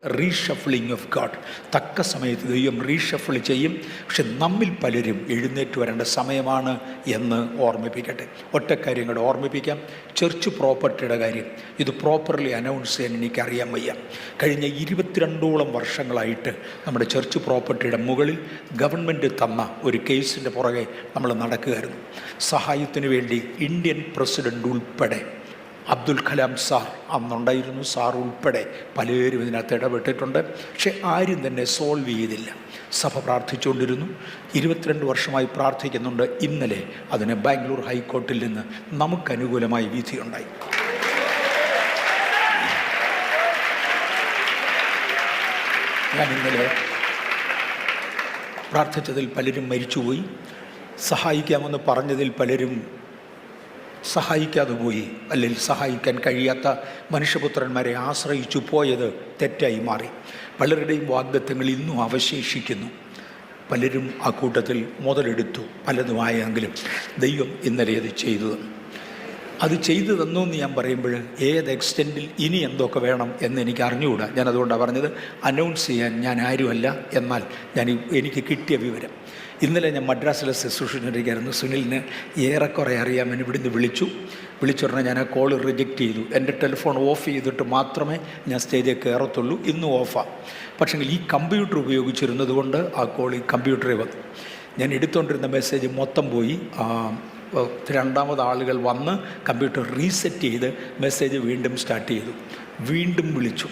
റീഷഫിളിങ് of God. തക്ക സമയത്ത് ദൈവം റീഷഫിൾ ചെയ്യും. പക്ഷെ നമ്മിൽ പലരും എഴുന്നേറ്റ് വരേണ്ട സമയമാണ് എന്ന് ഓർമ്മിപ്പിക്കട്ടെ. ഒറ്റ കാര്യം കൂടെ ഓർമ്മിപ്പിക്കാം. ചർച്ച് പ്രോപ്പർട്ടിയുടെ കാര്യം ഇത് പ്രോപ്പർലി അനൗൺസ് ചെയ്യാൻ എനിക്കറിയാൻ വയ്യ. കഴിഞ്ഞ 22ഓളം വർഷങ്ങളായിട്ട് നമ്മുടെ ചർച്ച് പ്രോപ്പർട്ടിയുടെ മുകളിൽ ഗവൺമെൻറ് തന്ന ഒരു കേസിൻ്റെ പുറകെ നമ്മൾ നടക്കുകയായിരുന്നു. സഹായത്തിന് വേണ്ടി ഇന്ത്യൻ പ്രസിഡൻ്റ് ഉൾപ്പെടെ അബ്ദുൽ കലാം സാർ അന്നുണ്ടായിരുന്നു. സാർ ഉൾപ്പെടെ പലരും ഇതിനകത്ത് ഇടപെട്ടിട്ടുണ്ട്. പക്ഷെ ആരും തന്നെ സോൾവ് ചെയ്തില്ല. സഭ പ്രാർത്ഥിച്ചുകൊണ്ടിരുന്നു. 22 വർഷമായി പ്രാർത്ഥിക്കുന്നുണ്ട്. ഇന്നലെ അതിന് ബാംഗ്ലൂർ ഹൈക്കോർട്ടിൽ നിന്ന് നമുക്കനുകൂലമായി വിധിയുണ്ടായി. ഞാൻ ഇന്നലെ പ്രാർത്ഥിച്ചതിൽ പലരും മരിച്ചുപോയി. സഹായിക്കാമെന്ന് പറഞ്ഞതിൽ പലരും സഹായിക്കാതെ പോയി. അല്ലെങ്കിൽ സഹായിക്കാൻ കഴിയാത്ത മനുഷ്യപുത്രന്മാരെ ആശ്രയിച്ചു പോയത് തെറ്റായി മാറി. പലരുടെയും വാഗ്ദത്തങ്ങൾ ഇന്നും അവശേഷിക്കുന്നു. പലരും ആ കൂട്ടത്തിൽ മുതലെടുത്തു. പലതുമായെങ്കിലും ദൈവം ഇന്നലെ അത് ചെയ്തു തന്നു. അത് ചെയ്തു തന്നു എന്ന് ഞാൻ പറയുമ്പോൾ ഏത് എക്സ്റ്റെൻറ്റിൽ ഇനി എന്തൊക്കെ വേണം എന്ന് എനിക്ക് അറിഞ്ഞുകൂടാ. ഞാനതുകൊണ്ടാണ് പറഞ്ഞത് അനൗൺസ് ചെയ്യാൻ ഞാൻ ആരുമല്ല. എന്നാൽ എനിക്ക് കിട്ടിയ വിവരം ഇന്നലെ ഞാൻ മദ്രാസിലെ ശുശ്രൂഷകനായിരുന്നു. സുനിലിന് ഏറെക്കുറെ അറിയാൻ ഇവിടുന്ന് വിളിച്ചുടനെ ഞാൻ ആ കോൾ റിജക്റ്റ് ചെയ്തു. എൻ്റെ ടെലിഫോൺ ഓഫ് ചെയ്തിട്ട് മാത്രമേ ഞാൻ സ്റ്റേജിൽ കയറത്തുള്ളൂ. ഇന്നും ഓഫാണ്. പക്ഷേങ്കിൽ ഈ കമ്പ്യൂട്ടർ ഉപയോഗിച്ചിരുന്നത് കൊണ്ട് ആ കോൾ ഈ കമ്പ്യൂട്ടറിൽ വന്നു. ഞാൻ എടുത്തുകൊണ്ടിരുന്ന മെസ്സേജ് മൊത്തം പോയി. രണ്ടാമത് ആളുകൾ വന്ന് കമ്പ്യൂട്ടർ റീസെറ്റ് ചെയ്ത് മെസ്സേജ് വീണ്ടും സ്റ്റാർട്ട് ചെയ്തു. വീണ്ടും വിളിച്ചു.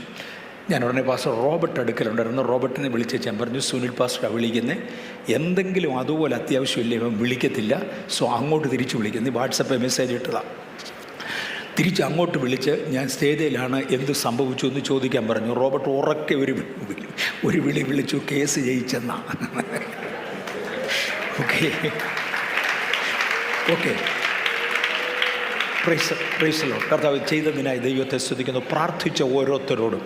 ഞാൻ ഉടനെ പാസ്റ്റർ റോബർട്ട് അടുക്കലുണ്ടായിരുന്നു. റോബർട്ടിനെ വിളിച്ച് ഞാൻ പറഞ്ഞു, സുനിൽ പാസ്റ്ററാണ് വിളിക്കുന്നത്, എന്തെങ്കിലും അതുപോലെ അത്യാവശ്യമില്ലേ ഇവൻ വിളിക്കത്തില്ല, സോ അങ്ങോട്ട് തിരിച്ച് വിളിക്കുന്നത്. വാട്സപ്പിൽ മെസ്സേജ് ഇട്ടതാണ്. തിരിച്ച് അങ്ങോട്ട് വിളിച്ച് ഞാൻ സ്റ്റേജിലാണ്, എന്ത് സംഭവിച്ചു എന്ന് ചോദിക്കാൻ പറഞ്ഞു. റോബർട്ട് ഉറക്കെ ഒരു വിളി വിളിച്ചു, കേസ് ജയിച്ചെന്നാ. ഓക്കെ പ്രൈസ് കർത്താവ് ചെയ്തതിനായി ദൈവത്തെ സ്തുതിക്കുന്നു. പ്രാർത്ഥിച്ച ഓരോരുത്തരോടും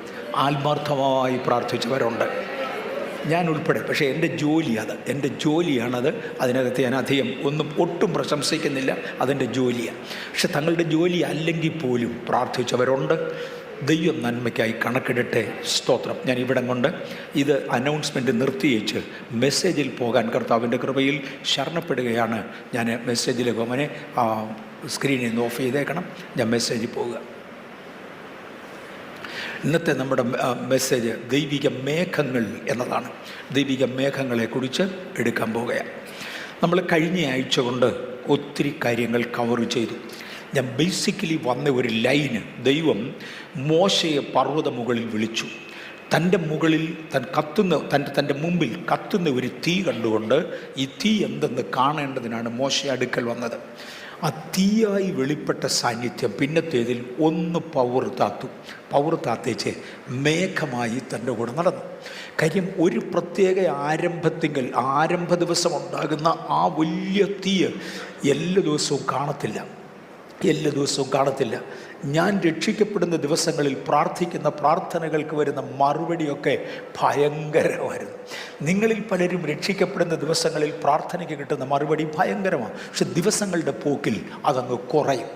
ആത്മാർത്ഥമായി പ്രാർത്ഥിച്ചവരുണ്ട്, ഞാൻ ഉൾപ്പെടെ. പക്ഷേ എൻ്റെ ജോലിയാണത്. അതിനകത്ത് ഞാൻ അധികം ഒട്ടും പ്രശംസിക്കുന്നില്ല. അതെൻ്റെ ജോലിയാണ്. പക്ഷെ തങ്ങളുടെ ജോലി അല്ലെങ്കിൽ പോലും പ്രാർത്ഥിച്ചവരുണ്ട്. ദൈവം നന്മയ്ക്കായി കണക്കിടട്ടെ. സ്തോത്രം. ഞാൻ ഇവിടം കൊണ്ട് ഇത് അനൗൺസ്മെൻറ്റ് നിർത്തിയേച്ച് മെസ്സേജിൽ പോകാൻ കർത്താവിൻ്റെ കൃപയിൽ ശരണപ്പെടുകയാണ്. ഞാൻ മെസ്സേജിലേക്ക് അവനെ സ്ക്രീനിൽ നിന്ന് ഓഫ് ചെയ്തേക്കണം. ഞാൻ മെസ്സേജിൽ പോവുക. ഇന്നത്തെ നമ്മുടെ മെസ്സേജ് ദൈവിക മേഘങ്ങൾ എന്നതാണ്. ദൈവിക മേഘങ്ങളെക്കുറിച്ച് എടുക്കാൻ പോവുകയാണ്. നമ്മൾ കഴിഞ്ഞ ആഴ്ച കൊണ്ട് ഒത്തിരി കാര്യങ്ങൾ കവർ ചെയ്തു. ഞാൻ ബേസിക്കലി വന്ന ഒരു ലൈന്, ദൈവം മോശയെ പർവ്വത മുകളിൽ വിളിച്ചു. തൻ്റെ മുകളിൽ തൻ്റെ മുമ്പിൽ കത്തുന്ന ഒരു തീ കണ്ടുകൊണ്ട് ഈ തീ എന്തെന്ന് കാണേണ്ടതിനാണ് മോശ അടുക്കൽ വന്നത്. ആ തീയായി വെളിപ്പെട്ട സാന്നിധ്യം പിന്നത്തേതിൽ ഒന്ന് പവർ താത്തേച്ച് മേഘമായി തൻ്റെ കൂടെ നടന്നു. കാര്യം ഒരു പ്രത്യേക ആരംഭ ദിവസം ഉണ്ടാകുന്ന ആ വലിയ തീ എല്ലാ ദിവസവും കാണത്തില്ല. ഞാൻ രക്ഷിക്കപ്പെടുന്ന ദിവസങ്ങളിൽ പ്രാർത്ഥിക്കുന്ന പ്രാർത്ഥനകൾക്ക് വരുന്ന മറുപടിയൊക്കെ ഭയങ്കരമായിരുന്നു. നിങ്ങളിൽ പലരും രക്ഷിക്കപ്പെടുന്ന ദിവസങ്ങളിൽ പ്രാർത്ഥനയ്ക്ക് കിട്ടുന്ന മറുപടി ഭയങ്കരമാണ്. പക്ഷെ ദിവസങ്ങളുടെ പോക്കിൽ അതങ്ങ് കുറയും.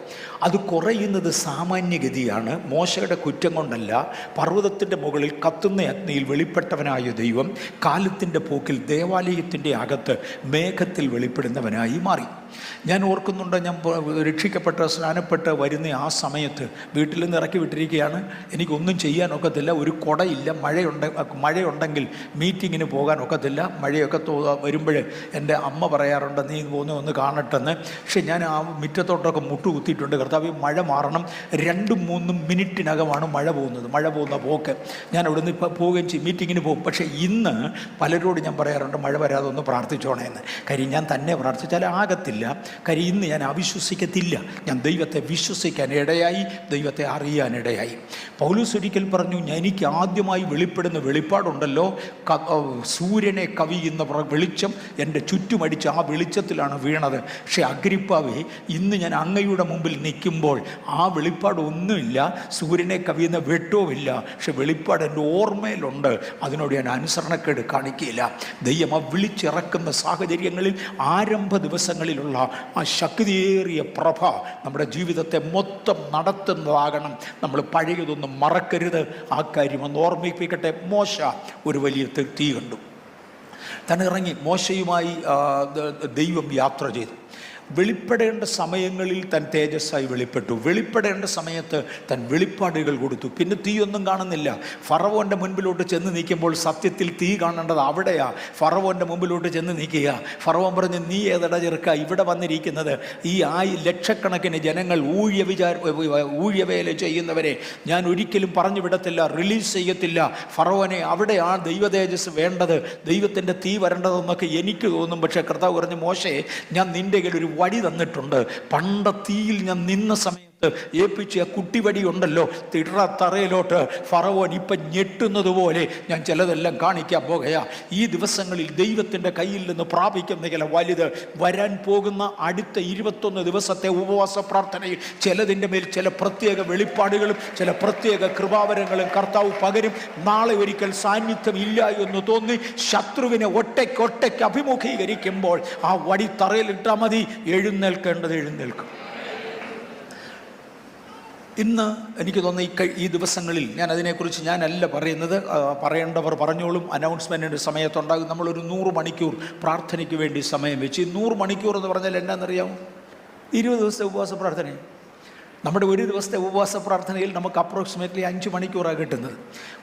അത് കുറയുന്നത് സാമാന്യഗതിയാണ്. മോശയുടെ കുറ്റം കൊണ്ടല്ല. പർവ്വതത്തിൻ്റെ മുകളിൽ കത്തുന്ന അഗ്നിയിൽ വെളിപ്പെട്ടവനായ ദൈവം കാലത്തിൻ്റെ പോക്കിൽ ദേവാലയത്തിൻ്റെ അകത്ത് മേഘത്തിൽ വെളിപ്പെടുന്നവനായി മാറി. ഞാൻ ഓർക്കുന്നുണ്ട്, ഞാൻ രക്ഷിക്കപ്പെട്ട സ്നാനപ്പെട്ട് വരുന്ന ആ സമയത്ത് വീട്ടിൽ നിന്ന് ഇറക്കി വിട്ടിരിക്കുകയാണ്. എനിക്കൊന്നും ചെയ്യാനൊക്കത്തില്ല. ഒരു കുടയില്ല. മഴയുണ്ടെങ്കിൽ മീറ്റിങ്ങിന് പോകാനൊക്കത്തില്ല. മഴയൊക്കെ വരുമ്പോൾ എൻ്റെ അമ്മ പറയാറുണ്ട്, നീ ഒന്ന് കാണട്ടെന്ന്. പക്ഷെ ഞാൻ ആ മുറ്റത്തോട്ടൊക്കെ മുട്ടുകുത്തിയിട്ടുണ്ട്. കർത്താവ്, മഴ മാറണം. 2-3 മിനിറ്റിനകമാണ് മഴ പോകുന്ന പോക്ക്. ഞാൻ അവിടെ നിന്ന് ഇപ്പോൾ പോവുകയും ചെയ്യും, മീറ്റിങ്ങിന് പോകും. പക്ഷേ ഇന്ന് പലരോട് ഞാൻ പറയാറുണ്ട്, മഴ വരാതെ ഒന്ന് പ്രാർത്ഥിച്ചോണേന്ന്. കാര്യം ഞാൻ തന്നെ പ്രാർത്ഥിച്ചാൽ ആകത്തില്ല. കാര്യം ഇന്ന് ഞാൻ അവിശ്വസിക്കത്തില്ല. ഞാൻ ദൈവത്തെ വിശ്വസിക്കാൻ ഇടയായി, ദൈവത്തെ അറിയാനിടയായി. പൗലോസ് ഒരിക്കൽ പറഞ്ഞു, എനിക്ക് ആദ്യമായി വെളിപ്പെടുന്ന വെളിപ്പാടുണ്ടല്ലോ, സൂര്യനെ കവിയുന്ന വെളിച്ചം എൻ്റെ ചുറ്റുമടിച്ച് ആ വെളിച്ചത്തിലാണ് വീണത്. പക്ഷേ അഗ്രിപ്പാവേ, ഇന്ന് ഞാൻ അങ്ങയുടെ മുമ്പിൽ നിൽക്കുമ്പോൾ ആ വെളിപ്പാടൊന്നുമില്ല, സൂര്യനെ കവിയുന്ന വെട്ടവുമില്ല. പക്ഷെ വെളിപ്പാട് എൻ്റെ ഓർമ്മയിലുണ്ട്. അതിനോട് ഞാൻ അനുസരണക്കേട് കാണിക്കുകയില്ല. ദൈവം ആ വിളിച്ചിറക്കുന്ന സാഹചര്യങ്ങളിൽ ആരംഭ ദിവസങ്ങളിലുള്ള ആ ശക്തിയേറിയ പ്രഭ നമ്മുടെ ജീവിതത്തെ മൊത്തം നടത്തുന്നതാകണം. നമ്മൾ പഴയതൊന്നും മറക്കരുത്. ആ കാര്യം ഒന്ന് ഓർമ്മിപ്പിക്കട്ടെ. മോശ ഒരു വലിയ തീ കണ്ടു. താൻ ഇറങ്ങി മോശയുമായി ദൈവം യാത്ര ചെയ്തു. വെളിപ്പെടേണ്ട സമയങ്ങളിൽ താൻ തേജസ്സായി വെളിപ്പെട്ടു. വെളിപ്പെടേണ്ട സമയത്ത് താൻ വെളിപ്പാടുകൾ കൊടുത്തു. പിന്നെ തീയൊന്നും കാണുന്നില്ല. ഫറവോൻ്റെ മുൻപിലോട്ട് ചെന്ന് നിൽക്കുമ്പോൾ സത്യത്തിൽ തീ കാണേണ്ടത് അവിടെയാ. ഫറവോൻ്റെ മുമ്പിലോട്ട് ചെന്ന് നിൽക്കുക. ഫറവോൻ പറഞ്ഞ്, നീ ഏതട ചെറുക്ക ഇവിടെ വന്നിരിക്കുന്നത്? ഈ ലക്ഷക്കണക്കിന് ജനങ്ങൾ ഊഴിയവേല ചെയ്യുന്നവരെ ഞാൻ ഒരിക്കലും പറഞ്ഞു വിടത്തില്ല, റിലീസ് ചെയ്യത്തില്ല. ഫറവോനെ അവിടെ ആ ദൈവ തേജസ് വേണ്ടത്, ദൈവത്തിൻ്റെ തീ വരേണ്ടതെന്നൊക്കെ എനിക്ക് തോന്നും. പക്ഷേ കർത്താവ് പറഞ്ഞു, മോശേ, ഞാൻ നിൻ്റെ കയ്യിൽ ഒരു വടി തന്നിട്ടുണ്ട്. പണ്ട തീയിൽ ഞാൻ നിന്ന സമയത്ത് ഏൽപ്പിച്ച ആ കുട്ടിവടി ഉണ്ടല്ലോ, തറയിലോട്ട് ഫറവോൻ ഇപ്പം ഞെട്ടുന്നത് പോലെ ഞാൻ ചിലതെല്ലാം കാണിക്കാൻ പോകുകയാ. ഈ ദിവസങ്ങളിൽ ദൈവത്തിൻ്റെ കയ്യിൽ നിന്ന് പ്രാപിക്കുന്ന ചില വലുത് വരാൻ പോകുന്ന അടുത്ത 21 ദിവസത്തെ ഉപവാസ പ്രാർത്ഥനയിൽ ചിലതിൻ്റെ മേൽ ചില പ്രത്യേക വെളിപ്പാടുകളും ചില പ്രത്യേക കൃപാവരങ്ങളും കർത്താവ് പകരും. നാളെ ഒരിക്കൽ സാന്നിധ്യം ഇല്ല എന്ന് തോന്നി ശത്രുവിനെ ഒറ്റയ്ക്ക് അഭിമുഖീകരിക്കുമ്പോൾ ആ വടി തറയിലിട്ടാൽ മതി, എഴുന്നേൽക്കേണ്ടത് എഴുന്നേൽക്കും. ഇന്ന് എനിക്ക് തോന്നുന്നു ഈ ദിവസങ്ങളിൽ ഞാൻ അതിനെക്കുറിച്ച് ഞാനല്ല പറയുന്നത്, പറയേണ്ടവർ പറഞ്ഞോളും. അനൗൺസ്മെൻറ്റിൻ്റെ സമയത്തുണ്ടാകും. നമ്മളൊരു 100 മണിക്കൂർ പ്രാർത്ഥനയ്ക്ക് വേണ്ടി സമയം വെച്ച്. ഈ 100 മണിക്കൂർ എന്ന് പറഞ്ഞാൽ എന്നാണെന്നറിയാമോ? 20 ദിവസത്തെ ഉപവാസ പ്രാർത്ഥന. നമ്മുടെ ഒരു ദിവസത്തെ ഉപവാസ പ്രാർത്ഥനയിൽ നമുക്ക് അപ്രോക്സിമേറ്റ്ലി 5 മണിക്കൂറാണ് കിട്ടുന്നത്.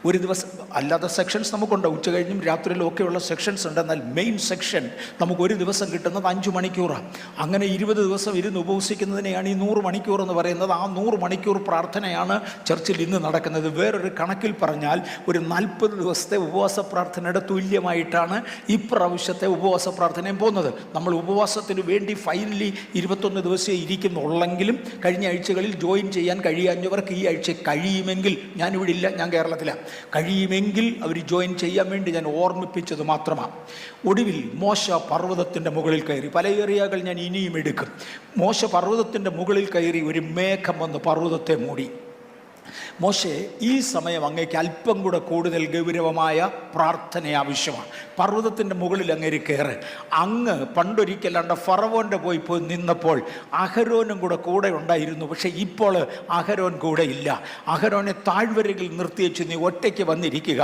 ഒരു ദിവസം അല്ലാത്ത സെക്ഷൻസ് നമുക്കുണ്ട്, ഉച്ച കഴിഞ്ഞും രാത്രിയിലും ഒക്കെയുള്ള സെക്ഷൻസ് ഉണ്ട്. എന്നാൽ മെയിൻ സെക്ഷൻ നമുക്ക് ഒരു ദിവസം കിട്ടുന്നത് 5 മണിക്കൂറാണ്. അങ്ങനെ 20 ദിവസം ഇരുന്ന് ഉപവസിക്കുന്നതിനെയാണ് ഈ 100 മണിക്കൂർ എന്ന് പറയുന്നത്. ആ 100 മണിക്കൂർ പ്രാർത്ഥനയാണ് ചർച്ചിൽ ഇന്ന് നടക്കുന്നത്. വേറൊരു കണക്കിൽ പറഞ്ഞാൽ ഒരു 40 ദിവസത്തെ ഉപവാസ പ്രാർത്ഥനയുടെ തുല്യമായിട്ടാണ് ഇപ്രാവശ്യത്തെ ഉപവാസ പ്രാർത്ഥനയും പോകുന്നത്. നമ്മൾ ഉപവാസത്തിന് വേണ്ടി ഫൈനലി 21 ദിവസമേ ഇരിക്കുന്നുള്ളെങ്കിലും കഴിഞ്ഞ ആഴ്ചകളിൽ ജോയിൻ ചെയ്യാൻ കഴിയാഞ്ഞവർക്ക് ഈ ആഴ്ച കഴിയുമെങ്കിൽ, ഞാനിവിടെ ഇല്ല, ഞാൻ കേരളത്തിലാണ്, കഴിയുമെങ്കിൽ അവർ ജോയിൻ ചെയ്യാൻ വേണ്ടി ഞാൻ ഓർമ്മിപ്പിച്ചത് മാത്രമാണ്. ഒടുവിൽ മോശ പർവ്വതത്തിൻ്റെ മുകളിൽ കയറി. പല ഏറിയകൾ ഞാൻ ഇനിയും എടുക്കും. മോശ പർവ്വതത്തിൻ്റെ മുകളിൽ കയറി. ഒരു മേഘം വന്ന് പർവ്വതത്തെ മൂടി. മോശെ, ഈ സമയം അങ്ങേക്ക് അല്പം കൂടെ കൂടുതൽ ഗൗരവമായ പ്രാർത്ഥന ആവശ്യമാണ്. പർവ്വതത്തിൻ്റെ മുകളിൽ അങ്ങേര് കയറി. അങ്ങ് പണ്ടൊരിക്കലാണ്ട് ഫറവോൻ്റെ പോയി നിന്നപ്പോൾ അഹരോനും കൂടെ ഉണ്ടായിരുന്നു. പക്ഷേ ഇപ്പോൾ അഹരോൻ കൂടെ ഇല്ല. അഹരോനെ താഴ്വരയിൽ നിർത്തിവെച്ച് നീ ഒറ്റയ്ക്ക് വന്നിരിക്കുക.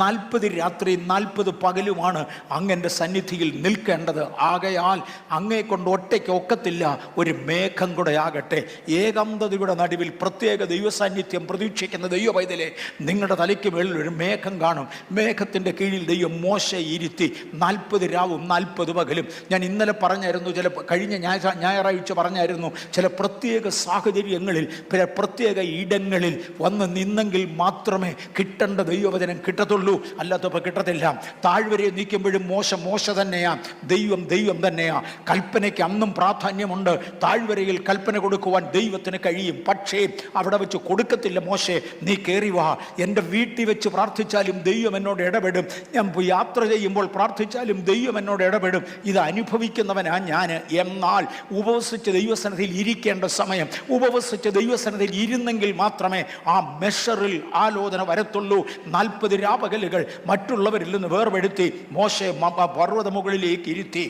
40 രാത്രിയും 40 പകലുമാണ് അങ്ങൻ്റെ സന്നിധിയിൽ നിൽക്കേണ്ടത്. ആകയാൽ അങ്ങേ കൊണ്ട് ഒറ്റയ്ക്ക് ഒക്കത്തില്ല, ഒരു മേഘം കൂടെ ആകട്ടെ. ഏകാന്തതയുടെ നടുവിൽ പ്രത്യേക ദൈവസാന്നിധ്യം പ്രതീക്ഷിക്കുന്ന ദൈവ പൈതലെ, നിങ്ങളുടെ തലയ്ക്ക് മേളിൽ ഒരു മേഘം കാണും. മേഘത്തിൻ്റെ കീഴിൽ ദൈവം മോശയെ ഇരുത്തി 40 രാവും 40 പകലും. ഞാൻ ഇന്നലെ പറഞ്ഞായിരുന്നു, കഴിഞ്ഞ ഞായറാഴ്ച പറഞ്ഞായിരുന്നു, ചില പ്രത്യേക സാഹചര്യങ്ങളിൽ പ്രത്യേക ഇടങ്ങളിൽ വന്ന് നിന്നെങ്കിൽ മാത്രമേ കിട്ടേണ്ട ദൈവവചനം കിട്ടത്തുള്ളൂ, അല്ലാത്തപ്പോൾ കിട്ടത്തില്ല. താഴ്വരയെ നീക്കുമ്പോഴും മോശ തന്നെയാ, ദൈവം തന്നെയാ. കൽപ്പനയ്ക്ക് അന്നും പ്രാധാന്യമുണ്ട്. താഴ്വരയിൽ കൽപ്പന കൊടുക്കുവാൻ ദൈവത്തിന് കഴിയും. പക്ഷേ അവിടെ വെച്ച് കൊടുക്കത്തില്ല. മോശെ, നീ കയറി വാ, എൻ്റെ വീട്ടിൽ വെച്ച് പ്രാർത്ഥിച്ചാലും ദൈവം എന്നോട് ഇടപെടും. ഞാൻ യാത്ര ചെയ്യുമ്പോൾ പ്രാർത്ഥിച്ചാലും ദൈവം എന്നോട് ഇടപെടും. ഇത് അനുഭവിക്കുന്നവനാ ഞാൻ. എന്നാൽ ഉപവസിച്ച് ദൈവസന്നിധിയിൽ ഇരിക്കേണ്ട സമയം, ഉപവസിച്ച് ദൈവസന്നിധിയിൽ ഇരുന്നെങ്കിൽ മാത്രമേ ആ മെഷറിൽ ആലോചന വരത്തുള്ളൂ. 40 രാപകലുകൾ മറ്റുള്ളവരിൽ നിന്ന് വേർപെടുത്തി മോശെ പർവ്വത മുകളിലേക്ക് ഇരുത്തി.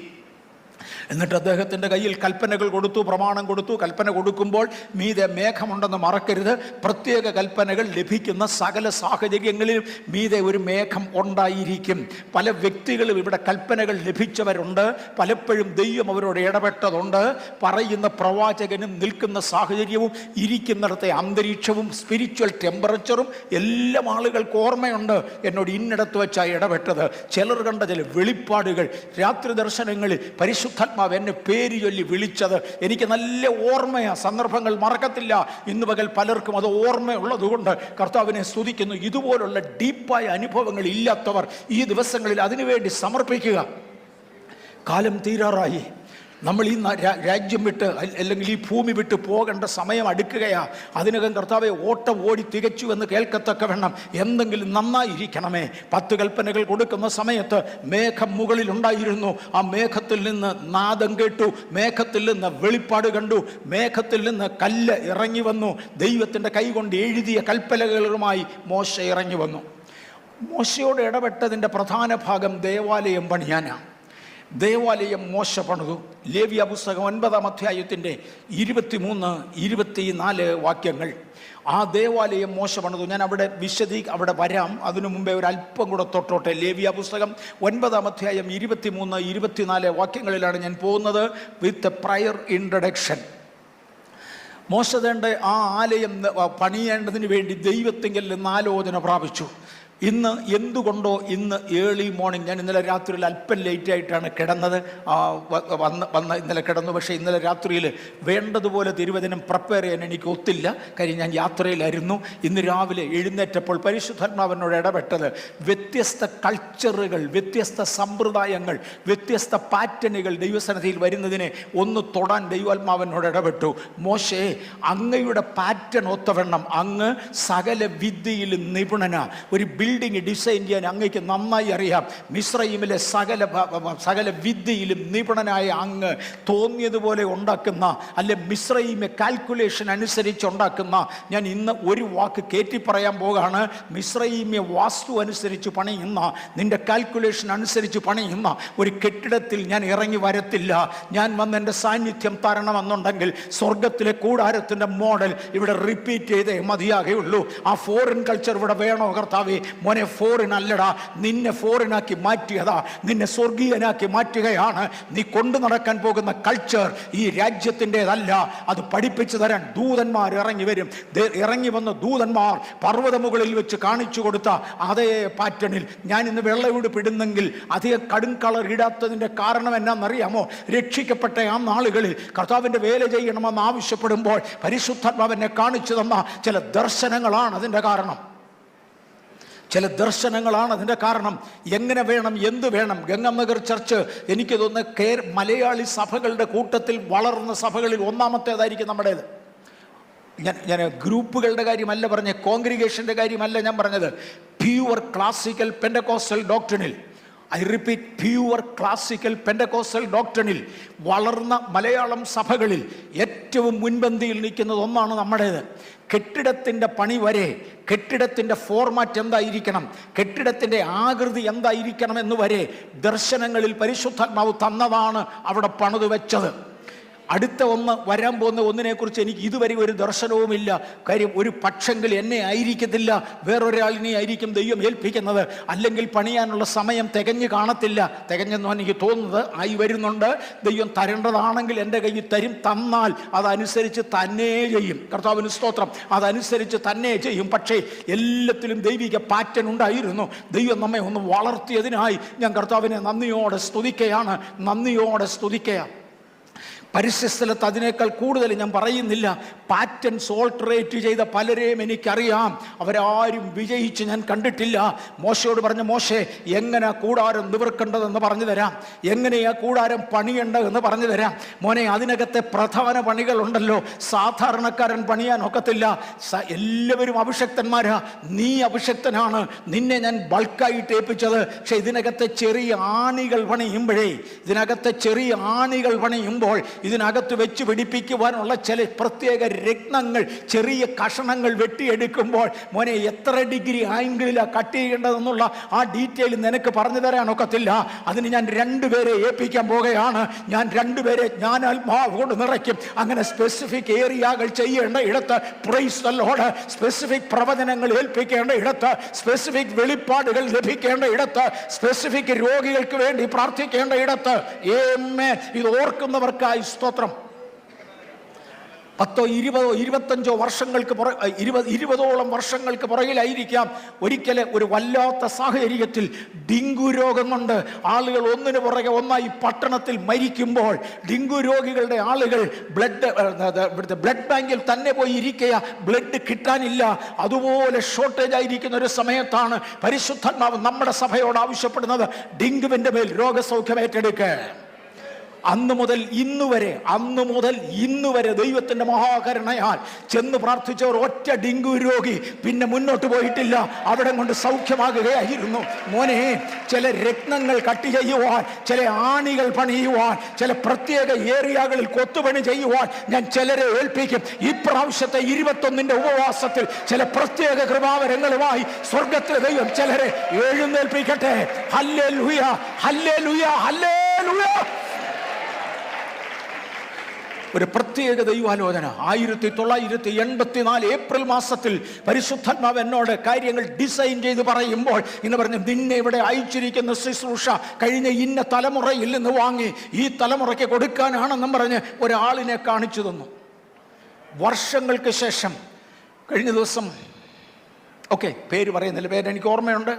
എന്നിട്ട് അദ്ദേഹത്തിൻ്റെ കയ്യിൽ കൽപ്പനകൾ കൊടുത്തു, പ്രമാണം കൊടുത്തു. കൽപ്പന കൊടുക്കുമ്പോൾ മീതെ മേഘമുണ്ടെന്ന് മറക്കരുത്. പ്രത്യേക കൽപ്പനകൾ ലഭിക്കുന്ന സകല സാഹചര്യങ്ങളിലും മീതെ ഒരു മേഘം ഉണ്ടായിരിക്കും. പല വ്യക്തികളും ഇവിടെ കൽപ്പനകൾ ലഭിച്ചവരുണ്ട്. പലപ്പോഴും ദൈവം അവരോട് ഇടപെട്ടതുണ്ട്. പറയുന്ന പ്രവാചകനും നിൽക്കുന്ന സാഹചര്യവും ഇരിക്കുന്നിടത്തെ അന്തരീക്ഷവും സ്പിരിച്വൽ ടെമ്പറേച്ചറും എല്ലാം ആളുകൾക്ക് ഓർമ്മയുണ്ട്. എന്നോട് ഇന്നിടത്ത് വെച്ചാണ് ഇടപെട്ടത്. ചിലർ കണ്ട ചില വെളിപ്പാടുകൾ, രാത്രി ദർശനങ്ങളിൽ പരിശുദ്ധാത്മാവ് എന്നെ പേര് ചൊല്ലി വിളിച്ചത് എനിക്ക് നല്ല ഓർമ്മയാ. സന്ദർഭങ്ങൾ മറക്കത്തില്ല. ഇന്ന് പകൽ പലർക്കും അത് ഓർമ്മയുള്ളതുകൊണ്ട് കർത്താവിനെ സ്തുതിക്കുന്നു. ഇതുപോലുള്ള ഡീപ്പായ അനുഭവങ്ങൾ ഇല്ലാത്തവർ ഈ ദിവസങ്ങളിൽ അതിനുവേണ്ടി സമർപ്പിക്കുക. കാലം തീരാറായി. നമ്മൾ ഈ രാജ്യം വിട്ട് അല്ലെങ്കിൽ ഈ ഭൂമി വിട്ട് പോകേണ്ട സമയം അടുക്കുകയാ. അതിനകം കർത്താവെ ഓട്ടം ഓടി തികച്ചു എന്ന് കേൾക്കത്തക്ക വേണം. എന്തെങ്കിലും നന്നായിരിക്കണമേ. 10 കൽപ്പനകൾ കൊടുക്കുന്ന സമയത്ത് മേഘം മുകളിലുണ്ടായിരുന്നു. ആ മേഘത്തിൽ നിന്ന് നാദം കേട്ടു, മേഘത്തിൽ നിന്ന് വെളിപ്പാട് കണ്ടു, മേഘത്തിൽ നിന്ന് കല്ല് ഇറങ്ങി വന്നു. ദൈവത്തിൻ്റെ കൈ കൊണ്ട് എഴുതിയ കൽപ്പനകളുമായി മോശ ഇറങ്ങി വന്നു. മോശയോട് ഇടപെട്ടതിൻ്റെ പ്രധാന ഭാഗം ദേവാലയം പണിയാനാണ്. ദേവാലയം മോശ പണിതു. ലേവ്യ പുസ്തകം 9-ാം അധ്യായത്തിൻ്റെ 23-24 വാക്യങ്ങൾ. ആ ദേവാലയം മോശ പണിതു. ഞാൻ അവിടെ വരാം. അതിനു മുമ്പേ ഒരു അല്പം കൂടെ തൊട്ടോട്ടെ. ലേവ്യ പുസ്തകം 9-ാം അധ്യായം 23-24 വാക്യങ്ങളിലാണ് ഞാൻ പോകുന്നത്. വിത്ത് പ്രയർ ഇൻട്രഡക്ഷൻ. മോശ തേണ്ട ആ ആലയം പണിയേണ്ടതിന് വേണ്ടി ദൈവത്തിങ്കിൽ നിന്ന് ആലോചന പ്രാപിച്ചു. ഇന്ന് എന്തുകൊണ്ടോ ഇന്ന് ഏർലി മോർണിംഗ്, ഞാൻ ഇന്നലെ രാത്രിയിൽ അല്പം ലേറ്റായിട്ടാണ് കിടന്നത്, വന്ന് ഇന്നലെ കിടന്നു. പക്ഷേ ഇന്നലെ രാത്രിയിൽ വേണ്ടതുപോലെ തിരുവചനം പ്രിപ്പയർ ചെയ്യാൻ എനിക്ക് ഒത്തില്ല. കാര്യം ഞാൻ യാത്രയിലായിരുന്നു. ഇന്ന് രാവിലെ എഴുന്നേറ്റപ്പോൾ പരിശുദ്ധാത്മാവിനോട് ഇടപെട്ടത് വ്യത്യസ്ത കൾച്ചറുകൾ, വ്യത്യസ്ത സമ്പ്രദായങ്ങൾ, വ്യത്യസ്ത പാറ്റേണുകൾ ദൈവസന്നിധിയിൽ വരുന്നതിനെ ഒന്ന് തൊടാൻ ദൈവാത്മാവിനോട് ഇടപെട്ടു. മോശേ, അങ്ങയുടെ പാറ്റേൺ ഒത്തവണ്ണം അങ്ങ് സകല വിദ്യയിലും നിപുണന. ഒരു ബിൽഡിംഗ് ഡിസൈൻ ചെയ്യാൻ അങ്ങയ്ക്ക് നന്നായി അറിയാം. മിസ്രയീമിലെ സകല വിദ്യയിലും നിപുണനായ അങ്ങ് തോന്നിയതുപോലെ ഉണ്ടാക്കുന്ന, അല്ലെ മിസ്രയീമെ കാൽക്കുലേഷൻ അനുസരിച്ച് ഉണ്ടാക്കുന്ന, ഞാൻ ഇന്ന് ഒരു വാക്ക് കയറ്റി പറയാൻ പോകാണ്, മിസ്രയീമ്യ വാസ്തു അനുസരിച്ച് പണിയുന്ന, നിന്റെ കാൽക്കുലേഷൻ അനുസരിച്ച് പണിയുന്ന ഒരു കെട്ടിടത്തിൽ ഞാൻ ഇറങ്ങി വരത്തില്ല. ഞാൻ വന്ന് എൻ്റെ സാന്നിധ്യം തരണമെന്നുണ്ടെങ്കിൽ സ്വർഗത്തിലെ കൂടാരത്തിൻ്റെ മോഡൽ ഇവിടെ റിപ്പീറ്റ് ചെയ്തേ മതിയാകുള്ളൂ. ആ ഫോറിൻ കൾച്ചർ ഇവിടെ വേണോ കർത്താവേ? മോനെ, ഫോറിൻ അല്ലടാ, നിന്നെ ഫോറിനാക്കി മാറ്റിയതാ, നിന്നെ സ്വർഗീയനാക്കി മാറ്റുകയാണ്. നീ കൊണ്ടു നടക്കാൻ പോകുന്ന കൾച്ചർ ഈ രാജ്യത്തിൻ്റെതല്ല. അത് പഠിപ്പിച്ചു തരാൻ ദൂതന്മാർ ഇറങ്ങി വരും. ഇറങ്ങി വന്ന ദൂതന്മാർ പർവ്വതമുകളിൽ വെച്ച് കാണിച്ചു കൊടുത്ത അതേ പാറ്റേണിൽ ഞാൻ ഇന്ന് വെള്ളയുടുപ്പിടുന്നെങ്കിൽ അധികം കടും കളർ ഇടാത്തതിൻ്റെ കാരണം എന്നാണെന്നറിയാമോ? രക്ഷിക്കപ്പെട്ട ആ നാളുകളിൽ കർത്താവിൻ്റെ വേല ചെയ്യണമെന്ന് ആവശ്യപ്പെടുമ്പോൾ പരിശുദ്ധാത്മാവിനെ കാണിച്ചു തന്ന ചില ദർശനങ്ങളാണ് അതിൻ്റെ കാരണം. അതിൻ്റെ കാരണം. എങ്ങനെ വേണം, എന്ത് വേണം? ഗംഗാനഗർ ചർച്ച് എനിക്ക് തോന്നുന്നു മലയാളി സഭകളുടെ കൂട്ടത്തിൽ വളർന്ന സഭകളിൽ ഒന്നാമത്തേതായിരിക്കും നമ്മുടേത്. ഞാൻ ഗ്രൂപ്പുകളുടെ കാര്യമല്ല പറഞ്ഞത്, കോൺഗ്രിഗേഷൻ്റെ കാര്യമല്ല ഞാൻ പറഞ്ഞത്. പ്യൂർ ക്ലാസിക്കൽ പെന്തക്കോസ്റ്റൽ ഡോക്ട്രിനിൽ, I repeat, pure classical Pentecostal ഡോക്ട്രിനിൽ വളർന്ന മലയാളം സഭകളിൽ ഏറ്റവും മുൻപന്തിയിൽ നിൽക്കുന്നത് ഒന്നാണ് നമ്മുടേത്. കെട്ടിടത്തിൻ്റെ പണി വരെ, കെട്ടിടത്തിൻ്റെ ഫോർമാറ്റ് എന്തായിരിക്കണം, കെട്ടിടത്തിൻ്റെ ആകൃതി എന്തായിരിക്കണം എന്ന് വരെ ദർശനങ്ങളിൽ പരിശുദ്ധാത്മാവ് തന്നതാണ് അവിടെ പണിത് വെച്ചത്. അടുത്ത വരാൻ പോകുന്ന ഒന്നിനെക്കുറിച്ച് എനിക്ക് ഇതുവരെ ഒരു ദർശനവുമില്ല. കാര്യം ഒരു പക്ഷെങ്കിൽ എന്നെ ആയിരിക്കത്തില്ല, വേറൊരാളിനെ ആയിരിക്കും ദൈവം ഏൽപ്പിക്കുന്നത്. അല്ലെങ്കിൽ പണിയാനുള്ള സമയം തികഞ്ഞു കാണത്തില്ല. തികഞ്ഞെന്ന് എനിക്ക് തോന്നുന്നത് ആയി വരുന്നുണ്ട്. ദൈവം തരേണ്ടതാണെങ്കിൽ എൻ്റെ കയ്യിൽ തരും. തന്നാൽ അതനുസരിച്ച് തന്നെ ചെയ്യും. കർത്താവിന് സ്തോത്രം. അതനുസരിച്ച് തന്നെ ചെയ്യും. പക്ഷേ എല്ലാത്തിലും ദൈവിക പാറ്റേൺ ഉണ്ടായിരുന്നു. ദൈവം നമ്മെ ഒന്ന് വളർത്തിയതിനായി ഞാൻ കർത്താവിനെ നന്ദിയോടെ സ്തുതിക്കുകയാണ്. പരിസ്ഥലത്ത് അതിനേക്കാൾ കൂടുതൽ ഞാൻ പറയുന്നില്ല. പാറ്റേൺസ് ഓൾട്ടറേറ്റ് ചെയ്ത പലരെയും എനിക്കറിയാം. അവരാരും വിജയിച്ച് ഞാൻ കണ്ടിട്ടില്ല. മോശയോട് പറഞ്ഞ, മോശെ, എങ്ങനെ കൂടാരം നിവർക്കേണ്ടതെന്ന് പറഞ്ഞു തരാം, എങ്ങനെയാ കൂടാരം പണിയേണ്ടതെന്ന് പറഞ്ഞു തരാം. മോനെ, അതിനകത്തെ പ്രധാന പണികളുണ്ടല്ലോ, സാധാരണക്കാരൻ പണിയാൻ ഒക്കത്തില്ല. എല്ലാവരും അഭിഷക്തന്മാരാ, നീ അഭിഷക്തനാണ്, നിന്നെ ഞാൻ ബൾക്കായിട്ട് ഏൽപ്പിച്ചത്. പക്ഷെ ഇതിനകത്തെ ചെറിയ ആണികൾ പണിയുമ്പോൾ ഇതിനകത്ത് വെച്ച് പിടിപ്പിക്കുവാനുള്ള ചില പ്രത്യേക രത്നങ്ങൾ, ചെറിയ കഷണങ്ങൾ വെട്ടിയെടുക്കുമ്പോൾ മോനെ എത്ര ഡിഗ്രി ആംഗിളിലാണ് കട്ട് ചെയ്യേണ്ടതെന്നുള്ള ആ ഡീറ്റെയിൽ നിനക്ക് പറഞ്ഞു തരാനൊക്കത്തില്ല. അതിന് ഞാൻ 2 പേരെ ഏൽപ്പിക്കാൻ പോകുകയാണ്. ഞാൻ 2 പേരെ ഞാൻ ആത്മാവ് കൊണ്ട് നിറയ്ക്കും. അങ്ങനെ സ്പെസിഫിക് ഏരിയകൾ ചെയ്യേണ്ട ഇടത്ത്, പ്രൈസ് ദി ലോർഡ്, സ്പെസിഫിക് പ്രവചനങ്ങൾ ഏൽപ്പിക്കേണ്ട ഇടത്ത്, സ്പെസിഫിക് വെളിപ്പാടുകൾ ലഭിക്കേണ്ട ഇടത്ത്, സ്പെസിഫിക് രോഗികൾക്ക് വേണ്ടി പ്രാർത്ഥിക്കേണ്ട ഇടത്ത്, ഇത് ഓർക്കുന്നവർക്കായി സ്തോത്രം. 10, 20, 25 വർഷങ്ങൾക്ക് 20ഓളം വർഷങ്ങൾക്ക് പുറകിലായിരിക്കാം ഒരിക്കൽ ഒരു വല്ലാത്ത സാഹചര്യത്തിൽ ഡെങ്കു രോഗം കൊണ്ട് ആളുകൾ ഒന്നിനു പുറകെ ഒന്നായി പട്ടണത്തിൽ മരിക്കുമ്പോൾ, ഡെങ്കു രോഗികളുടെ ആളുകൾ ബ്ലഡ് ബാങ്കിൽ തന്നെ പോയി ഇരിക്കുക, ബ്ലഡ് കിട്ടാനില്ല. അതുപോലെ ഷോർട്ടേജ് ആയിരിക്കുന്ന ഒരു സമയത്താണ് പരിശുദ്ധാത്മാവ് നമ്മുടെ സഭയോട് ആവശ്യപ്പെടുന്നത്, ഡെങ്കുവിൻ്റെ മേൽ രോഗസൗഖ്യം ഏറ്റെടുക്കുക. അന്ന് മുതൽ ഇന്ന് വരെ ദൈവത്തിന്റെ മഹാകരുണയാൽ ചെന്ന് പ്രാർത്ഥിച്ചവർ ഒറ്റ ഡെങ്കു രോഗി പിന്നെ മുന്നോട്ട് പോയിട്ടില്ല. അവിടെ കൊണ്ട് സൗഖ്യമാകുകയായിരുന്നു. മോനെ, ചില രത്നങ്ങൾ കട്ട് ചെയ്യുവാൻ, ചില ആണികൾ പണിയുവാൻ, ചില പ്രത്യേക ഏരിയകളിൽ കൊത്തുപണി ചെയ്യുവാൻ ഞാൻ ചിലരെ ഏൽപ്പിക്കും. ഇപ്രാവശ്യത്തെ 21 ഉപവാസത്തിൽ ചില പ്രത്യേക കൃപാവരങ്ങളുമായി സ്വർഗത്തിലെ ദൈവം ചിലരെ എഴുന്നേൽപ്പിക്കട്ടെ. Hallelujah, hallelujah, hallelujah. ഹല്ലേലൂയ. ഒരു പ്രത്യേക ദൈവാലോചന 1984 ഏപ്രിൽ മാസത്തിൽ പരിശുദ്ധാത്മാവ് എന്നോട് കാര്യങ്ങൾ ഡിസൈൻ ചെയ്ത് പറയുമ്പോൾ ഇന്ന് പറഞ്ഞു, നിന്നെ ഇവിടെ അയച്ചിരിക്കുന്ന ശുശ്രൂഷ കഴിഞ്ഞ ഇന്ന തലമുറയിൽ നിന്ന് വാങ്ങി ഈ തലമുറയ്ക്ക് കൊടുക്കാനാണെന്നും പറഞ്ഞ് ഒരാളിനെ കാണിച്ചു തന്നു. വർഷങ്ങൾക്ക് ശേഷം കഴിഞ്ഞ ദിവസം, പേര് പറയുന്നില്ല, പേര് എനിക്ക് ഓർമ്മയുണ്ട്,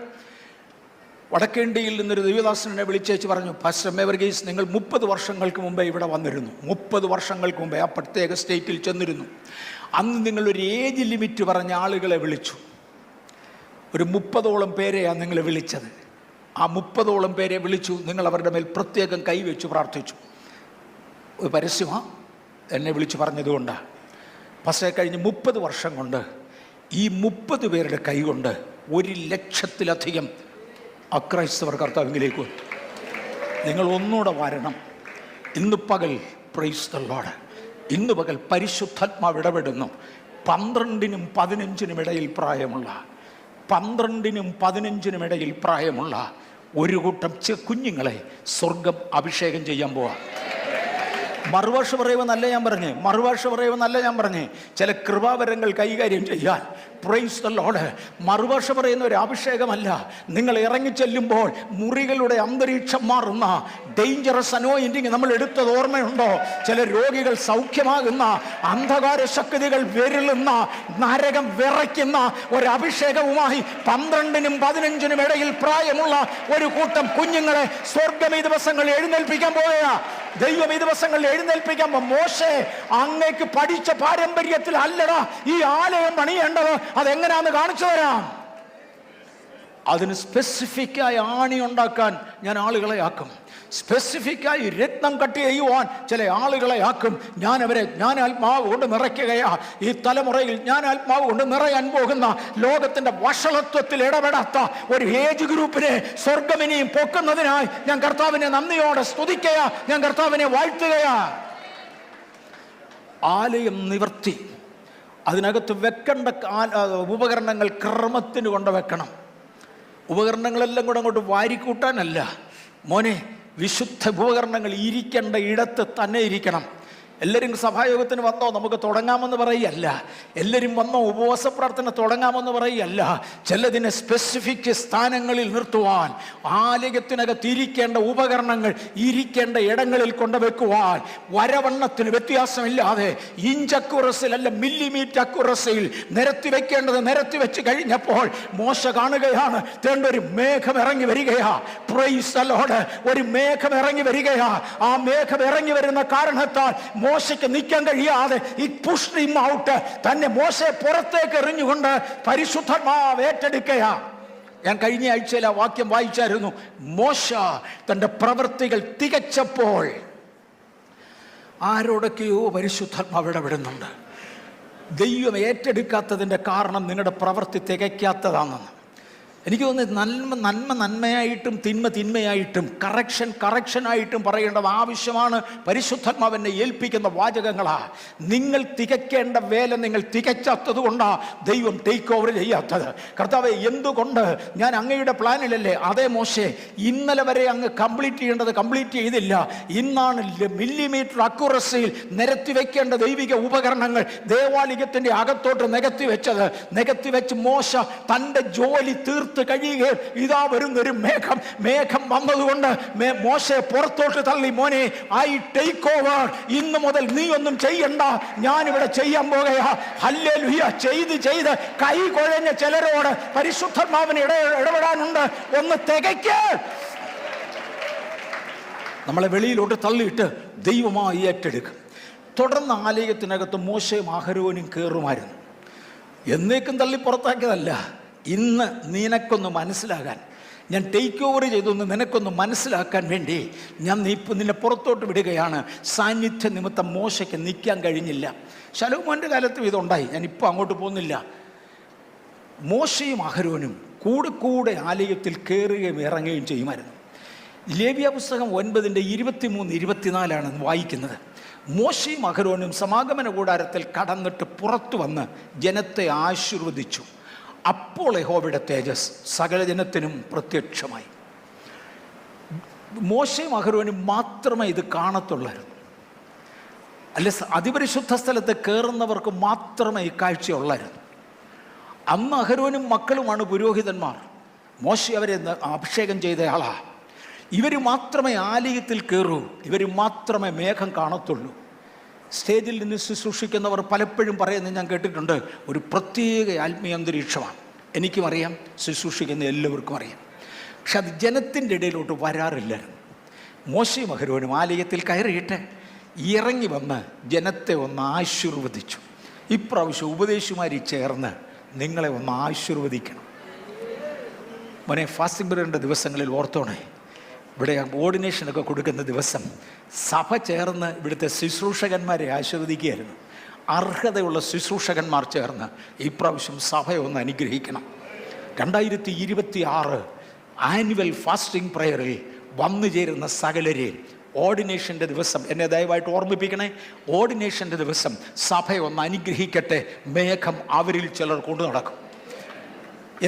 വടക്കേണ്ടിയിൽ നിന്നൊരു ദൈവദാസനെ വിളിച്ചേച്ച് പറഞ്ഞു, പാസ്റ്റർ വർഗീസ്, നിങ്ങൾ 30 വർഷങ്ങൾക്ക് മുമ്പേ ഇവിടെ വന്നിരുന്നു. 30 വർഷങ്ങൾക്ക് മുമ്പേ ആ പ്രത്യേക സ്റ്റേറ്റിൽ ചെന്നിരുന്നു. അന്ന് നിങ്ങളൊരു ഏജ് ലിമിറ്റ് പറഞ്ഞ ആളുകളെ വിളിച്ചു. ഒരു 30ഓളം പേരെയാണ് നിങ്ങൾ വിളിച്ചത്. ആ 30ഓളം പേരെ വിളിച്ചു. നിങ്ങൾ അവരുടെ മേൽ പ്രത്യേകം കൈവച്ചു പ്രാർത്ഥിച്ചു. ഒരു പരസ്യമാണ് എന്നെ വിളിച്ചു പറഞ്ഞതുകൊണ്ടാണ്. പക്ഷേ കഴിഞ്ഞ് 30 വർഷം കൊണ്ട് ഈ 30 പേരുടെ കൈ കൊണ്ട് 1,00,000-ലധികം അക്രൈസ്തവർ കർത്താവിലേക്ക് വന്നു. നിങ്ങൾ ഒന്നുകൂടെ വരണം. ഇന്ന് പകൽ പ്രൈസ് ദി ലോർഡ്, ഇന്ന് പകൽ പരിശുദ്ധാത്മാവ് ഇടപെടുന്നു. 12-നും 15-നും ഇടയിൽ പ്രായമുള്ള 12-നും 15-നും ഇടയിൽ പ്രായമുള്ള ഒരു കൂട്ടം കുഞ്ഞുങ്ങളെ സ്വർഗം അഭിഷേകം ചെയ്യാൻ പോവാ. മറുഭാഷ പറയുമെന്നല്ല ഞാൻ പറഞ്ഞേ, ചില കൃപാവരങ്ങൾ കൈകാര്യം ചെയ്യാൻ പ്രൈസ് ദി ലോർഡ് മറുഭാഷ പറയുന്ന ഒരു അഭിഷേകമല്ല. നിങ്ങൾ ഇറങ്ങിച്ചെല്ലുമ്പോൾ മുറികളുടെ അന്തരീക്ഷം മാറുന്ന ഡേഞ്ചറസ് അനോയിന്റിങ് നമ്മൾ എടുത്തത് ഓർമ്മയുണ്ടോ? ചില രോഗികൾ സൗഖ്യമാകുന്ന, അന്ധകാര ശക്തികൾ വിരളുന്ന, നരകം വിറയ്ക്കുന്ന ഒരു അഭിഷേകവുമായി 12-നും 15-നും ഇടയിൽ പ്രായമുള്ള ഒരു കൂട്ടം കുഞ്ഞുങ്ങളെ സ്വർഗം ഈ ദിവസങ്ങൾ എഴുന്നേൽപ്പിക്കാൻ പോവുകയാ. ദൈവം ഈ ദിവസങ്ങളിൽ എഴുന്നേൽപ്പിക്കാൻ. മോശെ, അങ്ങേക്ക് പഠിച്ച പാരമ്പര്യത്തിൽ അല്ലടാ ഈ ആലയം പണിയേണ്ടത്, അതെങ്ങനെയാന്ന് കാണിച്ചു തരാം. അതിന് സ്പെസിഫിക്കായി ആണി ഉണ്ടാക്കാൻ ഞാൻ ആളുകളെ ആക്കും. സ്പെസിഫിക്കായി രത്നം കട്ട് ചെയ്യുവാൻ ചില ആളുകളെ ആക്കും. ഞാൻ ആത്മാവ് കൊണ്ട് നിറയ്ക്കുകയാ. ഈ തലമുറയിൽ ഞാൻ ആത്മാവ് കൊണ്ട് നിറയാൻ പോകുന്ന, ലോകത്തിന്റെ വഷളത്വത്തിൽ ഇടപെടാത്ത ഒരു ഏജ് ഗ്രൂപ്പിനെ സ്വർഗമിനിയും പൊക്കുന്നതിനായി ഞാൻ കർത്താവിനെ നന്ദിയോടെ സ്തുതിക്കയാ, ഞാൻ കർത്താവിനെ വാഴ്ത്തുകയാ. ആലയം നിവർത്തി അതിനകത്ത് വെക്കേണ്ട ഉപകരണങ്ങൾ ക്രമത്തിന് കൊണ്ട് വെക്കണം. ഉപകരണങ്ങളെല്ലാം കൂടെ അങ്ങോട്ട് വാരിക്കൂട്ടാനല്ല മോനെ. വിശുദ്ധ ഉപകരണങ്ങൾ ഇരിക്കേണ്ട ഇടത്ത് തന്നെ ഇരിക്കണം. എല്ലാവരും സഭായോഗത്തിന് വന്നോ നമുക്ക് തുടങ്ങാമെന്ന് പറയല്ല, എല്ലാവരും വന്നോ ഉപവാസ പ്രാർത്ഥന തുടങ്ങാമെന്ന് പറയല്ല. ചിലതിനെ സ്പെസിഫിക് സ്ഥാനങ്ങളിൽ നിർത്തുവാൻ, ആലയത്തിനകത്ത് ഇരിക്കേണ്ട ഉപകരണങ്ങൾ ഇരിക്കേണ്ട ഇടങ്ങളിൽ കൊണ്ടുവെക്കുവാൻ, വരവണ്ണത്തിന് വ്യത്യാസമില്ലാതെ ഇഞ്ചക്കുറസിലല്ല മില്ലിമീറ്റർ അക്കുറസിൽ നിരത്തി വെക്കേണ്ടത് നിരത്തി വെച്ച് കഴിഞ്ഞപ്പോൾ മോശ കാണുകയാണ്, തേണ്ട ഒരു മേഘം ഇറങ്ങി വരികയാ. Price the Lord. ഒരു മേഘം ഇറങ്ങി വരികയാ. ആ മേഘം ഇറങ്ങി വരുന്ന കാരണത്താൽ മോശയ്ക്ക് നിൽക്കാൻ കഴിയാതെ ഈ പുഷ് ഹിം ഔട്ട്, തന്നെ മോശയെ പുറത്തേക്ക് എറിഞ്ഞുകൊണ്ട് പരിശുദ്ധാത്മാവ് ഏറ്റെടുക്കുകയാ. ഞാൻ കഴിഞ്ഞ ആഴ്ചയിൽ ആ വാക്യം വായിച്ചായിരുന്നു. മോശ തൻ്റെ പ്രവൃത്തികൾ തികച്ചപ്പോൾ ആരോടൊക്കെയോ പരിശുദ്ധാത്മാവ് ഇടപെടുന്നുണ്ട്. ദൈവം ഏറ്റെടുക്കാത്തതിൻ്റെ കാരണം നിങ്ങളുടെ പ്രവൃത്തി തികയ്ക്കാത്തതാണെന്ന് എനിക്ക് തോന്നുന്നു. നന്മയായിട്ടും തിന്മയായിട്ടും കറക്ഷനായിട്ടും പറയേണ്ടത് ആവശ്യമാണ്. പരിശുദ്ധാത്മാവിനെ ഏൽപ്പിക്കുന്ന വാചകങ്ങളാ. നിങ്ങൾ തികയ്ക്കേണ്ട വേല നിങ്ങൾ തികച്ചാത്തത് കൊണ്ടാണ് ദൈവം ടേക്ക് ഓവർ ചെയ്യാത്തത്. കർത്താവേ, എന്തുകൊണ്ട്? ഞാൻ അങ്ങയുടെ പ്ലാനിലല്ലേ. അതേ മോശെ, ഇന്നലെ വരെ അങ്ങ് കംപ്ലീറ്റ് ചെയ്യേണ്ടത് കംപ്ലീറ്റ് ചെയ്തില്ല. ഇന്നാണ് മില്ലിമീറ്റർ അക്യുറസിയിൽ നിരത്തി വെക്കേണ്ട ദൈവിക ഉപകരണങ്ങൾ ദേവാലയത്തിന്റെ അകത്തോട്ട് നികത്തി വെച്ച് മോശ തൻ്റെ ജോലി തീർത്ത് കഴിയുകയും ഇതാ വരുന്നൊരു മേഘം വന്നതുകൊണ്ട് മോശയെ പുറത്തോട്ട് തള്ളി. മോനെ, ഐ ടേക്ക് ഓവർ. ഇന്ന് മുതൽ നീ ഒന്നും ചെയ്യണ്ട, ഞാനിവിടെ ചെയ്യാൻ പോകുകയാ. ഹല്ലേലൂയ. ചെയ്ത് കൈ കുഴഞ്ഞ ചിലരോട് പരിശുദ്ധാത്മാവിന് ഇടപെടാനുണ്ട്. ഒന്ന് തികയ്ക്ക്. നമ്മളെ വെളിയിലോട്ട് തള്ളിയിട്ട് ദൈവമായി ഏറ്റെടുക്കും. തുടർന്ന് ആലയത്തിനകത്ത് മോശയും അഹരോനും കയറുമായിരുന്നു. എന്നേക്കും തള്ളി പുറത്താക്കിയതല്ല. ഇന്ന് നിനക്കൊന്ന് മനസ്സിലാകാൻ, ഞാൻ ടേക്ക് ഓവർ ചെയ്തൊന്ന് നിനക്കൊന്ന് മനസ്സിലാക്കാൻ വേണ്ടി ഞാൻ നിന്നെ പുറത്തോട്ട് വിടുകയാണ്. സാന്നിധ്യ നിമിത്തം മോശയ്ക്ക് നിൽക്കാൻ കഴിഞ്ഞില്ല. ശലോമോൻ്റെ കാലത്തും ഇതുണ്ടായി. ഞാനിപ്പോൾ അങ്ങോട്ട് പോകുന്നില്ല. മോശയും അഹരോനും കൂടെ ആലയത്തിൽ കയറുകയും ഇറങ്ങുകയും ചെയ്യുമായിരുന്നു. ലേവ്യ പുസ്തകം 9:23-24 വായിക്കുന്നത്. മോശയും അഹരോനും സമാഗമന കൂടാരത്തിൽ കടന്നിട്ട് പുറത്തു വന്ന് ജനത്തെ ആശീർവദിച്ചു. അപ്പോൾ യഹോവയുടെ തേജസ് സകല ജനത്തിനും പ്രത്യക്ഷമായി. മോശയും അഹരോനും മാത്രമേ ഇത് കാണത്തുള്ളായിരുന്നു. അല്ല, അതിപരിശുദ്ധ സ്ഥലത്ത് കയറുന്നവർക്ക് മാത്രമേ ഈ കാഴ്ചയുള്ളായിരുന്നു. അന്ന് അഹരോനും മക്കളുമാണ് പുരോഹിതന്മാർ. മോശ അവരെ അഭിഷേകം ചെയ്ത ആളാ. ഇവർ മാത്രമേ ആലയത്തിൽ കയറൂ, ഇവർ മാത്രമേ മേഘം കാണത്തുള്ളൂ. സ്റ്റേജിൽ നിന്ന് ശുശ്രൂഷിക്കുന്നവർ പലപ്പോഴും പറയുന്നത് ഞാൻ കേട്ടിട്ടുണ്ട്, ഒരു പ്രത്യേക ആത്മീയ അന്തരീക്ഷമാണ്. എനിക്കും അറിയാം, ശുശ്രൂഷിക്കുന്ന എല്ലാവർക്കും അറിയാം. പക്ഷെ അത് ജനത്തിൻ്റെ ഇടയിലോട്ട് വരാറില്ലായിരുന്നു. മോശയും അഹരോനും ആലയത്തിൽ കയറിയിട്ട് ഇറങ്ങി വന്ന് ജനത്തെ ഒന്ന് ആശീർവദിച്ചു. ഇപ്രാവശ്യം ഉപദേശിമാരി ചേർന്ന് നിങ്ങളെ ഒന്ന് ആശീർവദിക്കണം. മോനെ, ഫാസ്റ്റിംഗ് പീരീഡിൻ്റെ ദിവസങ്ങളിൽ ഓർത്തോണേ, ഇവിടെ ഓർഡിനേഷനൊക്കെ കൊടുക്കുന്ന ദിവസം സഭ ചേർന്ന് ഇവിടുത്തെ ശുശ്രൂഷകന്മാരെ ആശീർവദിക്കുകയായിരുന്നു. അർഹതയുള്ള ശുശ്രൂഷകന്മാർ ചേർന്ന് ഇപ്രാവശ്യം സഭയെ ഒന്ന് അനുഗ്രഹിക്കണം. 2026 ആനുവൽ ഫാസ്റ്റിംഗ് പ്രയറിൽ വന്നു ചേരുന്ന സകലരെ ഓർഡിനേഷൻ്റെ ദിവസം എന്നെ ദയവായിട്ട് ഓർമ്മിപ്പിക്കണേ. ഓർഡിനേഷൻ്റെ ദിവസം സഭയെ ഒന്ന് അനുഗ്രഹിക്കട്ടെ. മേഘം അവരിൽ ചിലർ കൊണ്ടു നടക്കും.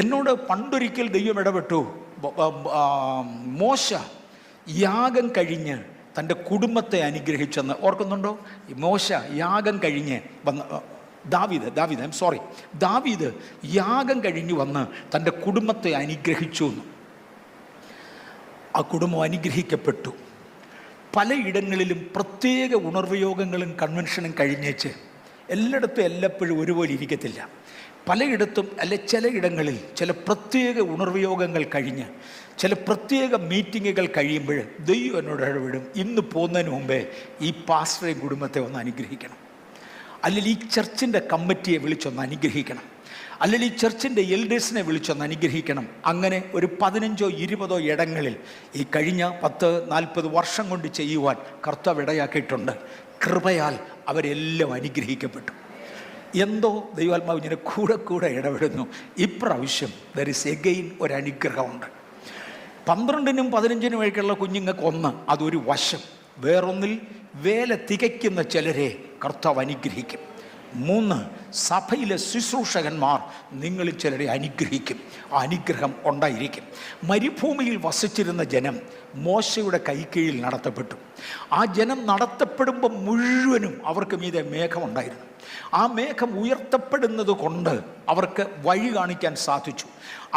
എന്നോട് പണ്ടൊരിക്കൽ ദൈവം ഇടപെട്ടു. മോശ യാഗം കഴിഞ്ഞ് തൻ്റെ കുടുംബത്തെ അനുഗ്രഹിച്ചെന്ന് ഓർക്കുന്നുണ്ടോ? മോശ യാഗം കഴിഞ്ഞ് വന്ന് ദാവീദ് യാഗം കഴിഞ്ഞ് വന്ന് തൻ്റെ കുടുംബത്തെ അനുഗ്രഹിച്ചു എന്ന്. ആ കുടുംബം അനുഗ്രഹിക്കപ്പെട്ടു. പലയിടങ്ങളിലും പ്രത്യേക ഉണർവ് യോഗങ്ങളും കൺവെൻഷനും കഴിഞ്ഞേച്ച് എല്ലായിടത്തും എല്ലപ്പോഴും ഒരുപോലെ ഇരിക്കത്തില്ല. പലയിടത്തും ചിലയിടങ്ങളിൽ ചില പ്രത്യേക ഉണർവ് യോഗങ്ങൾ കഴിഞ്ഞ് ചില പ്രത്യേക മീറ്റിങ്ങുകൾ കഴിയുമ്പോൾ ദൈവം എന്നോട് ഇടപെടും, ഇന്ന് പോകുന്നതിന് മുമ്പേ ഈ പാസ്റ്ററേയും കുടുംബത്തെ ഒന്ന് അനുഗ്രഹിക്കണം, അല്ലെങ്കിൽ ഈ ചർച്ചിൻ്റെ കമ്മിറ്റിയെ വിളിച്ചൊന്ന് അനുഗ്രഹിക്കണം, അല്ലെങ്കിൽ ഈ ചർച്ചിൻ്റെ എൽഡേഴ്സിനെ വിളിച്ചൊന്ന് അനുഗ്രഹിക്കണം. അങ്ങനെ ഒരു 15ഓ 20ഓ ഇടങ്ങളിൽ ഈ കഴിഞ്ഞ 10-40 വർഷം കൊണ്ട് ചെയ്യുവാൻ കർത്താവ് ഇടയാക്കിയിട്ടുണ്ട്. കൃപയാൽ അവരെല്ലാം അനുഗ്രഹിക്കപ്പെട്ടു. എന്തോ ദൈവാത്മാവ് ഇങ്ങനെ കൂടെ ഇടപെടുന്നു. ഇപ്രാവശ്യം ദർ ഇസ് എഗെയിൻ ഒരു അനുഗ്രഹമുണ്ട്. 12നും 15നും വഴിക്കുള്ള കുഞ്ഞുങ്ങൾക്ക് ഒന്ന്, അതൊരു വശം. വേറൊന്നിൽ വേല തികയ്ക്കുന്ന ചിലരെ കർത്താവ് അനുഗ്രഹിക്കും. 3, സഭയിലെ ശുശ്രൂഷകന്മാർ നിങ്ങളിൽ ചിലരെ അനുഗ്രഹിക്കും. ആ അനുഗ്രഹം ഉണ്ടായിരിക്കും. മരുഭൂമിയിൽ വസിച്ചിരുന്ന ജനം മോശയുടെ കൈക്കീഴിൽ നടത്തപ്പെട്ടു. ആ ജനം നടത്തപ്പെടുമ്പോൾ മുഴുവനും അവർക്ക് മീതെ മേഘമുണ്ടായിരുന്നു. ആ മേഘം ഉയർത്തപ്പെടുന്നത് കൊണ്ട് അവർക്ക് വഴി കാണിക്കാൻ സാധിച്ചു.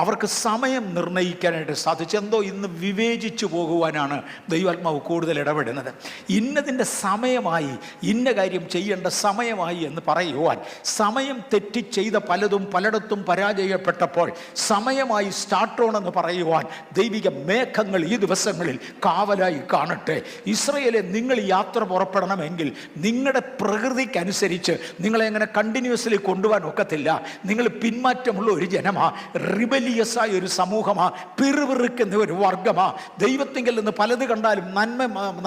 അവർക്ക് സമയം നിർണ്ണയിക്കാനായിട്ട് സാധിച്ചു. എന്തോ ഇന്ന് വിവേചിച്ചു പോകുവാനാണ് ദൈവാത്മാവ് കൂടുതൽ ഇടപെടുന്നത്. ഇന്നതിൻ്റെ സമയമായി, ഇന്ന കാര്യം ചെയ്യേണ്ട സമയമായി എന്ന് പറയുവാൻ, സമയം തെറ്റി ചെയ്ത പലതും പലയിടത്തും പരാജയപ്പെട്ടപ്പോൾ സമയമായി സ്റ്റാർട്ട് ഓണെന്ന് പറയുവാൻ ദൈവിക മേഘങ്ങൾ ഈ ദിവസങ്ങളിൽ കാവലായി കാണട്ടെ. ഇസ്രയേലെ, നിങ്ങൾ യാത്ര പുറപ്പെടണമെങ്കിൽ നിങ്ങളുടെ പ്രകൃതിക്കനുസരിച്ച് നിങ്ങളെ എങ്ങനെ കണ്ടിന്യൂസ്ലി കൊണ്ടുപോകാൻ ഒക്കത്തില്ല. നിങ്ങൾ പിന്മാറ്റമുള്ള ഒരു ജനമാ, റിബലിയസായ ഒരു സമൂഹമാ, പിറുപിറുക്കുന്ന ഒരു വർഗമാ, ദൈവത്തിങ്കിൽ നിന്ന് പലത് കണ്ടാലും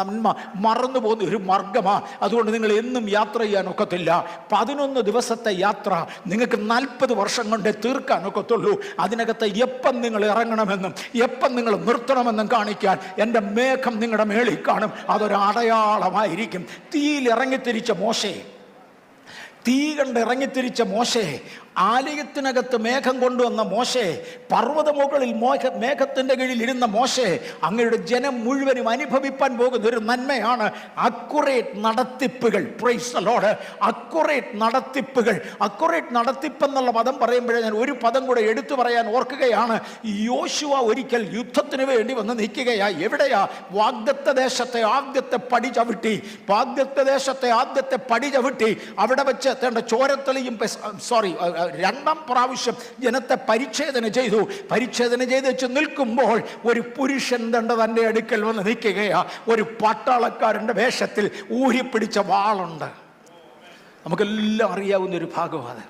നന്മ മറന്നു പോകുന്ന ഒരു വർഗമാ. അതുകൊണ്ട് നിങ്ങൾ എന്നും യാത്ര ചെയ്യാൻ ഒക്കത്തില്ല. 11 ദിവസത്തെ യാത്ര നിങ്ങൾക്ക് 40 വർഷം കൊണ്ട് തീർക്കാൻ ഒക്കത്തുള്ളൂ. അതിനകത്ത് എപ്പം നിങ്ങൾ ഇറങ്ങണമെന്നും എപ്പം നിങ്ങൾ നിർത്തണമെന്നും കാണിക്കാൻ എൻ്റെ മേഘം നിങ്ങളുടെ മേളിൽ കാണും. അതൊരു അടയാളമായിരിക്കും. തീയിൽ ഇറങ്ങിത്തിരിച്ച മോശെ, തീ കണ്ട് ഇറങ്ങിത്തിരിച്ച മോശെ, ആലയത്തിനകത്ത് മേഘം കൊണ്ടുവന്ന മോശെ, പർവ്വതമുകളിൽ മേഘത്തിൻ്റെ കീഴിൽ ഇരുന്ന മോശെ, അങ്ങയുടെ ജനം മുഴുവനും അനുഭവിപ്പാൻ പോകുന്ന ഒരു നന്മയാണ് അക്യുറേറ്റ് നടത്തിപ്പുകൾ. Praise the Lord. അക്യുറേറ്റ് നടത്തിപ്പുകൾ. അക്യുറേറ്റ് നടത്തിപ്പെന്നുള്ള പദം പറയുമ്പോഴേ ഞാൻ ഒരു പദം കൂടെ എടുത്തു പറയാൻ ഓർക്കുകയാണ്. യോശുവ ഒരിക്കൽ യുദ്ധത്തിന് വേണ്ടി വന്ന് നിൽക്കുകയാ. എവിടെയാ? വാഗ്ദത്ത ദേശത്തെ ആദ്യത്തെ പടി ചവിട്ടി. വാഗ്ദത്ത ദേശത്തെ ആദ്യത്തെ പടി ചവിട്ടി. അവിടെ വെച്ച് ചോരത്തളിയും 2ാം പ്രാവശ്യം ജനത്തെ പരിച്ഛേദന ചെയ്ത് വെച്ച് നിൽക്കുമ്പോൾ ഒരു പുരുഷൻ തൻ്റെ അടുക്കൽ വന്ന് നിൽക്കുകയാ. ഒരു പട്ടാളക്കാരൻ്റെ വേഷത്തിൽ ഊരിപ്പിടിച്ച വാളുണ്ട്. നമുക്കെല്ലാം അറിയാവുന്ന ഒരു ഭാഗമാണ്.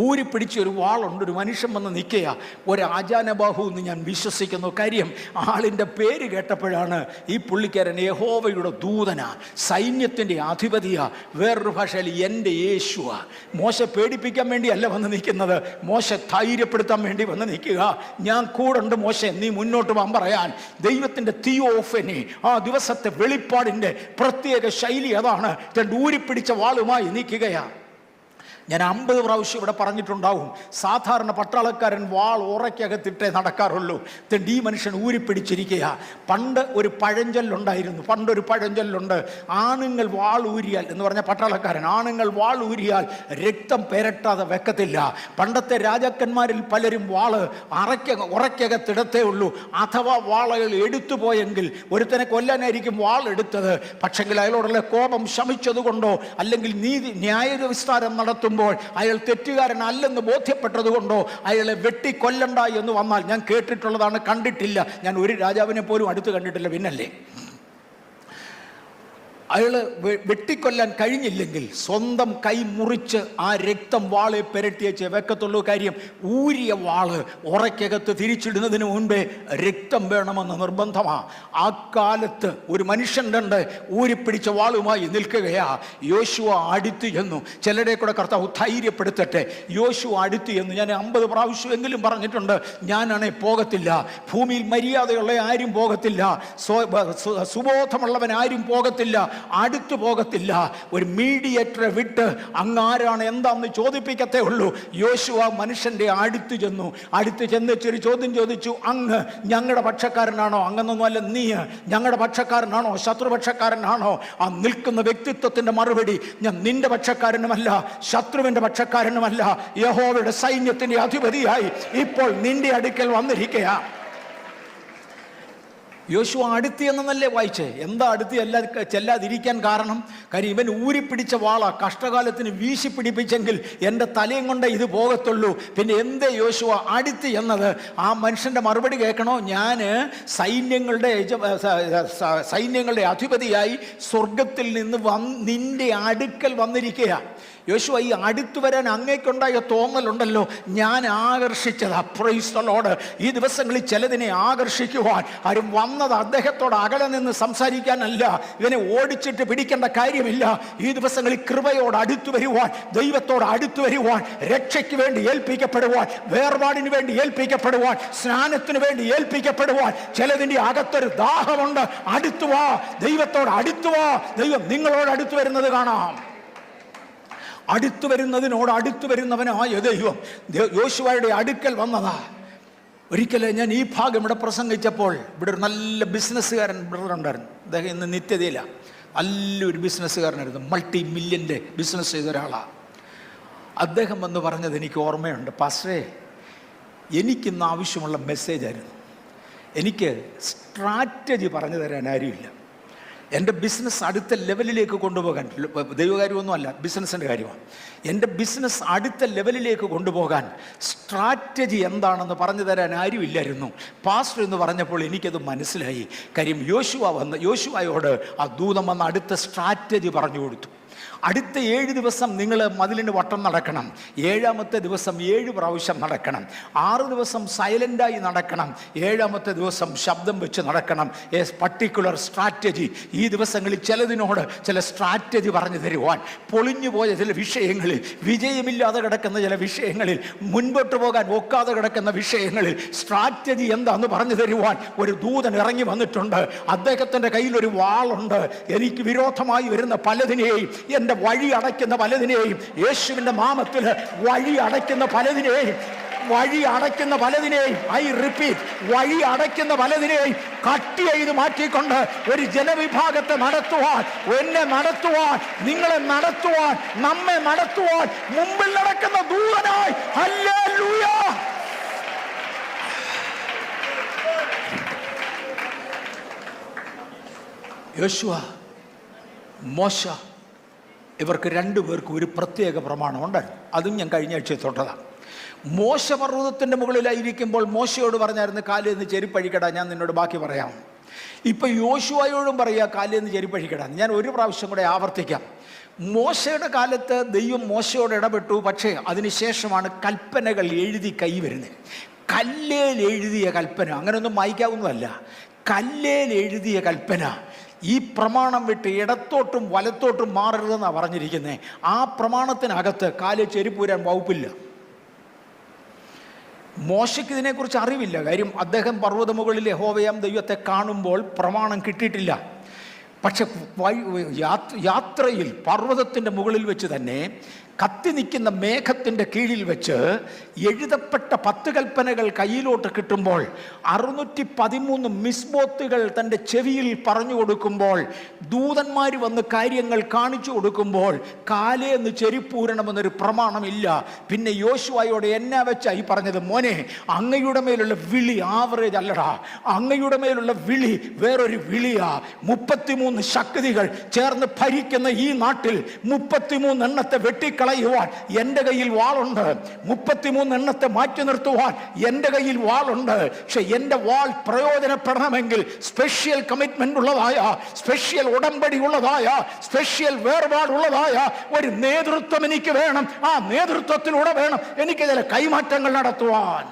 ഊരിപ്പിടിച്ച ഒരു വാളുണ്ട്. ഒരു മനുഷ്യൻ വന്ന് നിൽക്കുക. ഒരു ആജാനബാഹു എന്ന് ഞാൻ വിശ്വസിക്കുന്നു. കാര്യം ആളിൻ്റെ പേര് കേട്ടപ്പോഴാണ് ഈ പുള്ളിക്കാരൻ യഹോവയുടെ ദൂതനാ, സൈന്യത്തിൻ്റെ അധിപതിയാ. വേറൊരു ഭാഷയിൽ എൻ്റെ യേശുവാ. മോശ പേടിപ്പിക്കാൻ വേണ്ടിയല്ല വന്ന് നിൽക്കുന്നത്, മോശ ധൈര്യപ്പെടുത്താൻ വേണ്ടി വന്ന് നിൽക്കുക. ഞാൻ കൂടുണ്ട് മോശ, നീ മുന്നോട്ട് പോകാൻ പറയാൻ. ദൈവത്തിൻ്റെ തിയോഫനി, ആ ദിവസത്തെ വെളിപ്പാടിൻ്റെ പ്രത്യേക ശൈലി അതാണ്. 2 ഊരിപ്പിടിച്ച വാളുമായി നിൽക്കുകയാണ്. ഞാൻ 50 പ്രാവശ്യം ഇവിടെ പറഞ്ഞിട്ടുണ്ടാവും. സാധാരണ പട്ടാളക്കാരൻ വാൾ ഉറയ്ക്കകത്തിട്ടേ നടക്കാറുള്ളൂ. ഈ മനുഷ്യൻ ഊരിപ്പിടിച്ചിരിക്കുക. പണ്ടൊരു പഴഞ്ചൊല്ലുണ്ട്, ആണുങ്ങൾ വാൾ ഊരിയാൽ എന്ന് പറഞ്ഞ പട്ടാളക്കാരൻ, ആണുങ്ങൾ വാൾ ഊരിയാൽ രക്തം പെരട്ടാതെ വെക്കത്തില്ല. പണ്ടത്തെ രാജാക്കന്മാരിൽ പലരും വാള് ഉറയ്ക്കകത്തിടത്തേ ഉള്ളൂ. അഥവാ വാളുകൾ എടുത്തുപോയെങ്കിൽ ഒരുത്തനെ കൊല്ലാനായിരിക്കും വാൾ എടുത്തത്. പക്ഷെങ്കിൽ അയാളോടുള്ള കോപം ശമിച്ചതുകൊണ്ടോ അല്ലെങ്കിൽ ന്യായവിസ്താരം നടത്തുമ്പോൾ അയാൾ തെറ്റുകാരനല്ലെന്ന് ബോധ്യപ്പെട്ടതുകൊണ്ടോ അയാളെ വെട്ടിക്കൊല്ലണ്ട എന്ന് വന്നാൽ, ഞാൻ കേട്ടിട്ടുള്ളതാണ്, കണ്ടിട്ടില്ല. ഞാൻ ഒരു രാജാവിനെ പോലും അടുത്ത് കണ്ടിട്ടില്ല. പിന്നല്ലേ അയാൾ വെട്ടിക്കൊല്ലാൻ കഴിഞ്ഞില്ലെങ്കിൽ സ്വന്തം കൈ മുറിച്ച് ആ രക്തം വാളെ പെരട്ടിയേ വെക്കത്തുള്ളൂ. കാര്യം ഊരിയ വാള് ഉറയ്ക്കകത്ത് തിരിച്ചിടുന്നതിന് മുൻപേ രക്തം വേണമെന്ന് നിർബന്ധമാണ്. ആ കാലത്ത് ഒരു മനുഷ്യൻ്റെ ഊരിപ്പിടിച്ച വാളുമായി നിൽക്കുകയാ. യോശുവ അടുത്ത് ചെന്നു. ചിലരെ കൂടെ കർത്താവ് ധൈര്യപ്പെടുത്തട്ടെ. യോശുവ അടുത്ത് ചെന്നു. ഞാൻ 50 പ്രാവശ്യമെങ്കിലും പറഞ്ഞിട്ടുണ്ട്, ഞാനാണെ പോകത്തില്ല. ഭൂമിയിൽ മര്യാദയുള്ള ആരും പോകത്തില്ല, സുബോധമുള്ളവൻ ആരും പോകത്തില്ല, അടുത്തു പോകത്തില്ല. ഒരു മീഡിയേറ്ററെ വിട്ട് അങ്ങാരാണ് എന്താന്ന് ചോദിപ്പിക്കത്തേ ഉള്ളൂ. യോശുവ മനുഷ്യന്റെ അടുത്ത് ചെന്നു. അടുത്ത് ചെന്ന് ചെറിയ ചോദ്യം ചോദിച്ചു, അങ്ങ് ഞങ്ങളുടെ പക്ഷക്കാരനാണോ? അങ്ങനൊന്നും അല്ല. നീ ഞങ്ങളുടെ പക്ഷക്കാരനാണോ ശത്രുപക്ഷക്കാരനാണോ? ആ നിൽക്കുന്ന വ്യക്തിത്വത്തിന്റെ മറുപടി, ഞാൻ നിന്റെ പക്ഷക്കാരനുമല്ല, ശത്രുവിന്റെ പക്ഷക്കാരനുമല്ല, യഹോവയുടെ സൈന്യത്തിന്റെ അധിപതിയായി ഇപ്പോൾ നിന്റെ അടുക്കൽ വന്നിരിക്കുക. യോശുവ അടുത്ത് എന്നല്ലേ വായിച്ചേ? എന്താ അടുത്ത് ചെല്ലാതിരിക്കാൻ കാരണം? കാര്യം ഇവൻ ഊരിപ്പിടിച്ച വാള കഷ്ടകാലത്തിന് വീശി പിടിപ്പിച്ചെങ്കിൽ എൻ്റെ തലയും കൊണ്ടേ ഇത് പോകത്തുള്ളൂ. പിന്നെ എന്തേ യോശുവ അടുത്ത് എന്നത്? ആ മനുഷ്യൻ്റെ മറുപടി കേൾക്കണോ? ഞാൻ സൈന്യങ്ങളുടെ അധിപതിയായി സ്വർഗത്തിൽ നിന്ന് നിന്റെ അടുക്കൽ വന്നിരിക്കുക. യോശുവ, ഈ അടുത്തു വരാൻ അങ്ങേക്കുണ്ടായ തോന്നലുണ്ടല്ലോ, ഞാൻ ആകർഷിച്ചതാ. Price the Lord. ഈ ദിവസങ്ങളിൽ ചിലതിനെ ആകർഷിക്കുവാൻ ആരും വന്നത് അദ്ദേഹത്തോട് അകലെ നിന്ന് സംസാരിക്കാനല്ല. ഇവനെ ഓടിച്ചിട്ട് പിടിക്കേണ്ട കാര്യമില്ല. ഈ ദിവസങ്ങളിൽ കൃപയോട് അടുത്തു വരുവാൻ, ദൈവത്തോട് അടുത്തു വരുവാൻ, രക്ഷയ്ക്ക് വേണ്ടി ഏൽപ്പിക്കപ്പെടുവാൻ, വേർപാടിന് വേണ്ടി ഏൽപ്പിക്കപ്പെടുവാൻ, സ്നാനത്തിന് വേണ്ടി ഏൽപ്പിക്കപ്പെടുവാൻ ചിലതിൻ്റെ അകത്തൊരു ദാഹമുണ്ട്. അടുത്തുവാ, ദൈവത്തോട് അടുത്തുവാ. ദൈവം നിങ്ങളോട് അടുത്തു വരുന്നത് കാണാം. അടുത്തു വരുന്നതിനോട് അടുത്തു വരുന്നവനായ ദൈവം യോശുവയുടെ അടുക്കൽ വന്നതാ. ഒരിക്കലേ ഞാൻ ഈ ഭാഗം ഇവിടെ പ്രസംഗിച്ചപ്പോൾ ഇവിടെ ഒരു നല്ല ബിസിനസ്സുകാരൻ ബ്രദർ ഉണ്ടായിരുന്നു. അദ്ദേഹം ഇന്ന് നിത്യതയില്ല. നല്ലൊരു ബിസിനസ്സുകാരനായിരുന്നു. $multi-million ബിസിനസ് ചെയ്ത ഒരാളാണ്. അദ്ദേഹം വന്ന് പറഞ്ഞത് എനിക്ക് ഓർമ്മയുണ്ട്. പാസ്റ്ററേ, എനിക്കിന്ന് ആവശ്യമുള്ള മെസ്സേജായിരുന്നു. എനിക്ക് സ്ട്രാറ്റജി പറഞ്ഞു തരാൻ ആരുമില്ല. എൻ്റെ ബിസിനസ് അടുത്ത ലെവലിലേക്ക് കൊണ്ടുപോകാൻ, ദൈവകാര്യമൊന്നുമല്ല, ബിസിനസ്സിൻ്റെ കാര്യമാണ്. എൻ്റെ ബിസിനസ് അടുത്ത ലെവലിലേക്ക് കൊണ്ടുപോകാൻ സ്ട്രാറ്റജി എന്താണെന്ന് പറഞ്ഞു തരാൻ ആരുമില്ലായിരുന്നു. പാസ്റ്റർ എന്ന് പറഞ്ഞപ്പോൾ എനിക്കത് മനസ്സിലായി. കാര്യം യോശുവയോട് ആ ദൂതം വന്ന് അടുത്ത സ്ട്രാറ്റജി പറഞ്ഞു കൊടുത്തു. അടുത്ത 7 ദിവസം നിങ്ങൾ മതിലിന് വട്ടം നടക്കണം. 7ാമത്തെ ദിവസം 7 പ്രാവശ്യം നടക്കണം. 6 ദിവസം സൈലൻ്റായി നടക്കണം. 7ാമത്തെ ദിവസം ശബ്ദം വെച്ച് നടക്കണം. A particular strategy. ഈ ദിവസങ്ങളിൽ ചിലതിനോട് ചില സ്ട്രാറ്റജി പറഞ്ഞു തരുവാൻ, പൊളിഞ്ഞുപോയ ചില വിഷയങ്ങളിൽ, വിജയമില്ലാതെ കിടക്കുന്ന ചില വിഷയങ്ങളിൽ, മുൻപോട്ട് പോകാൻ ഒക്കാതെ കിടക്കുന്ന വിഷയങ്ങളിൽ സ്ട്രാറ്റജി എന്താന്ന് പറഞ്ഞു തരുവാൻ ഒരു ദൂതൻ ഇറങ്ങി വന്നിട്ടുണ്ട്. അദ്ദേഹത്തിൻ്റെ കയ്യിലൊരു വാളുണ്ട്. എനിക്ക് വിരോധമായി വരുന്ന പലതിനെയും, എൻ്റെ വഴി അടയ്ക്കുന്ന പലതിനെയും, യേശുവിൻ്റെ നാമത്തിൽ വഴി അടയ്ക്കുന്ന പലതിനെയും, ഐ റിപ്പീറ്റ്, വഴി അടയ്ക്കുന്ന പലതിനെയും കട്ട് ചെയ്ത് മാറ്റിക്കൊണ്ട് ഒരു ജനവിഭാഗത്തെ നടത്തുവാൻ, എന്നെ നടത്തുവാൻ, നിങ്ങളെ നടത്തുവാൻ, നമ്മെ നടത്തുവാൻ മുമ്പിൽ നടക്കുന്ന ദൂതനായി. ഹല്ലേലൂയ. യോശുവ, മോശ, ഇവർക്ക് 2 പേർക്കും ഒരു പ്രത്യേക പ്രമാണമുണ്ടായിരുന്നു. അതും ഞാൻ കഴിഞ്ഞ ആഴ്ച തൊട്ടതാണ്. മോശ പർവ്വതത്തിൻ്റെ മുകളിലായിരിക്കുമ്പോൾ മോശയോട് പറഞ്ഞായിരുന്നു, കാലിൽ നിന്ന് ചെരുപ്പഴിക്കടാ, ഞാൻ നിന്നോട് ബാക്കി പറയാം. ഇപ്പം യോശുവയോടും പറയുക, കാലിൽ നിന്ന് ചെരുപ്പഴിക്കടാ. ഞാൻ ഒരു പ്രാവശ്യം കൂടെ ആവർത്തിക്കാം. മോശയുടെ കാലത്ത് ദൈവം മോശയോട് ഇടപെട്ടു. പക്ഷേ അതിനുശേഷമാണ് കൽപ്പനകൾ എഴുതി കൈ വരുന്നത്. കല്ലേൽ എഴുതിയ കൽപ്പന, അങ്ങനെയൊന്നും വായിക്കാവുന്നതല്ല. കല്ലേൽ എഴുതിയ കൽപ്പന. ഈ പ്രമാണം വിട്ട് ഇടത്തോട്ടും വലത്തോട്ടും മാറരുതെന്നാണ് പറഞ്ഞിരിക്കുന്നത്. ആ പ്രമാണത്തിനകത്ത് കാലിൽ ചെരുപ്പൂരാൻ വകുപ്പില്ല. മോശയ്ക്ക് ഇതിനെക്കുറിച്ച് അറിവില്ല. കാര്യം അദ്ദേഹം പർവ്വതമുകളിൽ യഹോവയാം ദൈവത്തെ കാണുമ്പോൾ പ്രമാണം കിട്ടിയിട്ടില്ല. പക്ഷെ യാത്രയിൽ പർവ്വതത്തിൻ്റെ മുകളിൽ വെച്ച് തന്നെ കത്തി നിൽക്കുന്ന മേഘത്തിൻ്റെ കീഴിൽ വെച്ച് എഴുതപ്പെട്ട 10 കൽപ്പനകൾ കയ്യിലോട്ട് കിട്ടുമ്പോൾ 613 മിസ്ബോത്തുകൾ തൻ്റെ ചെവിയിൽ പറഞ്ഞു കൊടുക്കുമ്പോൾ, ദൂതന്മാർ വന്ന് കാര്യങ്ങൾ കാണിച്ചു കൊടുക്കുമ്പോൾ കാലേന്ന് ചെരിപ്പൂരണമെന്നൊരു പ്രമാണമില്ല. പിന്നെ യോശുവയോട് എന്നാ വെച്ചായി പറഞ്ഞത്? മോനെ, അങ്ങയുടെ മേലുള്ള വിളി ആവറേജ് അല്ലടാ, അങ്ങയുടെ മേലുള്ള വിളി വേറൊരു വിളിയാ. 33 ശക്തികൾ ചേർന്ന് ഭരിക്കുന്ന ഈ നാട്ടിൽ 33 എണ്ണത്തെ വെട്ടിക്കളയുവാൻ എൻ്റെ കയ്യിൽ വാളുണ്ട്. 33 എണ്ണത്തെ മാറ്റി നിർത്തുവാൻ എൻ്റെ കയ്യിൽ വാളുണ്ട്. പക്ഷെ എൻ്റെ വാൾ പ്രയോജനപ്പെടണമെങ്കിൽ സ്പെഷ്യൽ കമ്മിറ്റ്മെന്റ് ഉള്ളതായ, സ്പെഷ്യൽ ഉടമ്പടി ഉള്ളതായ, സ്പെഷ്യൽ വേർപാടുള്ളതായ ഒരു നേതൃത്വം എനിക്ക് വേണം. ആ നേതൃത്വത്തിലൂടെ വേണം എനിക്ക് ചില കൈമാറ്റങ്ങൾ നടത്തുവാൻ.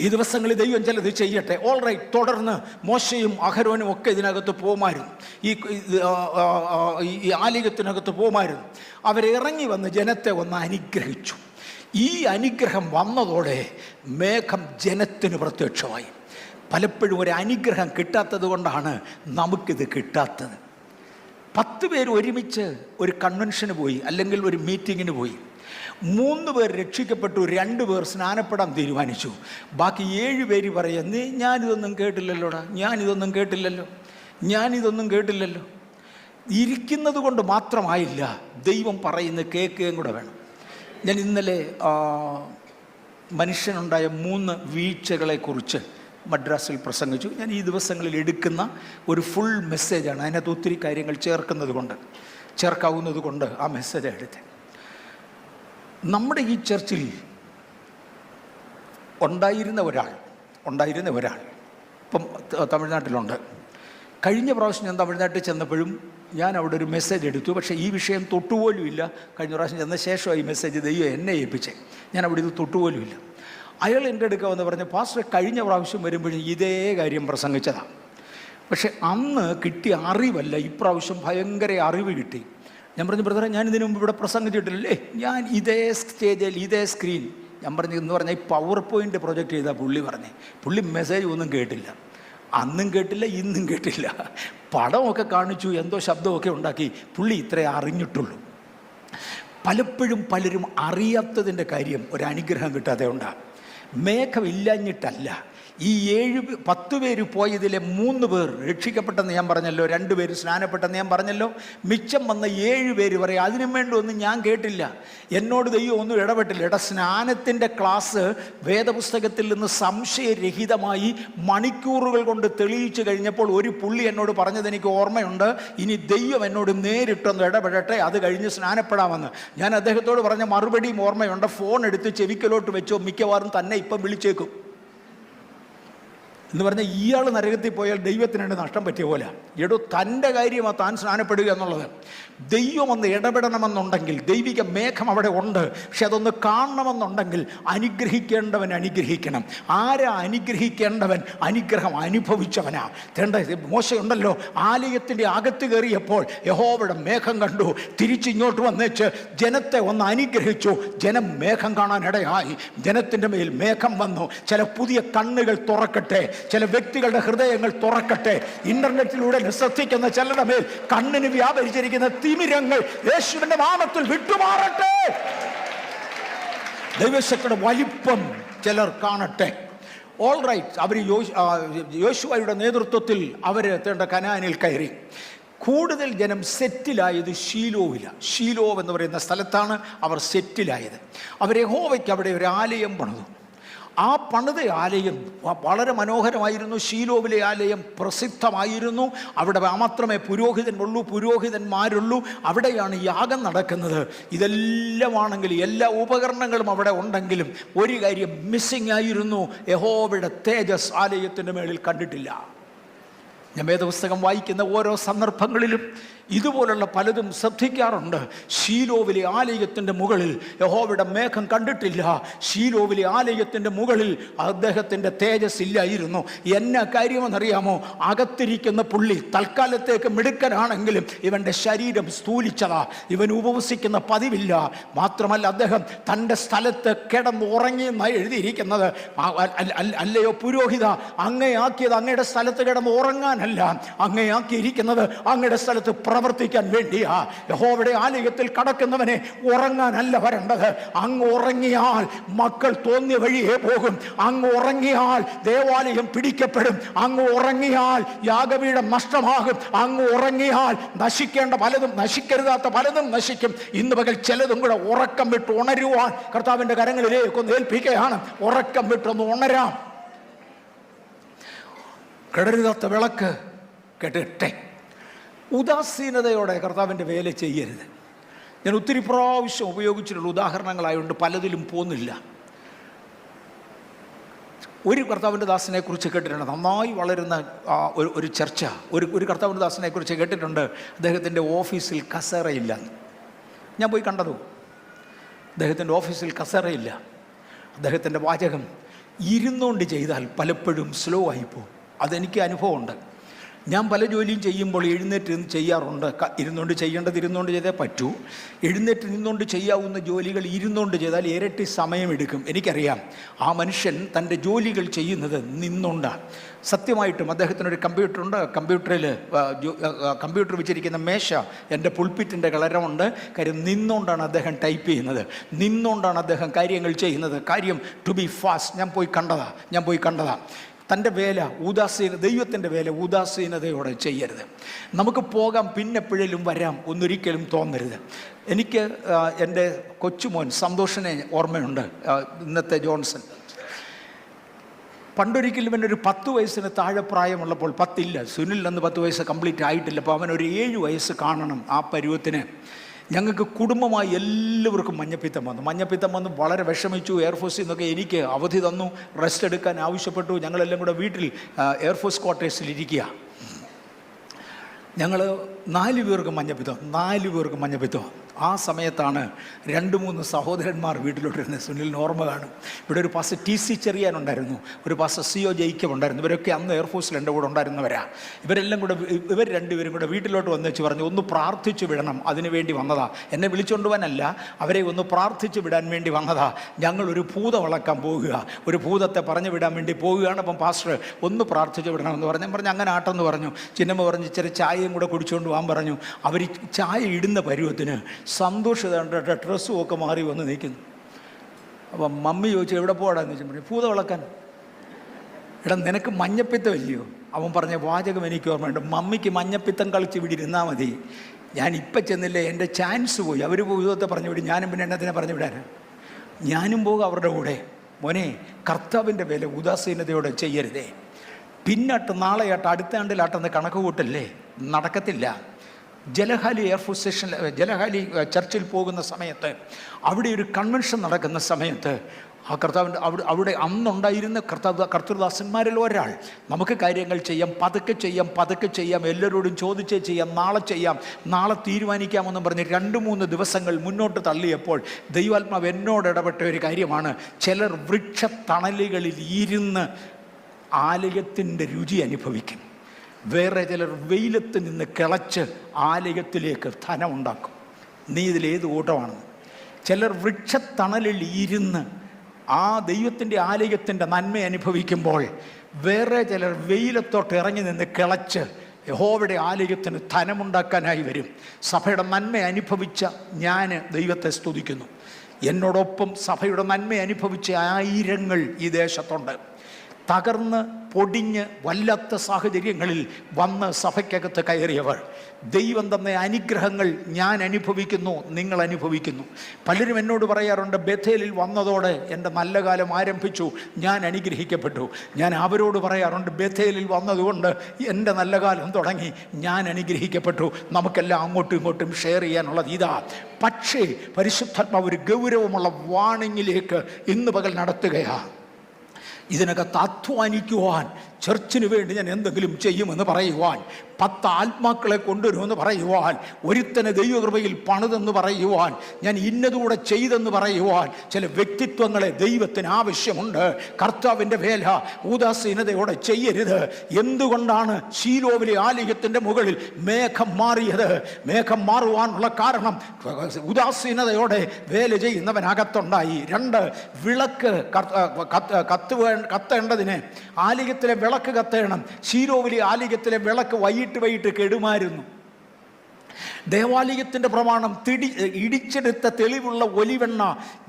ഈ ദിവസങ്ങളിൽ ദൈവം ചിലത് ചെയ്യട്ടെ. All right. തുടർന്ന് മോശയും അഹരോനും ഒക്കെ ഇതിനകത്ത് പോകുമായിരുന്നു, ഈ ആലയത്തിനകത്ത് പോകുമായിരുന്നു. അവരിറങ്ങി വന്ന് ജനത്തെ ഒന്ന് അനുഗ്രഹിച്ചു. ഈ അനുഗ്രഹം വന്നതോടെ മേഘം ജനത്തിന് പ്രത്യക്ഷമായി. പലപ്പോഴും ഒരു അനുഗ്രഹം കിട്ടാത്തത് കൊണ്ടാണ് നമുക്കിത് കിട്ടാത്തത്. 10 പേര് ഒരുമിച്ച് ഒരു കൺവെൻഷന് പോയി, അല്ലെങ്കിൽ ഒരു മീറ്റിങ്ങിന് പോയി. 3 പേർ രക്ഷിക്കപ്പെട്ടു, 2 പേർ സ്നാനപ്പെടാൻ തീരുമാനിച്ചു. ബാക്കി 7 പേര് പറയാം, ഞാനിതൊന്നും കേട്ടില്ലല്ലോടാ, ഞാനിതൊന്നും കേട്ടില്ലല്ലോ. ഇരിക്കുന്നത് കൊണ്ട് മാത്രമായില്ല, ദൈവം പറയുന്ന കേൾക്കുകയും കൂടെ വേണം. ഞാൻ ഇന്നലെ മനുഷ്യനുണ്ടായ 3 വീഴ്ചകളെക്കുറിച്ച് മദ്രാസിൽ പ്രസംഗിച്ചു. ഞാൻ ഈ ദിവസങ്ങളിൽ എടുക്കുന്ന ഒരു ഫുൾ മെസ്സേജാണ്. അതിനകത്ത് ഒത്തിരി കാര്യങ്ങൾ ചേർക്കാവുന്നത് കൊണ്ട് ആ മെസ്സേജ് എടുത്തത്. നമ്മുടെ ഈ ചർച്ചിൽ ഉണ്ടായിരുന്ന ഒരാൾ ഇപ്പം തമിഴ്നാട്ടിലുണ്ട്. കഴിഞ്ഞ പ്രാവശ്യം ഞാൻ തമിഴ്നാട്ടിൽ ചെന്നപ്പോഴും ഞാൻ അവിടെ ഒരു മെസ്സേജ് എടുത്തു. പക്ഷേ ഈ വിഷയം തൊട്ടുപോലും ഇല്ല. കഴിഞ്ഞ പ്രാവശ്യം ചെന്ന ശേഷമായി ഈ മെസ്സേജ് ദൈവം എന്നെ ഏൽപ്പിച്ചേ. ഞാൻ അവിടെ ഇത് തൊട്ടുപോലും ഇല്ല. അയാൾ എൻ്റെ അടുക്ക വന്ന് പറഞ്ഞു, പാസ്റ്റർ കഴിഞ്ഞ പ്രാവശ്യം വരുമ്പോഴും ഇതേ കാര്യം പ്രസംഗിച്ചതാണ്. പക്ഷെ അന്ന് കിട്ടിയ അറിവല്ല, ഇപ്രാവശ്യം ഭയങ്കര അറിവ് കിട്ടി. ഞാൻ പറഞ്ഞു, ബ്രദറെ, ഞാൻ ഇതിനു മുമ്പ് ഇവിടെ പ്രസംഗിച്ചിട്ടില്ലേ, ഞാൻ ഇതേ സ്റ്റേജിൽ ഇതേ സ്ക്രീൻ. ഞാൻ പറഞ്ഞു എന്ന് പറഞ്ഞാൽ ഈ പവർ പോയിൻ്റ് പ്രൊജക്റ്റ് ചെയ്താൽ പുള്ളി മെസ്സേജ് ഒന്നും കേട്ടില്ല, അന്നും കേട്ടില്ല, ഇന്നും കേട്ടില്ല. പടമൊക്കെ കാണിച്ചു, എന്തോ ശബ്ദമൊക്കെ ഉണ്ടാക്കി. പുള്ളി ഇത്രേ അറിഞ്ഞിട്ടുള്ളൂ. പലപ്പോഴും പലരും അറിയാത്തതിൻ്റെ കാര്യം ഒരു അനുഗ്രഹം കിട്ടാതെ ഉണ്ടാകും. മേഘമില്ലാഞ്ഞിട്ടല്ല. ഈ 10 പേര് പോയതിലെ 3 പേർ രക്ഷിക്കപ്പെട്ടെന്ന് ഞാൻ പറഞ്ഞല്ലോ, 2 പേര് സ്നാനപ്പെട്ടെന്ന് ഞാൻ പറഞ്ഞല്ലോ. മിച്ചം വന്ന 7 പേര് പറയും, അതിനും വേണ്ടി ഒന്നും ഞാൻ കേട്ടില്ല, എന്നോട് ദൈവം ഒന്നും ഇടപെട്ടില്ല. സ്നാനത്തിൻ്റെ ക്ലാസ് വേദപുസ്തകത്തിൽ നിന്ന് സംശയരഹിതമായി മണിക്കൂറുകൾ കൊണ്ട് തെളിയിച്ചു കഴിഞ്ഞപ്പോൾ ഒരു പുള്ളി എന്നോട് പറഞ്ഞത് എനിക്ക് ഓർമ്മയുണ്ട്, ഇനി ദൈവം എന്നോട് നേരിട്ടൊന്ന് ഇടപെടട്ടെ, അത് കഴിഞ്ഞ് സ്നാനപ്പെടാമെന്ന്. ഞാൻ അദ്ദേഹത്തോട് പറഞ്ഞ മറുപടിയും ഓർമ്മയുണ്ട്, ഫോൺ എടുത്ത് ചെവിക്കലോട്ട് വെച്ചോ, മിക്കവാറും തന്നെ ഇപ്പം വിളിച്ചേക്കും എന്ന് പറഞ്ഞാൽ ഇയാൾ നരകത്തിൽ പോയാൽ ദൈവത്തിനാണ് നഷ്ടം പറ്റിയ പോലെ. തൻ്റെ കാര്യമാണ് താൻ സ്നാനപ്പെടുക എന്നുള്ളത്. ദൈവം ഒന്ന് ഇടപെടണമെന്നുണ്ടെങ്കിൽ, ദൈവിക മേഘം അവിടെ ഉണ്ട്, പക്ഷെ അതൊന്ന് കാണണമെന്നുണ്ടെങ്കിൽ അനുഗ്രഹിക്കേണ്ടവൻ അനുഗ്രഹിക്കണം. ആരാ അനുഗ്രഹിക്കേണ്ടവൻ? അനുഗ്രഹം അനുഭവിച്ചവനാ. മോശയുണ്ടല്ലോ, ആലയത്തിൻ്റെ അകത്ത് കയറിയപ്പോൾ യഹോവയുടെ മേഘം കണ്ടു, തിരിച്ചിങ്ങോട്ട് വന്നേച്ച് ജനത്തെ ഒന്ന് അനുഗ്രഹിച്ചു. ജനം മേഘം കാണാനിടയായി. ജനത്തിൻ്റെ മേൽ മേഘം വന്നു. ചില പുതിയ കണ്ണുകൾ തുറക്കട്ടെ, ചില വ്യക്തികളുടെ ഹൃദയങ്ങൾ തുറക്കട്ടെ. ഇന്റർനെറ്റിലൂടെ ശ്രദ്ധിക്കുന്ന ചിലരുടെ മേൽ കണ്ണിന് വ്യാപരിച്ചിരിക്കുന്ന തിമിരങ്ങൾ യേശുവിന്റെ നാമത്തിൽ വിട്ടുമാറട്ടെ. ദൈവശക്തിയുടെ വലിപ്പം ചിലർ കാണട്ടെ. All right. അവർ യോശുവയുടെ നേതൃത്വത്തിൽ അവർ കനാനിൽ കയറി. കൂടുതൽ ജനം സെറ്റിലായത് ഷീലോ എന്ന് പറയുന്ന സ്ഥലത്താണ് അവർ സെറ്റിലായത്. അവർ യഹോവയ്ക്ക് അവിടെ ഒരു ആലയം പണിതു. ആ പണിത ആലയം വളരെ മനോഹരമായിരുന്നു. ഷീലോവിലെ ആലയം പ്രസിദ്ധമായിരുന്നു. അവിടെ മാത്രമേ പുരോഹിതന്മാരുള്ളൂ. അവിടെയാണ് യാഗം നടക്കുന്നത്. ഇതെല്ലാമാണെങ്കിൽ, എല്ലാ ഉപകരണങ്ങളും അവിടെ ഉണ്ടെങ്കിലും ഒരു കാര്യം മിസ്സിംഗ് ആയിരുന്നു, യഹോവയുടെ തേജസ് ആലയത്തിൻ്റെ മേളിൽ കണ്ടിട്ടില്ല. ഞാൻ വേദപുസ്തകം വായിക്കുന്ന ഓരോ സന്ദർഭങ്ങളിലും ഇതുപോലുള്ള പലതും ശ്രദ്ധിക്കാറുണ്ട്. ഷീലോവിലെ ആലയത്തിൻ്റെ മുകളിൽ യഹോവയുടെ മേഘം കണ്ടിട്ടില്ല. ഷീലോവിലെ ആലയത്തിൻ്റെ മുകളിൽ അദ്ദേഹത്തിൻ്റെ തേജസ് ഇല്ലായിരുന്നു. എന്നാ കാര്യമെന്നറിയാമോ? അകത്തിരിക്കുന്ന പുള്ളി തൽക്കാലത്തേക്ക് മിടുക്കനാണെങ്കിലും ഇവൻ്റെ ശരീരം സ്ഥൂലിച്ചതാ. ഇവൻ ഉപവസിക്കുന്ന പതിവില്ല. മാത്രമല്ല, അദ്ദേഹം തൻ്റെ സ്ഥലത്ത് കിടന്നുറങ്ങിയെന്നാണ് എഴുതിയിരിക്കുന്നത്. അല്ലയോ പുരോഹിത, അങ്ങയാക്കിയത് അങ്ങയുടെ സ്ഥലത്ത് കിടന്ന് ഉറങ്ങാൻ ഉറങ്ങാനല്ല, അങ്ങേ ആക്കിയിരിക്കുന്നത് അങ്ങയുടെ സ്ഥലത്ത് പ്രവർത്തിക്കാൻ വേണ്ടിയാ. യഹോവയുടെ ആലയത്തിൽ കടക്കുന്നവനെ ഉറങ്ങാനല്ല വരേണ്ടത്. അങ്ങ് ഉറങ്ങിയാൽ മക്കൾ തോന്നിയ വഴിയേ പോകും. അങ്ങ് ഉറങ്ങിയാൽ ദേവാലയം പിടിക്കപ്പെടും. അങ്ങ് ഉറങ്ങിയാൽ യാഗപീഠം നഷ്ടമാകും. അങ്ങ് ഉറങ്ങിയാൽ നശിക്കേണ്ട പലതും, നശിക്കരുതാത്ത പലതും നശിക്കും. ഇന്ന് പകൽ ചിലതും കൂടെ ഉറക്കം വിട്ട് ഉണരുവാൻ കർത്താവിന്റെ കരങ്ങളിലേക്കൊന്ന് ഏൽപ്പിക്കുകയാണ്. ഉറക്കം വിട്ടൊന്ന് ഉണരാം. കിടരുതാത്ത വിളക്ക് കെട്ടിട്ടെ. ഉദാസീനതയോടെ കർത്താവിൻ്റെ വേല ചെയ്യരുത്. ഞാൻ ഒത്തിരി പ്രാവശ്യം ഉപയോഗിച്ചിട്ടുള്ള ഉദാഹരണങ്ങളായതുകൊണ്ട് പലതിലും പോകുന്നില്ല. ഒരു കർത്താവിൻ്റെ ദാസനെ കുറിച്ച് കേട്ടിട്ടുണ്ട്, നന്നായി വളരുന്ന ഒരു ചർച്ച. ഒരു കർത്താവിൻ്റെ ദാസനെ കുറിച്ച് കേട്ടിട്ടുണ്ട്, അദ്ദേഹത്തിൻ്റെ ഓഫീസിൽ കസേരയില്ല. ഞാൻ പോയി കണ്ടതു. അദ്ദേഹത്തിൻ്റെ ഓഫീസിൽ കസേരയില്ല. അദ്ദേഹത്തിൻ്റെ വാചകം ഇരുന്നുകൊണ്ട് ചെയ്താൽ പലപ്പോഴും സ്ലോ ആയിപ്പോവും. അതെനിക്ക് അനുഭവമുണ്ട്. ഞാൻ പല ജോലിയും ചെയ്യുമ്പോൾ എഴുന്നേറ്റ് നിന്ന് ചെയ്യാറുണ്ട്. ഇരുന്നുകൊണ്ട് ചെയ്യേണ്ടത് ഇരുന്നുകൊണ്ട് ചെയ്തേ പറ്റൂ. എഴുന്നേറ്റ് നിന്നുകൊണ്ട് ചെയ്യാവുന്ന ജോലികൾ ഇരുന്നുകൊണ്ട് ചെയ്താൽ ഇരട്ടി സമയമെടുക്കും. എനിക്കറിയാം ആ മനുഷ്യൻ തൻ്റെ ജോലികൾ ചെയ്യുന്നത് നിന്നുകൊണ്ടാണ്. സത്യമായിട്ടും അദ്ദേഹത്തിനൊരു കമ്പ്യൂട്ടറുണ്ട്. കമ്പ്യൂട്ടർ വെച്ചിരിക്കുന്ന മേശ എൻ്റെ പുൾപിറ്റിൻ്റെ കളരമുണ്ട്. കാര്യം നിന്നുകൊണ്ടാണ് അദ്ദേഹം ടൈപ്പ് ചെയ്യുന്നത്, നിന്നുകൊണ്ടാണ് അദ്ദേഹം കാര്യങ്ങൾ ചെയ്യുന്നത്. കാര്യം ടു ബി ഫാസ്റ്റ്. ഞാൻ പോയി കണ്ടതാ. തൻ്റെ വേല ദൈവത്തിൻ്റെ വേല ഉദാസീനതയോടെ ചെയ്യരുത്. നമുക്ക് പോകാം, പിന്നെപ്പോഴേലും വരാം, ഒന്നൊരിക്കലും തോന്നരുത്. എനിക്ക് എൻ്റെ കൊച്ചുമോൻ സന്തോഷിനെ ഓർമ്മയുണ്ട്. ഇന്നത്തെ ജോൺസൺ. പണ്ടൊരിക്കലും എന്നൊരു 10 വയസ്സിന് താഴെ പ്രായമുള്ളപ്പോൾ, 10 ഇല്ല, സുനിൽ അന്ന് 10 വയസ്സ് കംപ്ലീറ്റ് ആയിട്ടില്ല. അപ്പോൾ അവനൊരു 7 വയസ്സ് കാണണം. ആ പരുവത്തിന് ഞങ്ങൾക്ക് കുടുംബമായി എല്ലാവർക്കും മഞ്ഞപ്പിത്തം വന്നു. വളരെ വിഷമിച്ചു. എയർഫോഴ്സിൽ നിന്നൊക്കെ എനിക്ക് അവധി തന്നു, റെസ്റ്റ് എടുക്കാൻ ആവശ്യപ്പെട്ടു. ഞങ്ങളെല്ലാം കൂടെ വീട്ടിൽ എയർഫോഴ്സ് ക്വാർട്ടേഴ്സിലിരിക്കുക. ഞങ്ങൾ 4 പേർക്ക് മഞ്ഞപ്പിത്തം. ആ സമയത്താണ് 2-3 സഹോദരന്മാർ വീട്ടിലോട്ടിരുന്നത്. സുനിലിന് ഓർമ്മ കാണും. ഇവിടെ ഒരു പാസ്റ്റർ TC ചെറിയാനുണ്ടായിരുന്നു, ഒരു പാസ്റ്റർ CO ജയിക്കബ് ഉണ്ടായിരുന്നു. ഇവരൊക്കെ അന്ന് എയർഫോഴ്സിൽ എൻ്റെ കൂടെ ഉണ്ടായിരുന്നവരാ. ഇവർ 2 പേരും കൂടെ വീട്ടിലോട്ട് വന്ന് വെച്ച് പറഞ്ഞു, ഒന്ന് പ്രാർത്ഥിച്ചു വിടണം, അതിനു വേണ്ടി വന്നതാ. എന്നെ വിളിച്ചുകൊണ്ടുപോകാനല്ല, അവരെ ഒന്ന് പ്രാർത്ഥിച്ചു വിടാൻ വേണ്ടി വന്നതാ. ഞങ്ങളൊരു ഭൂതം വളക്കാൻ പോകുക, ഒരു ഭൂതത്തെ പറഞ്ഞു വിടാൻ വേണ്ടി പോവുകയാണ്. അപ്പം പാസ്റ്റർ ഒന്ന് പ്രാർത്ഥിച്ചു വിടണമെന്ന് പറഞ്ഞു. അങ്ങനെ ആട്ടെന്ന് പറഞ്ഞു. ചിന്നമ്മ പറഞ്ഞ് ഇച്ചിരി ചായയും കൂടെ കുടിച്ചുകൊണ്ട് പോകാൻ പറഞ്ഞു. അവർ ചായ ഇടുന്ന പരുവത്തിന് സന്തോഷിത ഡ്രസ്സും ഒക്കെ മാറി വന്ന് നിൽക്കുന്നു. അപ്പം മമ്മി ചോദിച്ചു, എവിടെ പോകാടാന്ന് ചോദിച്ചു. ഭൂത വളക്കാൻ. എടാ, നിനക്ക് മഞ്ഞപ്പിത്തം ഇല്ലയോ? അവൻ പറഞ്ഞ വാചകം എനിക്ക് ഓർമ്മയുണ്ട്. മമ്മിക്ക് മഞ്ഞപ്പിത്തം കളിച്ച് ഇവിടെ ഇരുന്നാൽ മതി, ഞാൻ ഇപ്പം ചെന്നില്ലേ എൻ്റെ ചാൻസ് പോയി. അവർ ഭൂതത്തെ പറഞ്ഞു വിടും, ഞാനും പിന്നെ എണ്ണത്തിനെ പറഞ്ഞു വിടാൻ. ഞാനും പോകും അവരുടെ കൂടെ. മോനെ, കർത്താവിൻ്റെ വേല ഉദാസീനതയോടെ ചെയ്യരുതേ. പിന്നട്ട് നാളെയാട്ട് അടുത്ത ആണ്ടിലാട്ടെന്ന് കണക്ക് കൂട്ടല്ലേ, നടക്കത്തില്ല. ജലഹാലി എയർഫോഴ്സ് സ്റ്റേഷൻ, ജലഹാലി ചർച്ചിൽ പോകുന്ന സമയത്ത്, അവിടെ ഒരു കൺവെൻഷൻ നടക്കുന്ന സമയത്ത് ആ കർത്താവിൻ്റെ അവിടെ അന്നുണ്ടായിരുന്ന കർത്തൃദാസന്മാരിൽ ഒരാൾ, നമുക്ക് കാര്യങ്ങൾ ചെയ്യാം, പതുക്കെ ചെയ്യാം, എല്ലാവരോടും ചോദിച്ചേ ചെയ്യാം, നാളെ തീരുമാനിക്കാമെന്നും പറഞ്ഞ് 2-3 ദിവസങ്ങൾ മുന്നോട്ട് തള്ളിയപ്പോൾ ദൈവാത്മാവ് എന്നോട് ഇടപെട്ട ഒരു കാര്യമാണ്, ചിലർ വൃക്ഷത്തണലുകളിൽ ഇരുന്ന് ആലയത്തിൻ്റെ രുചി അനുഭവിക്കും. വേറെ ചിലർ വെയിലത്ത് നിന്ന് കിളച്ച് ആലയത്തിലേക്ക് ധനം ഉണ്ടാക്കും. നീ ഇതിലേത് കൂട്ടമാണെന്ന്. ചിലർ വൃക്ഷത്തണലിൽ ഇരുന്ന് ആ ദൈവത്തിൻ്റെ ആലയത്തിൻ്റെ നന്മ അനുഭവിക്കുമ്പോൾ, വേറെ ചിലർ വെയിലത്തോട്ട് ഇറങ്ങി നിന്ന് കിളച്ച് യഹോവയുടെ ആലയത്തിന് ധനമുണ്ടാക്കാനായി വരും. സഭയുടെ നന്മ അനുഭവിച്ച ഞാൻ ദൈവത്തെ സ്തുതിക്കുന്നു. എന്നോടൊപ്പം സഭയുടെ നന്മ അനുഭവിച്ച ആയിരങ്ങൾ ഈ ദേശത്തുണ്ട്. തകർന്ന് പൊടിഞ്ഞ് വല്ലാത്ത സാഹചര്യങ്ങളിൽ വന്ന് സഭയ്ക്കകത്ത് കയറിയവർ. ദൈവം തന്ന അനുഗ്രഹങ്ങൾ ഞാൻ അനുഭവിക്കുന്നു, നിങ്ങൾ അനുഭവിക്കുന്നു. പലരും എന്നോട് പറയാറുണ്ട്, ബേഥേലിൽ വന്നതോടെ എൻ്റെ നല്ല കാലം ആരംഭിച്ചു, ഞാൻ അനുഗ്രഹിക്കപ്പെട്ടു. ഞാൻ അവരോട് പറയാറുണ്ട്, ബേഥേലിൽ വന്നതുകൊണ്ട് എൻ്റെ നല്ല കാലം തുടങ്ങി, ഞാൻ അനുഗ്രഹിക്കപ്പെട്ടു. നമുക്കെല്ലാം അങ്ങോട്ടും ഇങ്ങോട്ടും ഷെയർ ചെയ്യാനുള്ളത് ഇതാ. പക്ഷേ പരിശുദ്ധാത്മാവ് ഒരു ഗൗരവമുള്ള വാണിങ്ങിലേക്ക് ഇന്ന് പകൽ നടത്തുകയാണ്. ഇതിനകത്ത് അധ്വാനിക്കുവാൻ, ചർച്ചിന് വേണ്ടി ഞാൻ എന്തെങ്കിലും ചെയ്യുമെന്ന് പറയുവാൻ, 10 ആത്മാക്കളെ കൊണ്ടുവരുമെന്ന് പറയുവാൻ, ഒരുത്തനെ ദൈവകൃപയിൽ പണിതെന്ന് പറയുവാൻ, ഞാൻ ഇന്നതുകൂടെ ചെയ്തെന്ന് പറയുവാൻ ചില വ്യക്തിത്വങ്ങളെ ദൈവത്തിന് ആവശ്യമുണ്ട്. കർത്താവിൻ്റെ വേല ഉദാസീനതയോടെ ചെയ്യരുത്. എന്തുകൊണ്ടാണ് ശീലോവിലെ ആലയത്തിൻ്റെ മുകളിൽ മേഘം മാറിയത്? മേഘം മാറുവാനുള്ള കാരണം ഉദാസീനതയോടെ വേല ചെയ്യുന്നവനകത്തുണ്ടായി. 2, വിളക്ക് കത്തേണ്ടതിന്, ആലയത്തിലെ വിളക്ക് കത്തേണം. ശീലോവിലെ ആലയത്തിലെ വിളക്ക് വൈകിട്ട് കെടുമായിരുന്നു. ദേവാലയത്തിൻ്റെ പ്രമാണം ഇടിച്ചെടുത്ത തെളിവുള്ള ഒലിവെണ്ണ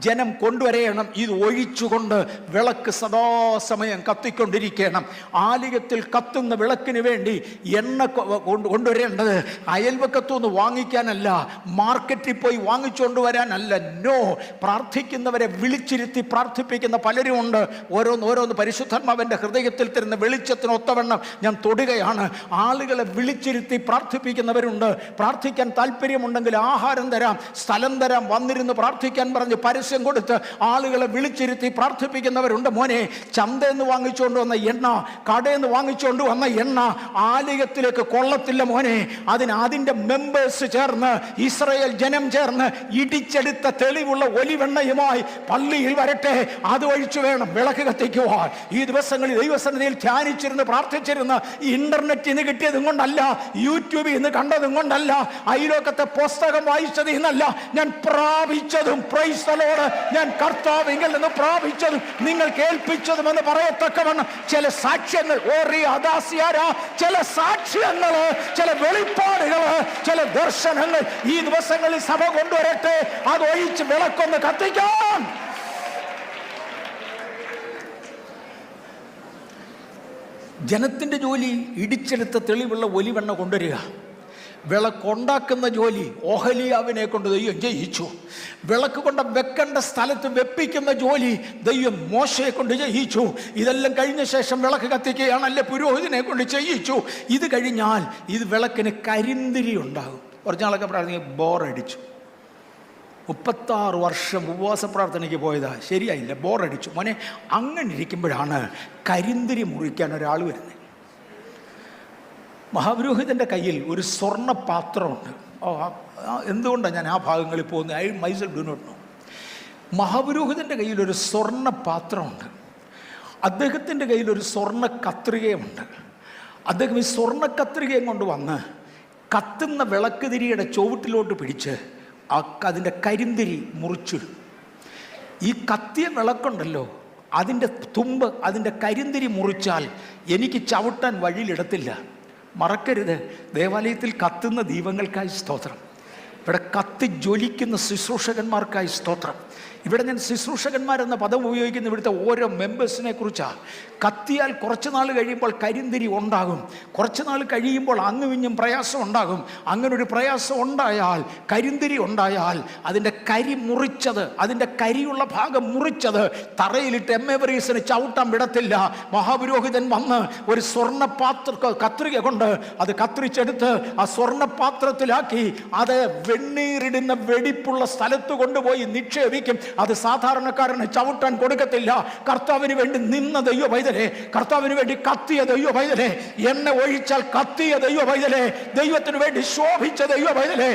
ജനം കൊണ്ടുവരയണം. ഇത് ഒഴിച്ചുകൊണ്ട് വിളക്ക് സദാസമയം കത്തിക്കൊണ്ടിരിക്കണം. ആലയത്തിൽ കത്തുന്ന വിളക്കിന് വേണ്ടി എണ്ണ കൊണ്ടുവരേണ്ടത് അയൽവക്കത്തുനിന്ന് വാങ്ങിക്കാനല്ല, മാർക്കറ്റിൽ പോയി വാങ്ങിച്ചുകൊണ്ട് വരാനല്ല. നോ, പ്രാർത്ഥിക്കുന്നവരെ വിളിച്ചിരുത്തി പ്രാർത്ഥിപ്പിക്കുന്ന പലരുമുണ്ട്. ഓരോന്ന് പരിശുദ്ധാത്മാവിൻ്റെ ഹൃദയത്തിൽ തരുന്ന വെളിച്ചത്തിന് ഒത്തവണ്ണം ഞാൻ തൊടുകയാണ്. ആളുകളെ വിളിച്ചിരുത്തി പ്രാർത്ഥിപ്പിക്കുന്നവരുണ്ട്. പ്രാർത്ഥിക്കാൻ താല്പര്യമുണ്ടെങ്കിൽ ആഹാരം തരാം, സ്ഥലം തരാം, വന്നിരുന്ന് പ്രാർത്ഥിക്കാൻ പറഞ്ഞ് പരസ്യം കൊടുത്ത് ആളുകളെ വിളിച്ചിരുത്തി പ്രാർത്ഥിപ്പിക്കുന്നവരുണ്ട്. മോനെ, ചന്തയെന്ന് വാങ്ങിച്ചുകൊണ്ട് വന്ന എണ്ണ, കടയെന്ന് വാങ്ങിച്ചുകൊണ്ട് വന്ന എണ്ണ ആലയത്തിലേക്ക് കൊള്ളത്തില്ല മോനെ. അതിൻ്റെ മെമ്പേഴ്സ് ചേർന്ന്, ഇസ്രായേൽ ജനം ചേർന്ന് ഇടിച്ചെടുത്ത തെളിവുള്ള ഒലിവെണ്ണയുമായി പള്ളിയിൽ വരട്ടെ. അത് ഒഴിച്ചു വേണം വിളക്ക് കത്തിക്കുവാൻ. ഈ ദിവസങ്ങളിൽ ദൈവസന്നിധിയിൽ ധ്യാനിച്ചിരുന്ന് പ്രാർത്ഥിച്ചിരുന്ന് ഇന്റർനെറ്റിൽ നിന്ന് കിട്ടിയതും കൊണ്ടല്ല, യൂട്യൂബിൽ നിന്ന് കണ്ടതും കൊണ്ടല്ല, അയലോക്കത്തെ പുസ്തകം വായിച്ചതിൽ നിന്നല്ല, ഞാൻ പ്രാപിച്ചതും, പ്രൈസ് ദി ലോർഡ്, ഞാൻ കർത്താവിങ്കിൽ നിന്ന് പ്രാപിച്ചതും നിങ്ങൾ കേൾപ്പിച്ചതും എന്ന് പറയത്തക്കവണ്ണം ചില സാക്ഷ്യങ്ങൾ, ചില സാക്ഷ്യങ്ങൾ, ചില വെളിപ്പാടുകൾ, ചില ദർശനങ്ങൾ ഈ ദിവസങ്ങളിൽ സഭ കൊണ്ടുവരട്ടെ. അതൊഴിച്ച് വിളക്കൊന്ന് കത്തിക്കാൻ. ജനത്തിൻ്റെ ജോലി ഇടിച്ചെടുത്ത തെളിവുള്ള ഒലിവെണ്ണ കൊണ്ടുവരിക. വിളക്കുണ്ടാക്കുന്ന ജോലി ഓഹലിയാവിനെ കൊണ്ട് ദൈവം ജയിച്ചു. വിളക്ക് കൊണ്ട് വെക്കേണ്ട സ്ഥലത്ത് വെപ്പിക്കുന്ന ജോലി ദൈവം മോശയെ കൊണ്ട് ജയിച്ചു. ഇതെല്ലാം കഴിഞ്ഞ ശേഷം വിളക്ക് കത്തിക്കുകയാണല്ലേ പുരോഹിതനെ കൊണ്ട് ചെയ്യിച്ചു. ഇത് കഴിഞ്ഞാൽ ഇത് വിളക്കിന് കരിന്തിരി ഉണ്ടാകും. കുറച്ചാളൊക്കെ പ്രാർത്ഥന ബോറടിച്ചു. 36 വർഷം ഉപവാസ പ്രാർത്ഥനയ്ക്ക് പോയതാ, ശരിയായില്ല, ബോറടിച്ചു. മോനെ, അങ്ങനെ ഇരിക്കുമ്പോഴാണ് കരിന്തിരി മുറിക്കാൻ ഒരാൾ വരുന്നത്. മഹാപുരോഹിതൻ്റെ കയ്യിൽ ഒരു സ്വർണ്ണ പാത്രമുണ്ട്. എന്തുകൊണ്ടാണ് ഞാൻ ആ ഭാഗങ്ങളിൽ പോകുന്നത്? I myself do not know. മഹാപുരോഹിതൻ്റെ കയ്യിൽ ഒരു സ്വർണ്ണ പാത്രമുണ്ട്. അദ്ദേഹത്തിൻ്റെ കയ്യിൽ ഒരു സ്വർണ്ണ കത്രികയുമുണ്ട്. അദ്ദേഹം ഈ സ്വർണ്ണ കത്രികയും കൊണ്ട് വന്ന് കത്തുന്ന വിളക്ക് തിരിയുടെ ചുവട്ടിലോട്ട് പിടിച്ച് അതിൻ്റെ കരിന്തിരി മുറിച്ചിടും. ഈ കത്തിയ വിളക്കുണ്ടല്ലോ, അതിൻ്റെ തുമ്പ്, അതിൻ്റെ കരിന്തിരി മുറിച്ചാൽ എനിക്ക് ചവിട്ടാൻ വഴിയിലിടത്തില്ല. മറക്കരുത്, ദേവാലയത്തിൽ കത്തുന്ന ദീപങ്ങൾക്കായി സ്തോത്രം. ഇവിടെ കത്തി ജ്വലിക്കുന്ന ശുശ്രൂഷകന്മാർക്കായി സ്തോത്രം. ഇവിടെ ഞാൻ ശുശ്രൂഷകന്മാരെന്ന പദം ഉപയോഗിക്കുന്ന ഇവിടുത്തെ ഓരോ മെമ്പേഴ്സിനെ കുറിച്ചാണ്. കത്തിയാൽ കുറച്ച് നാൾ കഴിയുമ്പോൾ കരിന്തിരി ഉണ്ടാകും. കുറച്ച് നാൾ കഴിയുമ്പോൾ അങ്ങുവിഞ്ഞും പ്രയാസം ഉണ്ടാകും. അങ്ങനൊരു പ്രയാസം ഉണ്ടായാൽ, കരിന്തിരി ഉണ്ടായാൽ, അതിൻ്റെ കരി മുറിച്ചത്, അതിൻ്റെ കരിയുള്ള ഭാഗം മുറിച്ചത് തറയിലിട്ട് എമ്മേവറീസിന് ചവിട്ടാൻ വിടത്തില്ല. മഹാപുരോഹിതൻ വന്ന് ഒരു സ്വർണ്ണ കത്രിക കൊണ്ട് അത് കത്രിച്ചെടുത്ത് ആ സ്വർണ്ണപാത്രത്തിലാക്കി അത് വെണ്ണീറിടുന്ന വെടിപ്പുള്ള സ്ഥലത്ത് കൊണ്ടുപോയി നിക്ഷേപിക്കും. അത് സാധാരണക്കാരന് ചവിട്ടാൻ കൊടുക്കത്തില്ല. കർത്താവിന് വേണ്ടി നിന്ന ദൈവ പൈതലേ, കർത്താവിന് വേണ്ടി കത്തിയ ദൈവ പൈതലേ, എന്നെ ഒഴിച്ചാൽ കത്തിയ ദൈവ പൈതലേ, ദൈവത്തിന് വേണ്ടി ശോഭിച്ച ദൈവ പൈതലേ,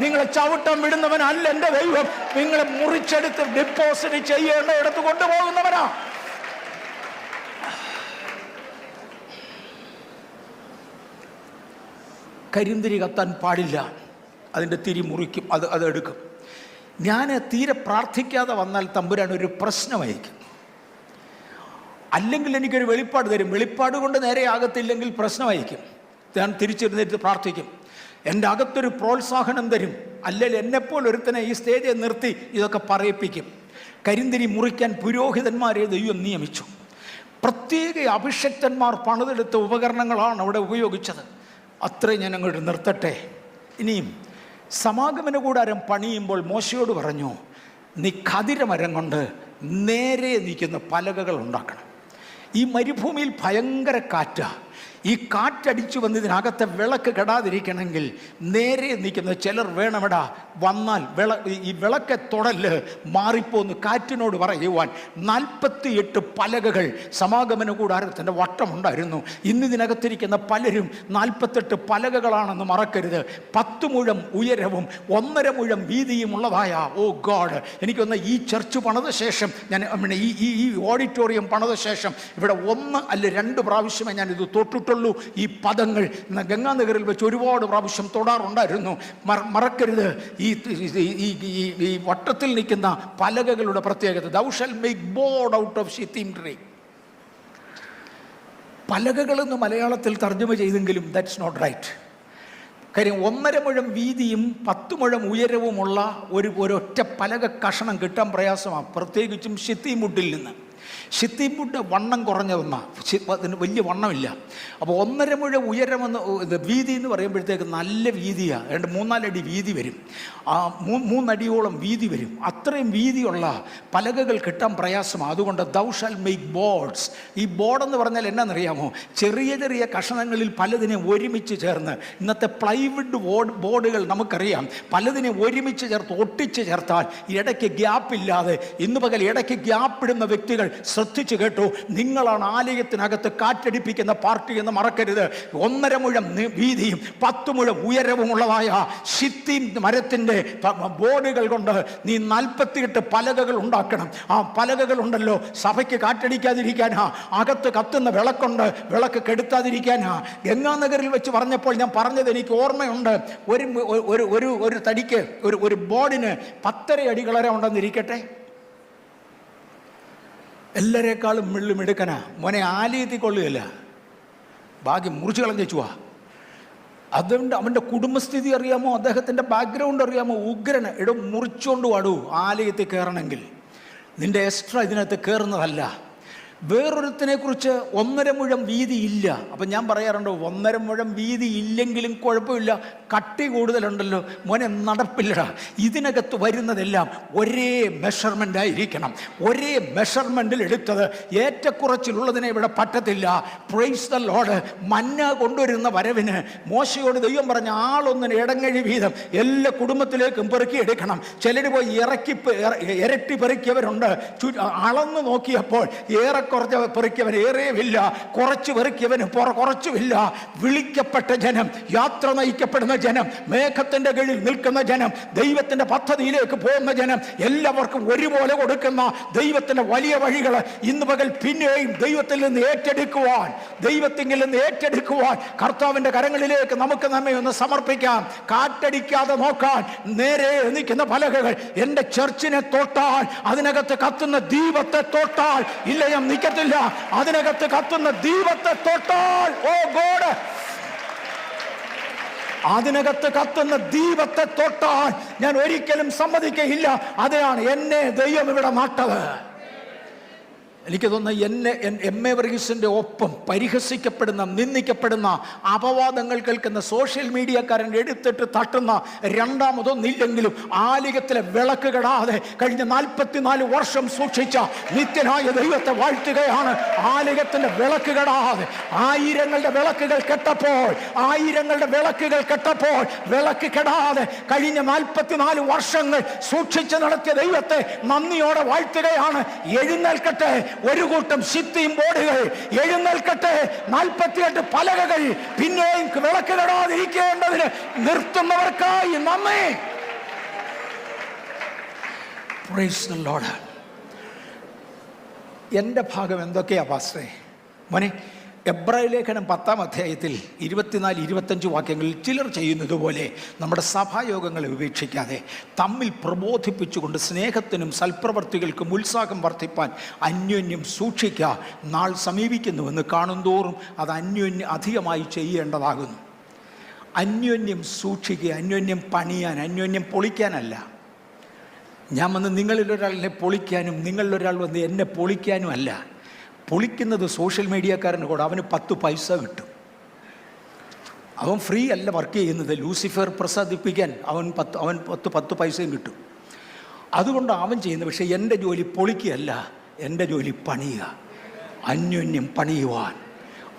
നിങ്ങളെ ചവിട്ടാൻ വിടുന്നവനല്ല എൻ്റെ ദൈവം. നിങ്ങളെ മുറിച്ചെടുത്ത് ഡിപ്പോസിറ്റ് ചെയ്യേണ്ട ഇടത്ത് കൊണ്ടുപോകുന്നവനാ. കരിന്തിരി കത്താൻ പാടില്ല. അതിൻ്റെ തിരി മുറിക്കും, അതെടുക്കും. ഞാൻ തീരെ പ്രാർത്ഥിക്കാതെ വന്നാൽ തമ്പുരാൻ ഒരു പ്രശ്നമായിരിക്കും. അല്ലെങ്കിൽ എനിക്കൊരു വെളിപ്പാട് തരും. വെളിപ്പാട് കൊണ്ട് നേരെ ആകത്തില്ലെങ്കിൽ പ്രശ്നമായിരിക്കും. ഞാൻ തിരിച്ചിരുന്നിട്ട് പ്രാർത്ഥിക്കും. എൻ്റെ അകത്തൊരു പ്രോത്സാഹനം തരും. അല്ലെങ്കിൽ എന്നെപ്പോലെ ഒരുത്തനെ ഈ സ്റ്റേജിൽ നിർത്തി ഇതൊക്കെ പറയിപ്പിക്കും. കരിന്തിരി മുറിക്കാൻ പുരോഹിതന്മാരെ ദൈവം നിയമിച്ചു. പ്രത്യേക അഭിഷക്തന്മാർ പണിതെടുത്ത ഉപകരണങ്ങളാണ് അവിടെ ഉപയോഗിച്ചത്. അത്രയും ഞാൻ അങ്ങോട്ട് നിർത്തട്ടെ. ഇനിയും സമാഗമന കൂടാരം പണിയുമ്പോൾ മോശയോട് പറഞ്ഞു, നീ ഖദിരമരം കൊണ്ട് നേരെ നിൽക്കുന്ന പലകകൾ ഉണ്ടാക്കണം. ഈ മരുഭൂമിയിൽ ഭയങ്കര കാറ്റാണ്. ഈ കാറ്റടിച്ചു വന്ന് ഇതിനകത്തെ വിളക്ക് കെടാതിരിക്കണമെങ്കിൽ നേരെ നിൽക്കുന്ന ചിലർ വേണമെടാ, വന്നാൽ ഈ വിളക്കെ തൊടല് മാറിപ്പോന്ന് കാറ്റിനോട് പറയുവാൻ 48 പലകകൾ സമാഗമന കൂടാരത്തിൻ്റെ വട്ടമുണ്ടായിരുന്നു. ഇന്നിതിനകത്തിരിക്കുന്ന പലരും 48 പലകകളാണെന്ന് മറക്കരുത്. 10 മുഴം ഉയരവും 1.5 മുഴം വീതിയുമുള്ളതായ, ഓ ഗോഡ്, എനിക്കൊന്ന് ഈ ചർച്ച് പണിത ശേഷം, ഞാൻ ഈ ഓഡിറ്റോറിയം പണിത ശേഷം ഇവിടെ 1 അല്ല 2 പ്രാവശ്യമേ ഞാനിത് തൊട്ടിട്ടുള്ളൂ. ഈ പദങ്ങൾ ഗംഗാനഗറിൽ വെച്ച് ഒരുപാട് പ്രാവശ്യം തൊടാറുണ്ടായിരുന്നു. മറക്കരുത് ഈ വട്ടത്തിൽ നിൽക്കുന്ന പലകകളുടെ പ്രത്യേകത. Thou shall make board out of shittim tree. പലകകളെന്ന് മലയാളത്തിൽ തർജ്ജമ ചെയ്തെങ്കിലും ദാറ്റ്സ് നോട്ട് റൈറ്റ്. കാര്യം 1.5 മുഴം വീതിയും 10 മുഴം ഉയരവുമുള്ള ഒരൊറ്റ പലക കഷണം കിട്ടാൻ പ്രയാസമാണ്, പ്രത്യേകിച്ചും ഷിത്തീമുട്ടിൽ നിന്ന്. ഷിത്തീമുട്ട് വണ്ണം കുറഞ്ഞതൊന്നാണ്, അതിന് വലിയ വണ്ണമില്ല. അപ്പോൾ 1.5 മുഴം ഉയരമെന്ന് വീതി എന്ന് പറയുമ്പോഴത്തേക്ക് നല്ല വീതിയാണ്, 2-3-4 അടി വീതി വരും, 3 അടിയോളം വീതി വരും. അത്രയും വീതിയുള്ള പലകകൾ കിട്ടാൻ പ്രയാസമാണ്. അതുകൊണ്ട് ദൗ ഷാൽ മേക്ക് ബോർഡ്സ്. ഈ ബോർഡെന്ന് പറഞ്ഞാൽ എന്നാണെന്നറിയാമോ? ചെറിയ ചെറിയ കഷണങ്ങളിൽ പലതിനെ ഒരുമിച്ച് ചേർന്ന്, ഇന്നത്തെ പ്ലൈവുഡ് ബോർഡുകൾ നമുക്കറിയാം, പലതിനെ ഒരുമിച്ച് ചേർത്ത് ഒട്ടിച്ച് ചേർത്താൽ ഇടയ്ക്ക് ഗ്യാപ്പില്ലാതെ, ഇന്ന് പകൽ ഇടയ്ക്ക് ഗ്യാപ്പിടുന്ന വ്യക്തികൾ ശ്രദ്ധിച്ചു കേട്ടു. നിങ്ങളാണ് ആലയത്തിനകത്ത് കാറ്റടിപ്പിക്കുന്ന പാർട്ടി എന്ന് മറക്കരുത്. 1.5 മുഴം വീതിയും 10 മുഴം ഉയരവുമുള്ളതായ ഷിത്തീം മരത്തിൻ്റെ ബോർഡുകൾ കൊണ്ട് നീ 48 പലകകൾ ഉണ്ടാക്കണം. ആ പലകകൾ ഉണ്ടല്ലോ, സഭയ്ക്ക് കാറ്റടിക്കാതിരിക്കാനാ, അകത്ത് കത്തുന്ന വിളക്കുണ്ട്, വിളക്ക് കെടുത്താതിരിക്കാനാ. ഗംഗാനഗറിൽ വെച്ച് പറഞ്ഞപ്പോൾ ഞാൻ പറഞ്ഞത് എനിക്ക് ഓർമ്മയുണ്ട്. ഒരു തടിക്ക് ഒരു ബോർഡിന് 10.5 അടി കളര ഉണ്ടെന്നിരിക്കട്ടെ, എല്ലാവരെക്കാളും മിടുക്കനാ മോനെ, ആലയത്തിൽ കൊള്ളുകയില്ല, ഭാഗ്യം മുറിച്ച് കളഞ്ഞേച്ചുവാ. അതുകൊണ്ട് അവൻ്റെ കുടുംബസ്ഥിതി അറിയാമോ, അദ്ദേഹത്തിൻ്റെ ബാക്ക്ഗ്രൗണ്ട് അറിയാമോ? ഉഗ്രന്. മുറിച്ചുകൊണ്ട് വാടൂ ആലയത്തിൽ കയറണമെങ്കിൽ. നിൻ്റെ എക്സ്ട്രാ ഇതിനകത്ത് കയറുന്നതല്ല. വേറൊരുത്തിനെ കുറിച്ച് 1.5 മുഴം വീതി ഇല്ല. അപ്പം ഞാൻ പറയാറുണ്ട്, 1.5 മുഴം വീതി ഇല്ലെങ്കിലും കുഴപ്പമില്ല, കട്ടി കൂടുതലുണ്ടല്ലോ മോനെ, നടപ്പില്ലടാ. ഇതിനകത്ത് വരുന്നതെല്ലാം ഒരേ മെഷർമെൻ്റ് ആയിരിക്കണം. ഒരേ മെഷർമെൻറ്റിൽ എടുത്തത് ഏറ്റക്കുറച്ചിലുള്ളതിനെ ഇവിടെ പറ്റത്തില്ല. Praise the Lord. മന്ന കൊണ്ടുവരുന്ന വരവിന് മോശയോട് ദൈവം പറഞ്ഞ ആളൊന്നിന് ഇടങ്ങഴി വീതം എല്ലാ കുടുംബത്തിലേക്കും പെറുക്കി എടുക്കണം. ചിലർ പോയി ഇരട്ടി പെറുക്കിയവരുണ്ട്. അളന്ന് നോക്കിയപ്പോൾ കുറച്ച് പെറുക്കിയവൻ ഏറെയുമില്ല, കുറച്ച് പെറുക്കിയവന് കുറച്ചുമില്ല. വിളിക്കപ്പെട്ട ജനം, യാത്ര നയിക്കപ്പെടുന്ന ജനം, മേഘത്തിന്റെ കീഴിൽ നിൽക്കുന്ന ജനം, ദൈവത്തിന്റെ പദ്ധതിയിലേക്ക് പോകുന്ന ജനം, എല്ലാവർക്കും ഒരുപോലെ കൊടുക്കുന്ന ദൈവത്തിന്റെ വലിയ വഴികൾ ഇന്ന് പകൽ പിന്നെയും ദൈവത്തിൽ നിന്ന് ഏറ്റെടുക്കുവാൻ, കർത്താവിന്റെ കരങ്ങളിലേക്ക് നമുക്ക് നമ്മെ ഒന്ന് സമർപ്പിക്കാം. കാറ്റടിക്കാതെ നോക്കാൻ നേരെ നിൽക്കുന്ന പലകകൾ എന്റെ ചർച്ചിനെ തൊട്ടാൽ, അതിനകത്ത് കത്തുന്ന ദീപത്തെ തൊട്ടാൽ, ഇല്ല ഞാൻ നിൽക്കത്തില്ല, അതിനകത്ത് കത്തുന്ന ദീപത്തെ തൊട്ടാൽ, ഓ ഗോഡ്, അതിനകത്ത് കത്തുന്ന ദീപത്തെ തൊട്ടാൽ ഞാൻ ഒരിക്കലും സമ്മതിക്കയില്ല. അതാണ് എന്നെ ദൈവം ഇവിടെ നട്ടത്. എനിക്ക് തോന്നുന്നു എം.എ. വർഗീസിൻ്റെ ഒപ്പം പരിഹസിക്കപ്പെടുന്ന, നിന്ദിക്കപ്പെടുന്ന, അപവാദങ്ങൾ കേൾക്കുന്ന സോഷ്യൽ മീഡിയക്കാരൻ എടുത്തിട്ട് തട്ടുന്ന രണ്ടാമതൊന്നില്ലെങ്കിലും ആലയത്തിലെ വിളക്ക് കെടാതെ കഴിഞ്ഞ 44 വർഷം സൂക്ഷിച്ച നിത്യനായ ദൈവത്തെ വാഴ്ത്തുകയാണ്. ആലയത്തിൻ്റെ വിളക്ക് കെടാതെ ആയിരങ്ങളുടെ വിളക്കുകൾ കെട്ടപ്പോൾ വിളക്ക് കെടാതെ കഴിഞ്ഞ 44 വർഷങ്ങൾ സൂക്ഷിച്ച് നടത്തിയ ദൈവത്തെ നന്ദിയോടെ വാഴ്ത്തുകയാണ്. എഴുന്നേൽക്കട്ടെ ഒരു കൂട്ടം ഷിത്തീം ബോർഡുകൾ, എഴുന്നേൽക്കട്ടെ 48 പലകകൾ. പിന്നെയും വിളക്ക് കെടാതിരിക്കേണ്ടതിന് നിർത്തുന്നവർക്കായി നന്ദി. Price the Lord. എൻ്റെ ഭാഗം എന്തൊക്കെയാ പാസ്റ്ററേ? മോനെ, എബ്രായ ലേഖനം 10-ാം അധ്യായത്തിൽ 24-25 വാക്യങ്ങളിൽ ചിലർ ചെയ്യുന്നത് പോലെ നമ്മുടെ സഭായോഗങ്ങളെ ഉപേക്ഷിക്കാതെ തമ്മിൽ പ്രബോധിപ്പിച്ചുകൊണ്ട് സ്നേഹത്തിനും സൽപ്രവർത്തികൾക്കും ഉത്സാഹം വർദ്ധിപ്പാൻ അന്യോന്യം സൂക്ഷിക്കുക. നാൾ സമീപിക്കുന്നുവെന്ന് കാണുന്തോറും അത് അധികമായി ചെയ്യേണ്ടതാകുന്നു. അന്യോന്യം സൂക്ഷിക്കുക, അന്യോന്യം പണിയാൻ, അന്യോന്യം പൊളിക്കാനല്ല. ഞാൻ വന്ന് നിങ്ങളിലൊരാളിനെ പൊളിക്കാനും നിങ്ങളിലൊരാൾ വന്ന് എന്നെ പൊളിക്കാനും അല്ല. പൊളിക്കുന്നത് സോഷ്യൽ മീഡിയക്കാരന് കൂടെ, അവന് 10 പൈസ കിട്ടും. അവൻ ഫ്രീ അല്ല വർക്ക് ചെയ്യുന്നത്. ലൂസിഫർ പ്രസാദിപ്പിക്കാൻ അവൻ 10 പൈസയും കിട്ടും. അതുകൊണ്ട് അവൻ ചെയ്യുന്നത്. പക്ഷേ എൻ്റെ ജോലി പൊളിക്കുകയല്ല, എൻ്റെ ജോലി പണിയുക. അന്യോന്യം പണിയുവാൻ,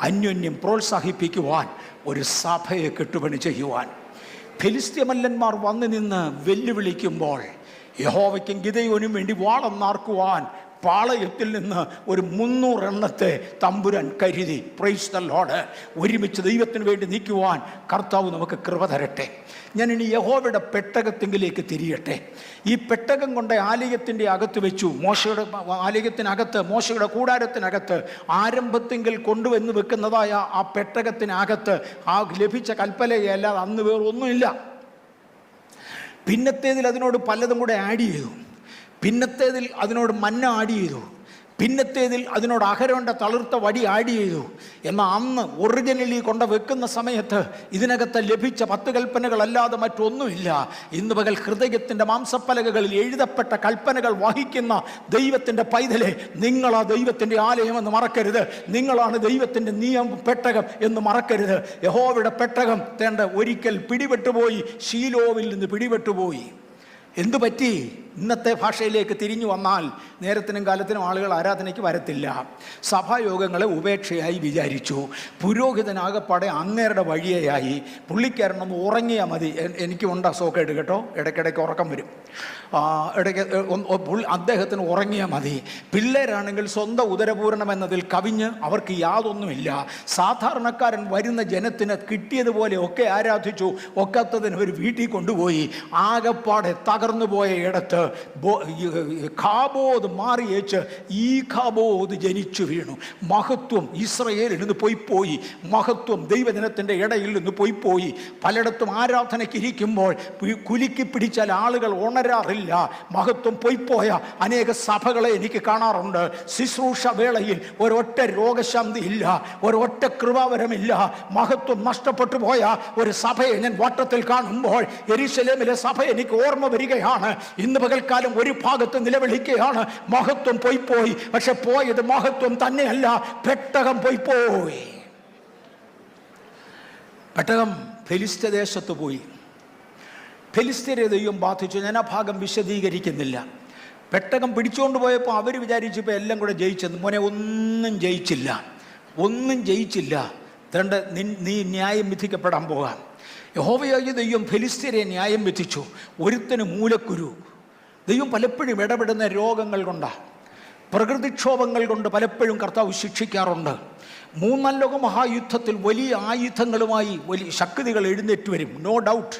അന്യോന്യം പ്രോത്സാഹിപ്പിക്കുവാൻ, ഒരു സഭയെ കെട്ടുപണി ചെയ്യുവാൻ. ഫെലിസ്ത്യമല്ലന്മാർ വന്നു നിന്ന് വെല്ലുവിളിക്കുമ്പോൾ യഹോവയ്ക്കും ഗിദെയോനും വേണ്ടി വാളെന്നാർക്കുവാൻ പാളയത്തിൽ നിന്ന് ഒരു 300 എണ്ണത്തെ തമ്പുരാൻ കരുതി. Price the Lord. ഒരുമിച്ച് ദൈവത്തിന് വേണ്ടി നിൽക്കുവാൻ കർത്താവ് നമുക്ക് കൃപ തരട്ടെ. ഞാനിനി യഹോവയുടെ പെട്ടകത്തിങ്കിലേക്ക് തിരിയട്ടെ. ഈ പെട്ടകം കൊണ്ട് ആലയത്തിൻ്റെ അകത്ത് വെച്ചു. മോശയുടെ കൂടാരത്തിനകത്ത് ആരംഭത്തിങ്കിൽ കൊണ്ടുവന്ന് വെക്കുന്നതായ ആ പെട്ടകത്തിനകത്ത് ആ ലഭിച്ച കൽപ്പലയല്ലാതെ അന്ന് വേറൊന്നുമില്ല. പിന്നത്തേതിൽ അതിനോട് പലതും കൂടെ ആഡ് ചെയ്തു. പിന്നത്തേതിൽ അതിനോട് മന്ന ആഡ് ചെയ്തു. പിന്നത്തേതിൽ അതിനോട് അഹരോൻ്റെ തളിർത്ത വടി ആഡ് ചെയ്തു. എന്നാൽ അന്ന് ഒറിജിനലി കൊണ്ട് വെക്കുന്ന സമയത്ത് ഇതിനകത്ത് ലഭിച്ച 10 കൽപ്പനകളല്ലാതെ മറ്റൊന്നുമില്ല. ഇന്ന് പകൽ ഹൃദയത്തിൻ്റെ മാംസപ്പലകകളിൽ എഴുതപ്പെട്ട കൽപ്പനകൾ വഹിക്കുന്ന ദൈവത്തിൻ്റെ പൈതലെ, നിങ്ങളാ ദൈവത്തിൻ്റെ ആലയമെന്ന് മറക്കരുത്. നിങ്ങളാണ് ദൈവത്തിൻ്റെ നിയമ പെട്ടകം എന്ന് മറക്കരുത്. യഹോവയുടെ പെട്ടകം ഒരിക്കൽ പിടിപെട്ടുപോയി, ശീലോവിൽ നിന്ന് പിടിപെട്ടുപോയി. എന്തു പറ്റി? ഇന്നത്തെ ഭാഷയിലേക്ക് തിരിഞ്ഞു വന്നാൽ നേരത്തിനും കാലത്തിനും ആളുകൾ ആരാധനയ്ക്ക് വരത്തില്ല. സഭായോഗങ്ങളെ ഉപേക്ഷയായി വിചാരിച്ചു. പുരോഹിതനാകപ്പാടെ അങ്ങേരുടെ വഴിയായി. പുള്ളിക്കാരനൊന്ന് ഉറങ്ങിയാൽ മതി. എനിക്കുണ്ട് സോക്കേട് കേട്ടോ, ഇടയ്ക്കിടയ്ക്ക് ഉറക്കം വരും. ഇടയ്ക്ക് അദ്ദേഹത്തിന് ഉറങ്ങിയാൽ മതി. പിള്ളേരാണെങ്കിൽ സ്വന്തം ഉദരപൂരണം എന്നതിൽ കവിഞ്ഞ് അവർക്ക് യാതൊന്നുമില്ല. സാധാരണക്കാരൻ വരുന്ന ജനത്തിന് കിട്ടിയതുപോലെ ഒക്കെ ആരാധിച്ചു. ഒക്കത്തതിന് ഒരു വീട്ടിൽ കൊണ്ടുപോയി. ആകപ്പാടെ തകർന്നു പോയ ഇടത്ത് ഖാബോദ് മാറിയേച്ച് ഈ ഖാബോദ് ജനിച്ചു വീണു. മഹത്വം ഇസ്രയേലിൽ നിന്ന് പോയി. മഹത്വം ദൈവജനത്തിൻ്റെ ഇടയിൽ നിന്ന് പോയി. പലയിടത്തും ആരാധനയ്ക്ക് ഇരിക്കുമ്പോൾ കുലുക്കി പിടിച്ചാൽ ആളുകൾ ഉണരാറില്ല. മഹത്വം പോയ അനേക സഭകളെ എനിക്ക് കാണാറുണ്ട്. ശുശ്രൂഷ വേളയിൽ ഒരൊറ്റ രോഗശാന്തി ഇല്ല, ഒരൊറ്റ കൃപാവരമില്ല. മഹത്വം നഷ്ടപ്പെട്ടു പോയ ഒരു സഭയെ ഞാൻ വട്ടത്തിൽ കാണുമ്പോൾ യെരൂശലേമിലെ സഭ എനിക്ക് ഓർമ്മ വരികയാണ്. ഇന്ന് പകൽക്കാലം ഒരു ഭാഗത്ത് നിലവിളിക്കുകയാണ്, മഹത്വം പോയി. പക്ഷെ പോയത് മഹത്വം തന്നെയല്ല, പെട്ടകം പോയി. പെട്ടകം ഫെലിസ്ത്യ ദേശത്ത് പോയി. ഫെലിസ്ത്യരെ ദൈവം ബാധിച്ചു. ഞാൻ ആ ഭാഗം വിശദീകരിക്കുന്നില്ല. പെട്ടകം പിടിച്ചുകൊണ്ട് പോയപ്പോൾ അവർ വിചാരിച്ചപ്പോൾ എല്ലാം കൂടെ ജയിച്ചെന്ന്. മോനെ, ഒന്നും ജയിച്ചില്ല. നീ ന്യായം വിധിക്കപ്പെടാൻ പോകാം. യഹോവയായ ദൈവം ഫെലിസ്ത്യരെ ന്യായം വിധിച്ചു. ഒരുത്തന് മൂലക്കുരു. ദൈവം പലപ്പോഴും ഇടപെടുന്ന രോഗങ്ങൾ കൊണ്ടാണ്, പ്രകൃതിക്ഷോഭങ്ങൾ കൊണ്ട് പലപ്പോഴും കർത്താവ് ശിക്ഷിക്കാറുണ്ട്. 3 ലോക മഹായുദ്ധത്തിൽ വലിയ ആയുധങ്ങളുമായി വലിയ ശക്തികൾ എഴുന്നേറ്റ് വരും. No doubt.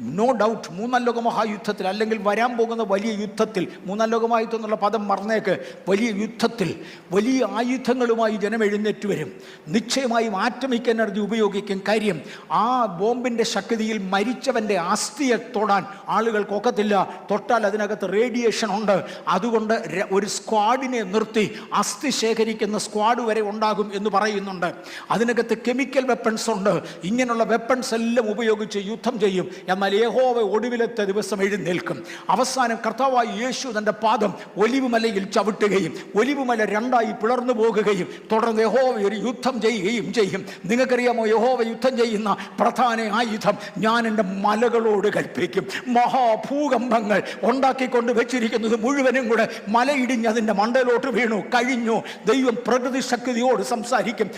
3 ലോക മഹായുദ്ധത്തിൽ, അല്ലെങ്കിൽ വരാൻ പോകുന്ന വലിയ യുദ്ധത്തിൽ, 3 ലോക മഹായുദ്ധം എന്നുള്ള പദം മറന്നേക്ക്, വലിയ യുദ്ധത്തിൽ വലിയ ആയുധങ്ങളുമായി ജനം എഴുന്നേറ്റ് വരും. നിശ്ചയമായും ആറ്റമിക് എനർജി ഉപയോഗിക്കും. കാര്യം, ആ ബോംബിൻ്റെ ശക്തിയിൽ മരിച്ചവൻ്റെ അസ്ഥിയെ തൊടാൻ ആളുകൾക്ക് ഒക്കത്തില്ല. തൊട്ടാൽ അതിനകത്ത് റേഡിയേഷൻ ഉണ്ട്. അതുകൊണ്ട് ഒരു സ്ക്വാഡിനെ നിർത്തി അസ്ഥി ശേഖരിക്കുന്ന സ്ക്വാഡ് വരെ ഉണ്ടാകും എന്ന് പറയുന്നുണ്ട്. അതിനകത്ത് കെമിക്കൽ വെപ്പൺസ് ഉണ്ട്. ഇങ്ങനെയുള്ള വെപ്പൺസ് എല്ലാം ഉപയോഗിച്ച് യുദ്ധം ചെയ്യും. എന്നാൽ യഹോവ ഒടുവിലത്തെ ദിവസം എഴുന്നേൽക്കും. അവസാനം കർത്താവായ യേശു തൻ്റെ പാദം ഒലിവുമലയിൽ ചവിട്ടുകയും ഒലിവുമല 2ആയി പിളർന്നു പോകുകയും തുടർന്ന് യഹോവ ഒരു യുദ്ധം ചെയ്യുകയും ചെയ്യും. നിങ്ങൾക്കറിയാമോ, യഹോവ യുദ്ധം ചെയ്യുന്ന പ്രധാന ആയുധം ഞാൻ എൻ്റെ മലകളോട് കൽപ്പിക്കും. മഹാഭൂകമ്പങ്ങൾ ഉണ്ടാക്കിക്കൊണ്ട് വെച്ചിരിക്കുന്നത് മുഴുവനും കൂടെ മലയിടിഞ്ഞ് അതിൻ്റെ മണ്ടയിലോട്ട് വീണു. കഴിഞ്ഞു. ദൈവം പ്രകൃതി ശക്തിയോട് സംസാരിക്കും.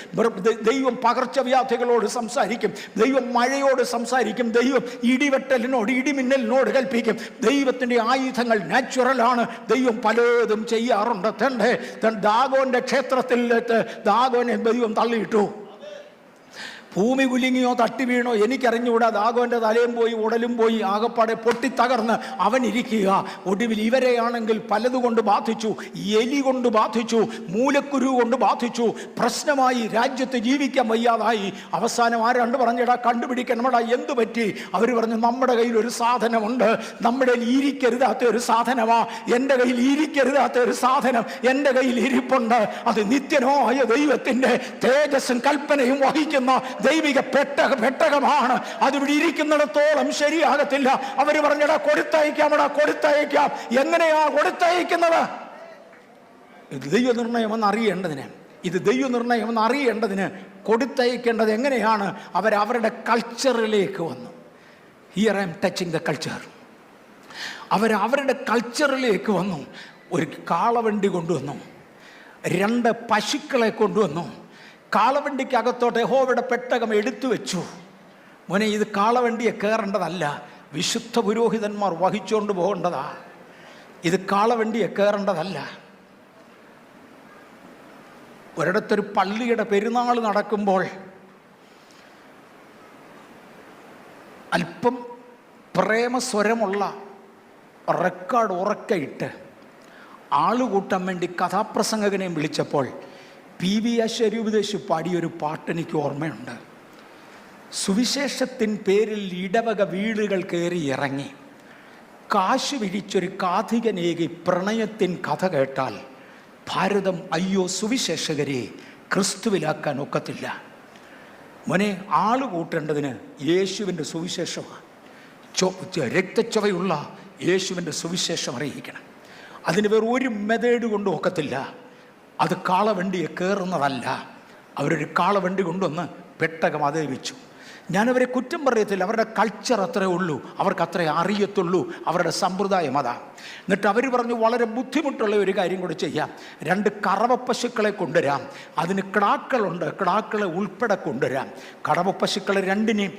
ദൈവം പകർച്ചവ്യാധികളോട് സംസാരിക്കും. ദൈവം മഴയോട് സംസാരിക്കും. ദൈവം ഇടിവെട്ടലിനോട് ഇടിമിന്നലിനോട് കൽപ്പിക്കും. ദൈവത്തിൻ്റെ ആയുധങ്ങൾ നാച്ചുറലാണ്. ദൈവം പലതും ചെയ്യാറുണ്ട്. ദാഗോന്റെ ക്ഷേത്രത്തിൽ ദാഗോനെ ദൈവം തള്ളിയിട്ടു. ഭൂമി കുലുങ്ങിയോ തട്ടി വീണോ എനിക്കറിഞ്ഞുകൂടാ. ദാഗോന്റെ തലയും പോയി ഉടലും പോയി ആകപ്പാടെ പൊട്ടിത്തകർന്ന് അവൻ ഇരിക്കുക. ഒടുവിൽ ഇവരെയാണെങ്കിൽ പലതുകൊണ്ട് ബാധിച്ചു. എലി കൊണ്ട് ബാധിച്ചു, മൂലക്കുരു കൊണ്ട് ബാധിച്ചു. പ്രശ്നമായി, രാജ്യത്ത് ജീവിക്കാൻ വയ്യാതായി. അവസാനം ആരാണ്ട് പറഞ്ഞിടാ കണ്ടുപിടിക്കണമടാ എന്തു പറ്റി? അവർ പറഞ്ഞു, നമ്മുടെ കയ്യിൽ ഒരു സാധനമുണ്ട്. നമ്മുടെ ഇരിക്കരുതാത്ത ഒരു സാധനമാ. എൻ്റെ കയ്യിൽ ഇരിക്കരുതാത്ത ഒരു സാധനം എൻ്റെ കയ്യിൽ ഇരിപ്പുണ്ട്. അത് നിത്യനായ ദൈവത്തിൻ്റെ തേജസ്സും കൽപ്പനയും വഹിക്കുന്ന ദൈവിക പെട്ടകമാണ്. അതിവിടെ ഇരിക്കുന്നിടത്തോളം ശരിയാകത്തില്ല. അവർ പറഞ്ഞടാ കൊടുത്തയക്കാം. എങ്ങനെയാ കൊടുത്തയക്കുന്നത്? ഇത് ദൈവനിർണയമെന്ന് അറിയേണ്ടതിന് കൊടുത്തയക്കേണ്ടത് എങ്ങനെയാണ്? അവരവരുടെ കൾച്ചറിലേക്ക് വന്നു. Here I M touching the culture. അവരവരുടെ കൾച്ചറിലേക്ക് വന്നു. ഒരു കാളവണ്ടി കൊണ്ടുവന്നു, 2 പശുക്കളെ കൊണ്ടുവന്നു. കാളവണ്ടിക്കകത്തോട്ട് യഹോവയുടെ പെട്ടകം എടുത്തു വെച്ചു. മോനെ, ഇത് കാളവണ്ടിയെ കയറേണ്ടതല്ല, വിശുദ്ധ പുരോഹിതന്മാർ വഹിച്ചുകൊണ്ട് പോകേണ്ടതാ. ഇത് കാളവണ്ടിയെ കയറേണ്ടതല്ല. ഒരിടത്തൊരു പള്ളിയുടെ പെരുന്നാൾ നടക്കുമ്പോൾ അല്പം പ്രേമസ്വരമുള്ള റെക്കോർഡ് ഉറക്കയിട്ട് ആളുകൂട്ടാൻ വേണ്ടി കഥാപ്രസംഗകനെയും വിളിച്ചപ്പോൾ PV ആശാരി ഉപദേശി പാടിയൊരു പാട്ട് എനിക്ക് ഓർമ്മയുണ്ട്. സുവിശേഷത്തിൻ പേരിൽ ഇടവക വീടുകൾ കയറി ഇറങ്ങി കാശ് വിരിച്ചൊരു കാഥികനേകി പ്രണയത്തിൻ കഥ കേട്ടാൽ ഭാരതം അയ്യോ സുവിശേഷകരെ ക്രിസ്തുവിലാക്കാൻ ഒക്കത്തില്ല. മോനെ, ആള് കൂട്ടേണ്ടതിന് യേശുവിൻ്റെ സുവിശേഷമാണ്. രക്തച്ചൊവയുള്ള യേശുവിൻ്റെ സുവിശേഷം അറിയിക്കണം. അതിന് വേറെ ഒരു മെത്തേഡ് കൊണ്ടും ഒക്കത്തില്ല. അത് കാളവണ്ടിയെ കയറുന്നതല്ല. അവരൊരു കാളവണ്ടി കൊണ്ടുവന്ന് പെട്ടകം അതേ വെച്ചു. ഞാനവരെ കുറ്റം പറയത്തില്ല. അവരുടെ കൾച്ചർ അത്രേ ഉള്ളൂ, അവർക്ക് അത്രേ അറിയത്തുള്ളൂ, അവരുടെ സമ്പ്രദായം അതാ. എന്നിട്ട് അവർ പറഞ്ഞു, വളരെ ബുദ്ധിമുട്ടുള്ള ഒരു കാര്യം കൂടി ചെയ്യാം. 2 കറവ പശുക്കളെ കൊണ്ടുവരാം, അതിന് കിടാക്കളുണ്ട്, കിടാക്കളെ ഉൾപ്പെടെ കൊണ്ടുവരാം. കറവ പശുക്കളെ 2നെയും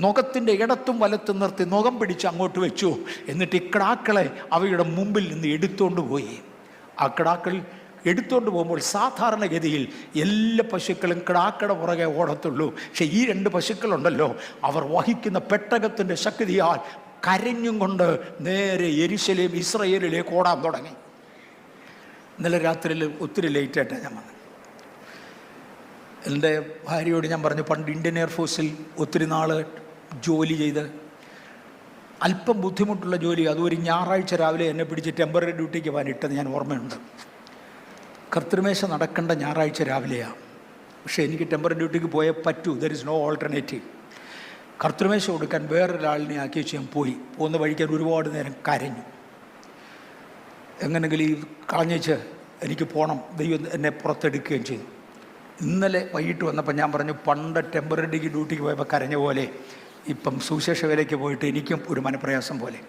നുകത്തിൻ്റെ ഇടത്തും വലത്തും നിർത്തി നുകം പിടിച്ച് അങ്ങോട്ട് വെച്ചു. എന്നിട്ട് ഈ കിടാക്കളെ അവയുടെ മുമ്പിൽ നിന്ന് എടുത്തുകൊണ്ട് പോയി. ആ കിടാക്കൾ എടുത്തുകൊണ്ട് പോകുമ്പോൾ സാധാരണഗതിയിൽ എല്ലാ പശുക്കളും കിടാക്കയുടെ പുറകെ ഓടത്തുള്ളൂ. പക്ഷേ ഈ 2 പശുക്കളുണ്ടല്ലോ, അവർ വഹിക്കുന്ന പെട്ടകത്തിൻ്റെ ശക്തിയാൽ കരഞ്ഞും കൊണ്ട് നേരെ യെരുശലേം ഇസ്രായേലിലേക്ക് ഓടാൻ തുടങ്ങി. ഇന്നലെ രാത്രിയിൽ ഒത്തിരി ലേറ്റായിട്ടാണ് ഞാൻ വന്നത്. എൻ്റെ ഭാര്യയോട് ഞാൻ പറഞ്ഞു, പണ്ട് ഇന്ത്യൻ എയർഫോഴ്സിൽ ഒത്തിരി നാൾ ജോലി ചെയ്ത് അല്പം ബുദ്ധിമുട്ടുള്ള ജോലി, അതൊരു ഞായറാഴ്ച രാവിലെ എന്നെ പിടിച്ച് ടെമ്പററി ഡ്യൂട്ടിക്ക് പോകാൻ ഇട്ടത് ഞാൻ ഓർമ്മയുണ്ട്. കർത്തൃമേശ നടക്കേണ്ട ഞായറാഴ്ച രാവിലെയാണ്. പക്ഷേ എനിക്ക് ടെമ്പററി ഡ്യൂട്ടിക്ക് പോയേ പറ്റൂ. There is no alternative. കർത്തൃമേശ കൊടുക്കാൻ വേറൊരാളിനെ ആക്കി വെച്ച് ഞാൻ പോയി. പോകുന്ന വഴിക്കാൻ ഒരുപാട് നേരം കരഞ്ഞു. എങ്ങനെങ്കിലും ഈ കളഞ്ഞേച്ച് എനിക്ക് പോകണം, ദൈവം എന്നെ പുറത്തെടുക്കുകയും ചെയ്തു. ഇന്നലെ വൈകിട്ട് വന്നപ്പോൾ ഞാൻ പറഞ്ഞു, പണ്ട് ടെമ്പററി ഡ്യൂട്ടിക്ക് പോയപ്പോൾ കരഞ്ഞ പോലെ ഇപ്പം സുവിശേഷ വേലയ്ക്ക് പോയിട്ട് എനിക്കും ഒരു മനപ്രയാസം പോലെ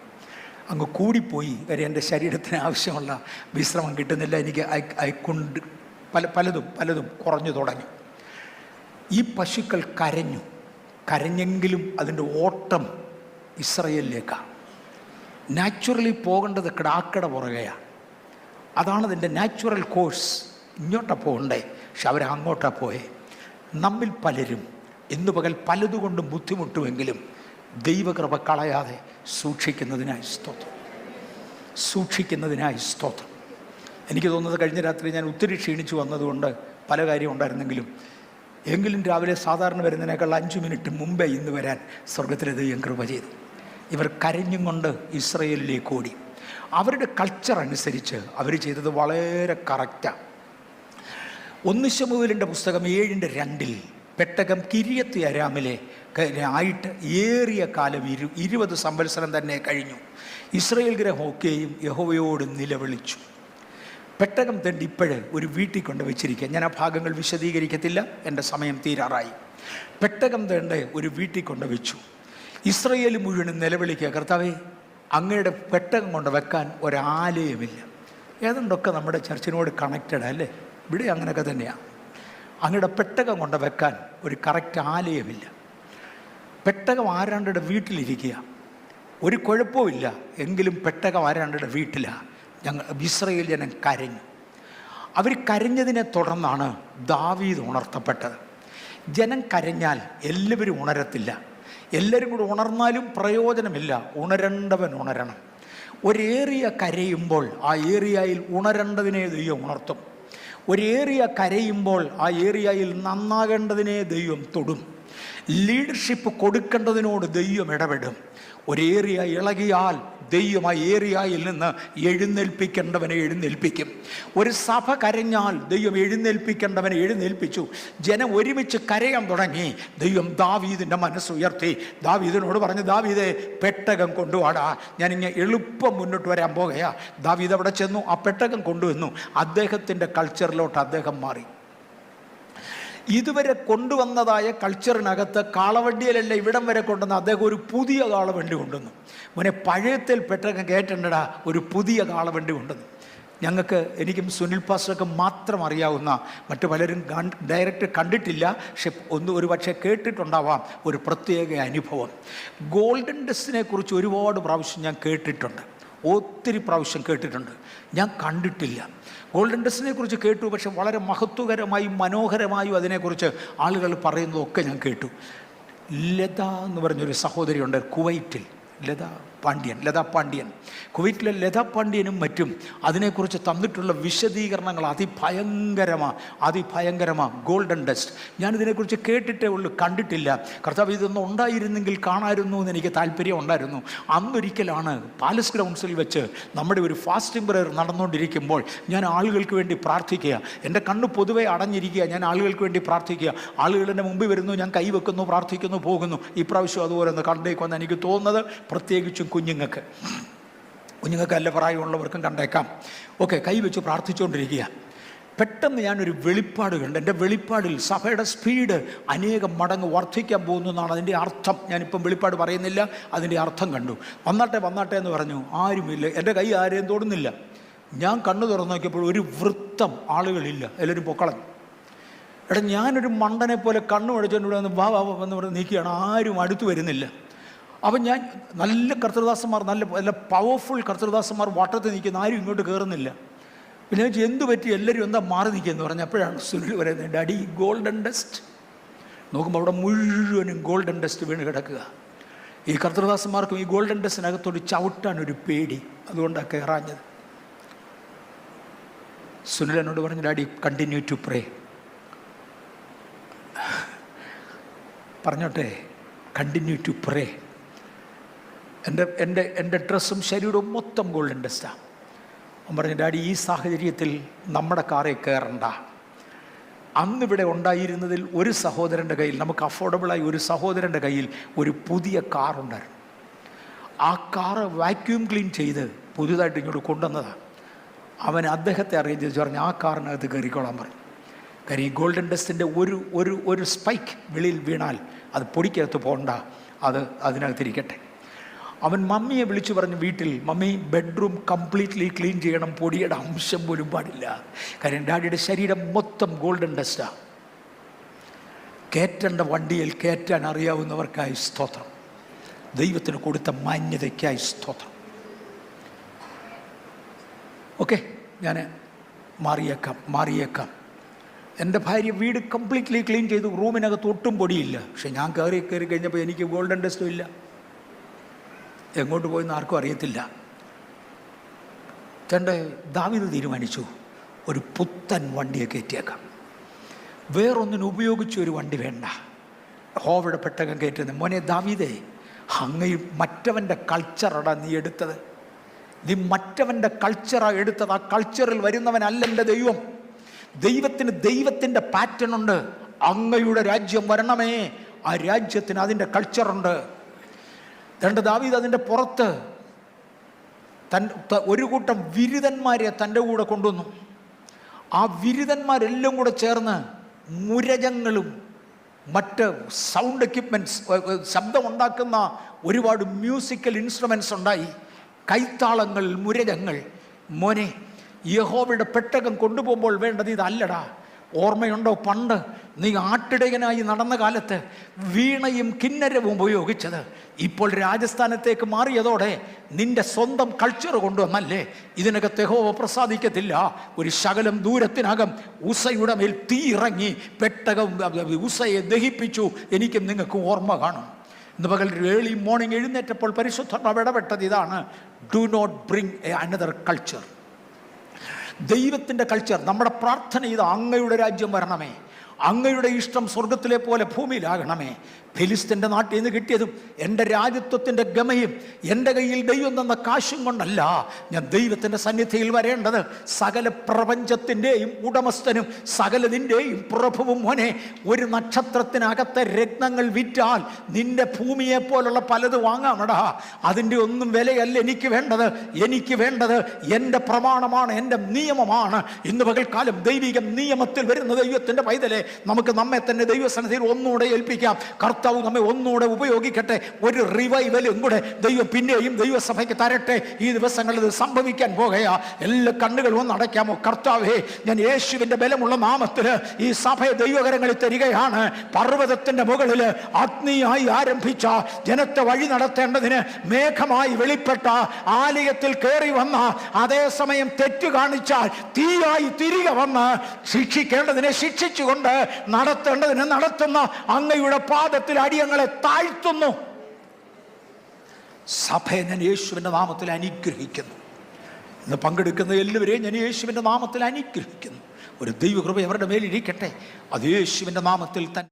അങ്ങ് കൂടിപ്പോയി. കാര്യം എൻ്റെ ശരീരത്തിന് ആവശ്യമുള്ള വിശ്രമം കിട്ടുന്നില്ല. എനിക്ക് കൊണ്ട് പലതും കുറഞ്ഞു തുടങ്ങി. ഈ പശുക്കൾ കരഞ്ഞെങ്കിലും അതിൻ്റെ ഓട്ടം ഇസ്രായേലിലേക്കാണ്. നാച്ചുറലി പോകേണ്ടത് കിടാക്കട പുറകെയാണ്. അതാണ് അതിൻ്റെ നാച്ചുറൽ കോഴ്സ്. ഇങ്ങോട്ടാണ് പോകണ്ടേ, പക്ഷെ അവരങ്ങോട്ടാണ് പോയേ. നമ്മിൽ പലരും ഇന്നു പകൽ പലതുകൊണ്ടും ബുദ്ധിമുട്ടുമെങ്കിലും ദൈവകൃപ കളയാതെ സൂക്ഷിക്കുന്നതിനായി സ്തോത്രം. എനിക്ക് തോന്നുന്നത് കഴിഞ്ഞ രാത്രി ഞാൻ ഒത്തിരി ക്ഷീണിച്ചു വന്നതുകൊണ്ട് പല കാര്യം ഉണ്ടായിരുന്നെങ്കിലും രാവിലെ സാധാരണ വരുന്നതിനേക്കാൾ 5 മിനിറ്റ് മുമ്പേ ഇന്ന് വരാൻ സ്വർഗത്തിലെ ദൈവം കൃപ ചെയ്തു. ഇവർ കരഞ്ഞും കൊണ്ട് ഇസ്രായേലിലേക്ക് ഓടി. അവരുടെ കൾച്ചർ അനുസരിച്ച് അവർ ചെയ്തത് വളരെ കറക്റ്റാണ്. 1 ശമൂവേലിൻ്റെ പുസ്തകം 7:2 പെട്ടകം കിര്യത്ത് അരാമിലെ ആയിട്ട് ഏറിയ കാലം 20 സംവത്സരം തന്നെ കഴിഞ്ഞു. ഇസ്രായേൽ ഗ്രഹമൊക്കെയും യഹോവയോട് നിലവിളിച്ചു. പെട്ടകം തണ്ട് ഇപ്പോഴേ ഒരു വീട്ടിൽ കൊണ്ട് വെച്ചിരിക്കുക. ഞാൻ ആ ഭാഗങ്ങൾ വിശദീകരിക്കത്തില്ല, എൻ്റെ സമയം തീരാറായി. പെട്ടകം തണ്ട് ഒരു വീട്ടിൽ കൊണ്ട് വെച്ചു. ഇസ്രായേൽ മുഴുവനും നിലവിളിക്കുക, കർത്താവേ, അങ്ങയുടെ പെട്ടകം കൊണ്ട് വെക്കാൻ ഒരാലയമില്ല. ഏതാണ്ടൊക്കെ നമ്മുടെ ചർച്ചിനോട് കണക്റ്റഡ് അല്ലേ? ഇവിടെ അങ്ങനെയൊക്കെ തന്നെയാണ്. അങ്ങയുടെ പെട്ടകം കൊണ്ട് വെക്കാൻ ഒരു കറക്റ്റ് ആലയമില്ല. പെട്ടകം ആരാണ്ടയുടെ വീട്ടിലിരിക്കുക, ഒരു കുഴപ്പമില്ല. എങ്കിലും പെട്ടകം ആരാണ്ടയുടെ വീട്ടിലാണ്. ഇസ്രായേൽ ജനം കരഞ്ഞു. അവർ കരഞ്ഞതിനെ തുടർന്നാണ് ദാവീദ് ഉണർത്തപ്പെട്ടത്. ജനം കരഞ്ഞാൽ എല്ലാവരും ഉണരത്തില്ല. എല്ലാവരും കൂടെ ഉണർന്നാലും പ്രയോജനമില്ല. ഉണരേണ്ടവൻ ഉണരണം. ഒരു ഏരിയ കരയുമ്പോൾ ആ ഏരിയയിൽ ഉണരേണ്ടതിനെ ദൈവം ഉണർത്തും. ഒരു ഏരിയ കരയുമ്പോൾ ആ ഏരിയയിൽ നന്നാകേണ്ടതിനെ ദൈവം തൊടും. ലീഡർഷിപ്പ് കൊടുക്കേണ്ടതിനോട് ദൈവം ഇടപെടും. ഒരു ഏരിയ ഇളകിയാൽ ദൈവം ആ ഏരിയയിൽ നിന്ന് എഴുന്നേൽപ്പിക്കേണ്ടവനെ എഴുന്നേൽപ്പിക്കും. ഒരു സഭ കരഞ്ഞാൽ ദൈവം എഴുന്നേൽപ്പിക്കേണ്ടവനെ എഴുന്നേൽപ്പിച്ചു. ജനം ഒരുമിച്ച് കരയാൻ തുടങ്ങി. ദൈവം ദാവീദിൻ്റെ മനസ്സുയർത്തി. ദാവീദിനോട് പറഞ്ഞു, ദാവീദേ, പെട്ടകം കൊണ്ടുവാടാ, ഞാനിങ്ങനെ എളുപ്പം മുന്നോട്ട് വരാൻ പോകുകയാ. ദാവീദ് അവിടെ ചെന്നു, ആ പെട്ടകം കൊണ്ടുവന്നു. അദ്ദേഹത്തിൻ്റെ കൾച്ചറിലോട്ട് അദ്ദേഹം മാറി. ഇതുവരെ കൊണ്ടുവന്നതായ കൾച്ചറിനകത്ത് കാളവണ്ടിയിലല്ല ഇവിടം വരെ കൊണ്ടുവന്ന അദ്ദേഹം ഒരു പുതിയ കാളവണ്ടി കൊണ്ടുവന്നു. മോനെ, പഴയത്തിൽ പെട്ടകം കേട്ടിട്ടുണ്ടടാ, ഒരു പുതിയ കാളവണ്ടി കൊണ്ടുവന്നു. എനിക്കും സുനിൽ പാസ്റ്റർക്ക് മാത്രം അറിയാവുന്ന, മറ്റു പലരും ഡയറക്റ്റ് കണ്ടിട്ടില്ല, പക്ഷെ ഒരു പക്ഷേ കേട്ടിട്ടുണ്ടാവാം, ഒരു പ്രത്യേക അനുഭവം. ഗോൾഡൻ ഡസ്റ്റിനെ കുറിച്ച് ഒരുപാട് പ്രാവശ്യം ഞാൻ കേട്ടിട്ടുണ്ട്, ഒത്തിരി പ്രാവശ്യം കേട്ടിട്ടുണ്ട്. ഞാൻ കണ്ടിട്ടില്ല. ഗോൾഡൻ ഡസ്റ്റിനെ കുറിച്ച് കേട്ടു, പക്ഷെ വളരെ മഹത്വകരമായും മനോഹരമായും അതിനെക്കുറിച്ച് ആളുകൾ പറയുന്നതൊക്കെ ഞാൻ കേട്ടു. ലത എന്ന് പറഞ്ഞൊരു സഹോദരിയുണ്ട് കുവൈറ്റിൽ. ലത പാണ്ഡ്യൻ, ലതാ പാണ്ഡ്യൻ. കുവൈറ്റിലെ ലതാ പാണ്ഡ്യനും മറ്റും അതിനെക്കുറിച്ച് തന്നിട്ടുള്ള വിശദീകരണങ്ങൾ അതിഭയങ്കരമാണ്. Golden dust. ഞാനിതിനെക്കുറിച്ച് കേട്ടിട്ടേ ഉള്ളൂ, കണ്ടിട്ടില്ല. കർത്താവ് ഇതൊന്നും ഉണ്ടായിരുന്നെങ്കിൽ കാണാമായിരുന്നു എന്ന് എനിക്ക് താല്പര്യം ഉണ്ടായിരുന്നു. അന്നൊരിക്കലാണ് പാലസ് ഗ്രൗണ്ട്സിൽ വെച്ച് നമ്മുടെ ഒരു ഫാസ്റ്റിംഗ് പ്രയർ നടന്നുകൊണ്ടിരിക്കുമ്പോൾ ഞാൻ ആളുകൾക്ക് വേണ്ടി പ്രാർത്ഥിക്കുക. എൻ്റെ കണ്ണ് പൊതുവെ അടഞ്ഞിരിക്കുക. ഞാൻ ആളുകൾക്ക് വേണ്ടി പ്രാർത്ഥിക്കുക. ആളുകൾ എൻ്റെ മുമ്പിൽ വരുന്നു, ഞാൻ കൈവെക്കുന്നു, പ്രാർത്ഥിക്കുന്നു, പോകുന്നു. ഇപ്രാവശ്യം അതുപോലെ ഒന്ന് കണ്ടേക്കുമെന്ന് എനിക്ക് തോന്നുന്നത്. പ്രത്യേകിച്ചും കുഞ്ഞുങ്ങൾക്ക് നല്ല പ്രായമുള്ളവർക്കും കണ്ടേക്കാം. ഓക്കെ, കൈവച്ച് പ്രാർത്ഥിച്ചുകൊണ്ടിരിക്കുക. പെട്ടെന്ന് ഞാനൊരു വെളിപ്പാട് കണ്ട്. എൻ്റെ വെളിപ്പാടിൽ സഭയുടെ സ്പീഡ് അനേകം മടങ്ങ് വർദ്ധിക്കാൻ പോകുന്നു എന്നാണ് അതിൻ്റെ അർത്ഥം. ഞാനിപ്പം വെളിപ്പാട് പറയുന്നില്ല, അതിൻ്റെ അർത്ഥം കണ്ടു. വന്നാട്ടെ എന്ന് പറഞ്ഞു. ആരുമില്ല, എൻ്റെ കൈ ആരെയും തൊടുന്നില്ല. ഞാൻ കണ്ണു തുറന്നു നോക്കിയപ്പോൾ ഒരു വൃത്തം ആളുകളില്ല, എല്ലാവരും പൊക്കളഞ്ഞു. ഞാനൊരു മണ്ടനെ പോലെ കണ്ണു അടച്ചുകൊണ്ട് ഇവിടെ വാ എന്ന് പറഞ്ഞ് നീക്കുകയാണ്. ആരും അടുത്ത് വരുന്നില്ല. അപ്പം ഞാൻ നല്ല കർത്തൃദാസന്മാർ, നല്ല പവർഫുൾ കർത്തൃദാസന്മാർ വട്ടത്തിൽ നിൽക്കുന്ന, ആരും ഇങ്ങോട്ട് കയറുന്നില്ല. പിന്നെ ഞാൻ എന്ത് പറ്റി, എല്ലാവരും എന്താ മാറി നിൽക്കുകയെന്ന് പറഞ്ഞപ്പോഴാണ് സുനിൽ പറയുന്നത്, ഡാഡി ഗോൾഡൻ ഡസ്റ്റ്. നോക്കുമ്പോൾ അവിടെ മുഴുവനും ഗോൾഡൻ ഡസ്റ്റ് വീണ് കിടക്കുക. ഈ കർത്തൃദാസന്മാർക്കും ഈ ഗോൾഡൻ ഡസ്റ്റിനകത്തോട് ചവിട്ടാനൊരു പേടി, അതുകൊണ്ടാണ് കയറാഞ്ഞത്. സുനിൽ എന്നോട് പറഞ്ഞു, ഡാഡി കണ്ടിന്യൂ ടു പ്രേ. പറഞ്ഞോട്ടെ, കണ്ടിന്യൂ ടു പ്രേ. എൻ്റെ ഡ്രസ്സും ശരീരവും മൊത്തം ഗോൾഡൻ ഡസ്റ്റാണ്. അവൻ പറഞ്ഞു, ഡാഡി ഈ സാഹചര്യത്തിൽ നമ്മുടെ കാറിൽ കയറണ്ട. അന്നിവിടെ ഉണ്ടായിരുന്നതിൽ ഒരു സഹോദരൻ്റെ കയ്യിൽ, നമുക്ക് അഫോർഡബിളായി ഒരു സഹോദരൻ്റെ കയ്യിൽ ഒരു പുതിയ കാറുണ്ടായിരുന്നു. ആ കാറ് വാക്യൂം ക്ലീൻ ചെയ്ത് പുതുതായിട്ട് ഇങ്ങോട്ട് കൊണ്ടുവന്നതാണ്. അവൻ അദ്ദേഹത്തെ അറേഞ്ച് ചെയ്ത് പറഞ്ഞു, ആ കാറിനകത്ത് കയറിക്കോളാൻ പറഞ്ഞു. കാര്യം ഈ ഗോൾഡൻ ഡസ്റ്റിൻ്റെ ഒരു സ്പൈക്ക് വെളിയിൽ വീണാൽ അത് പൊടിക്കകത്ത് പോകണ്ട, അത് അതിനകത്തിരിക്കട്ടെ. അവൻ മമ്മിയെ വിളിച്ചു പറഞ്ഞു വീട്ടിൽ, മമ്മി ബെഡ്റൂം കംപ്ലീറ്റ്ലി ക്ലീൻ ചെയ്യണം, പൊടിയുടെ അംശം പോലും പാടില്ല. കാര്യം ഡാഡിയുടെ ശരീരം മൊത്തം ഗോൾഡൻ ഡസ്റ്റാണ്. കയറ്റേണ്ട വണ്ടിയിൽ കയറ്റാൻ അറിയാവുന്നവർക്കായി സ്തോത്രം. ദൈവത്തിന് കൊടുത്ത മാന്യതയ്ക്കായി സ്തോത്രം. ഓക്കെ, ഞാൻ മാറിയേക്കാം. എൻ്റെ ഭാര്യ വീട് കംപ്ലീറ്റ്ലി ക്ലീൻ ചെയ്തു, റൂമിനകത്ത് ഒട്ടും പൊടിയില്ല. പക്ഷെ ഞാൻ കയറി കഴിഞ്ഞപ്പോൾ എനിക്ക് ഗോൾഡൻ ഡസ്റ്റും ഇല്ല. എങ്ങോട്ട് പോയെന്ന് ആർക്കും അറിയത്തില്ല. ദാവീദ് തീരുമാനിച്ചു, ഒരു പുത്തൻ വണ്ടിയെ കയറ്റിയേക്കാം. വേറൊന്നിനും ഉപയോഗിച്ച ഒരു വണ്ടി വേണ്ട. യഹോവയുടെ പെട്ടകം കയറ്റുന്നത്. മോനെ ദാവീദേ, അങ്ങ് മറ്റവൻ്റെ കൾച്ചറടാ നീ എടുത്തത്. നീ മറ്റവൻ്റെ കൾച്ചറാണ് എടുത്തത്. ആ കൾച്ചറിൽ വരുന്നവനല്ല എൻ്റെ ദൈവം. ദൈവത്തിൻ്റെ പാറ്റേൺ ഉണ്ട്. അങ്ങയുടെ രാജ്യം വരണമേ, ആ രാജ്യത്തിന് അതിൻ്റെ കൾച്ചറുണ്ട്. ദാവീദ് അതിൻ്റെ പുറത്ത് ഒരു കൂട്ടം വിരുതന്മാരെ തൻ്റെ കൂടെ കൊണ്ടുവന്നു. ആ വിരുതന്മാരെല്ലാം കൂടെ ചേർന്ന് മുരജങ്ങളും മറ്റ് സൗണ്ട് എക്യുപ്മെൻറ്റ്സ്, ശബ്ദമുണ്ടാക്കുന്ന ഒരുപാട് മ്യൂസിക്കൽ ഇൻസ്ട്രുമെൻറ്റ്സ് ഉണ്ടായി. കൈത്താളങ്ങൾ, മുരജങ്ങൾ. മോനെ, യഹോവയുടെ പെട്ടകം കൊണ്ടുപോകുമ്പോൾ വേണ്ടത് ഇതല്ലടാ. ഓർമ്മയുണ്ടോ പണ്ട് നീ ആട്ടിടയനായി നടന്ന കാലത്ത് വീണയും കിന്നരവും ഉപയോഗിച്ചത്? ഇപ്പോൾ രാജസ്ഥാനത്തേക്ക് മാറിയതോടെ നിന്റെ സ്വന്തം കൾച്ചർ കൊണ്ടുവന്നല്ലേ? ഇതിനകത്ത് യഹോവ പ്രസാദിക്കത്തില്ല. ഒരു ശകലം ദൂരത്തിനകം ഉസയുടെ മേൽ തീ ഇറങ്ങി പെട്ടകം ഉസയെ ദഹിപ്പിച്ചു. എനിക്കും നിങ്ങൾക്കും ഓർമ്മ കാണും. ഇന്ന് പകൽ ഏർലി മോർണിംഗ് എഴുന്നേറ്റപ്പോൾ പരിശുദ്ധാത്മാവ് ഇടപെട്ടത് ഇതാണ്: do not bring another culture. ദൈവത്തിൻ്റെ കൾച്ചർ. നമ്മുടെ പ്രാർത്ഥന ഇത്: അങ്ങയുടെ രാജ്യം വരണമേ, അങ്ങയുടെ ഇഷ്ടം സ്വർഗത്തിലെ പോലെ ഭൂമിയിലാകണമേ. ഫിലിസ്തീൻ്റെ നാട്ടിൽ നിന്ന് കിട്ടിയതും എൻ്റെ രാജ്യത്വത്തിൻ്റെ ഗമയും എൻ്റെ കയ്യിൽ ദൈവം തന്ന കാശും കൊണ്ടല്ല ഞാൻ ദൈവത്തിൻ്റെ സന്നിധിയിൽ വരേണ്ടത്. സകല പ്രപഞ്ചത്തിൻ്റെയും ഉടമസ്ഥനും സകലതിൻ്റെയും പ്രഭുവും മോനെ, ഒരു നക്ഷത്രത്തിനകത്തെ രത്നങ്ങൾ വിറ്റാൽ നിന്റെ ഭൂമിയെ പോലുള്ള പലത് വാങ്ങാമടാ. അതിൻ്റെ ഒന്നും വിലയല്ല എനിക്ക് വേണ്ടത്. എനിക്ക് വേണ്ടത് എൻ്റെ പ്രമാണമാണ്, എൻ്റെ നിയമമാണ്. ഇന്ന് പകൽക്കാലം ദൈവിക നിയമത്തിൽ വരുന്ന ദൈവത്തിൻ്റെ പൈതലെ നമുക്ക് നമ്മെ തന്നെ ദൈവസന്നിധിയിൽ ഒന്നുകൂടെ ഏൽപ്പിക്കാം. കർത്താവ് നമ്മെ ഒന്നുകൂടെ ഉപയോഗിക്കട്ടെ. ഒരു റിവൈവലും കൂടെ ദൈവം പിന്നെയും ദൈവസഭയ്ക്ക് തരട്ടെ. ഈ ദിവസങ്ങളിൽ ഇത് സംഭവിക്കാൻ പോകുകയാ. എല്ലാ കണ്ണുകളും ഒന്ന് അടയ്ക്കാമോ? കർത്താവേ, ഞാൻ യേശുവിൻ്റെ ബലമുള്ള നാമത്തിൽ ഈ സഭയെ ദൈവകരങ്ങളിൽ തരികയാണ്. പർവ്വതത്തിൻ്റെ മുകളിൽ അഗ്നിയായി ആരംഭിച്ച ജനത്തെ വഴി നടത്തേണ്ടതിന് മേഘമായി വെളിപ്പെട്ട ആലയത്തിൽ കയറി വന്ന, അതേസമയം തെറ്റ് കാണിച്ചാൽ തീയായി തിരികെ വന്ന് ശിക്ഷിക്കേണ്ടതിനെ ശിക്ഷിച്ചുകൊണ്ട് നടത്തേണ്ടതിന് നടത്തുന്ന അങ്ങയുടെ പാദത്തിൽ അടിയങ്ങളെ താഴ്ത്തുന്നു. സഭയെ ഞാൻ യേശുവിൻ്റെ നാമത്തിൽ അനുഗ്രഹിക്കുന്നു. ഇന്ന് പങ്കെടുക്കുന്ന എല്ലാവരെയും ഞാൻ യേശുവിൻ്റെ നാമത്തിൽ അനുഗ്രഹിക്കുന്നു. ഒരു ദൈവകൃപ അവരുടെ മേലിരിക്കട്ടെ. അത് യേശുവിൻ്റെ നാമത്തിൽ തന്നെ.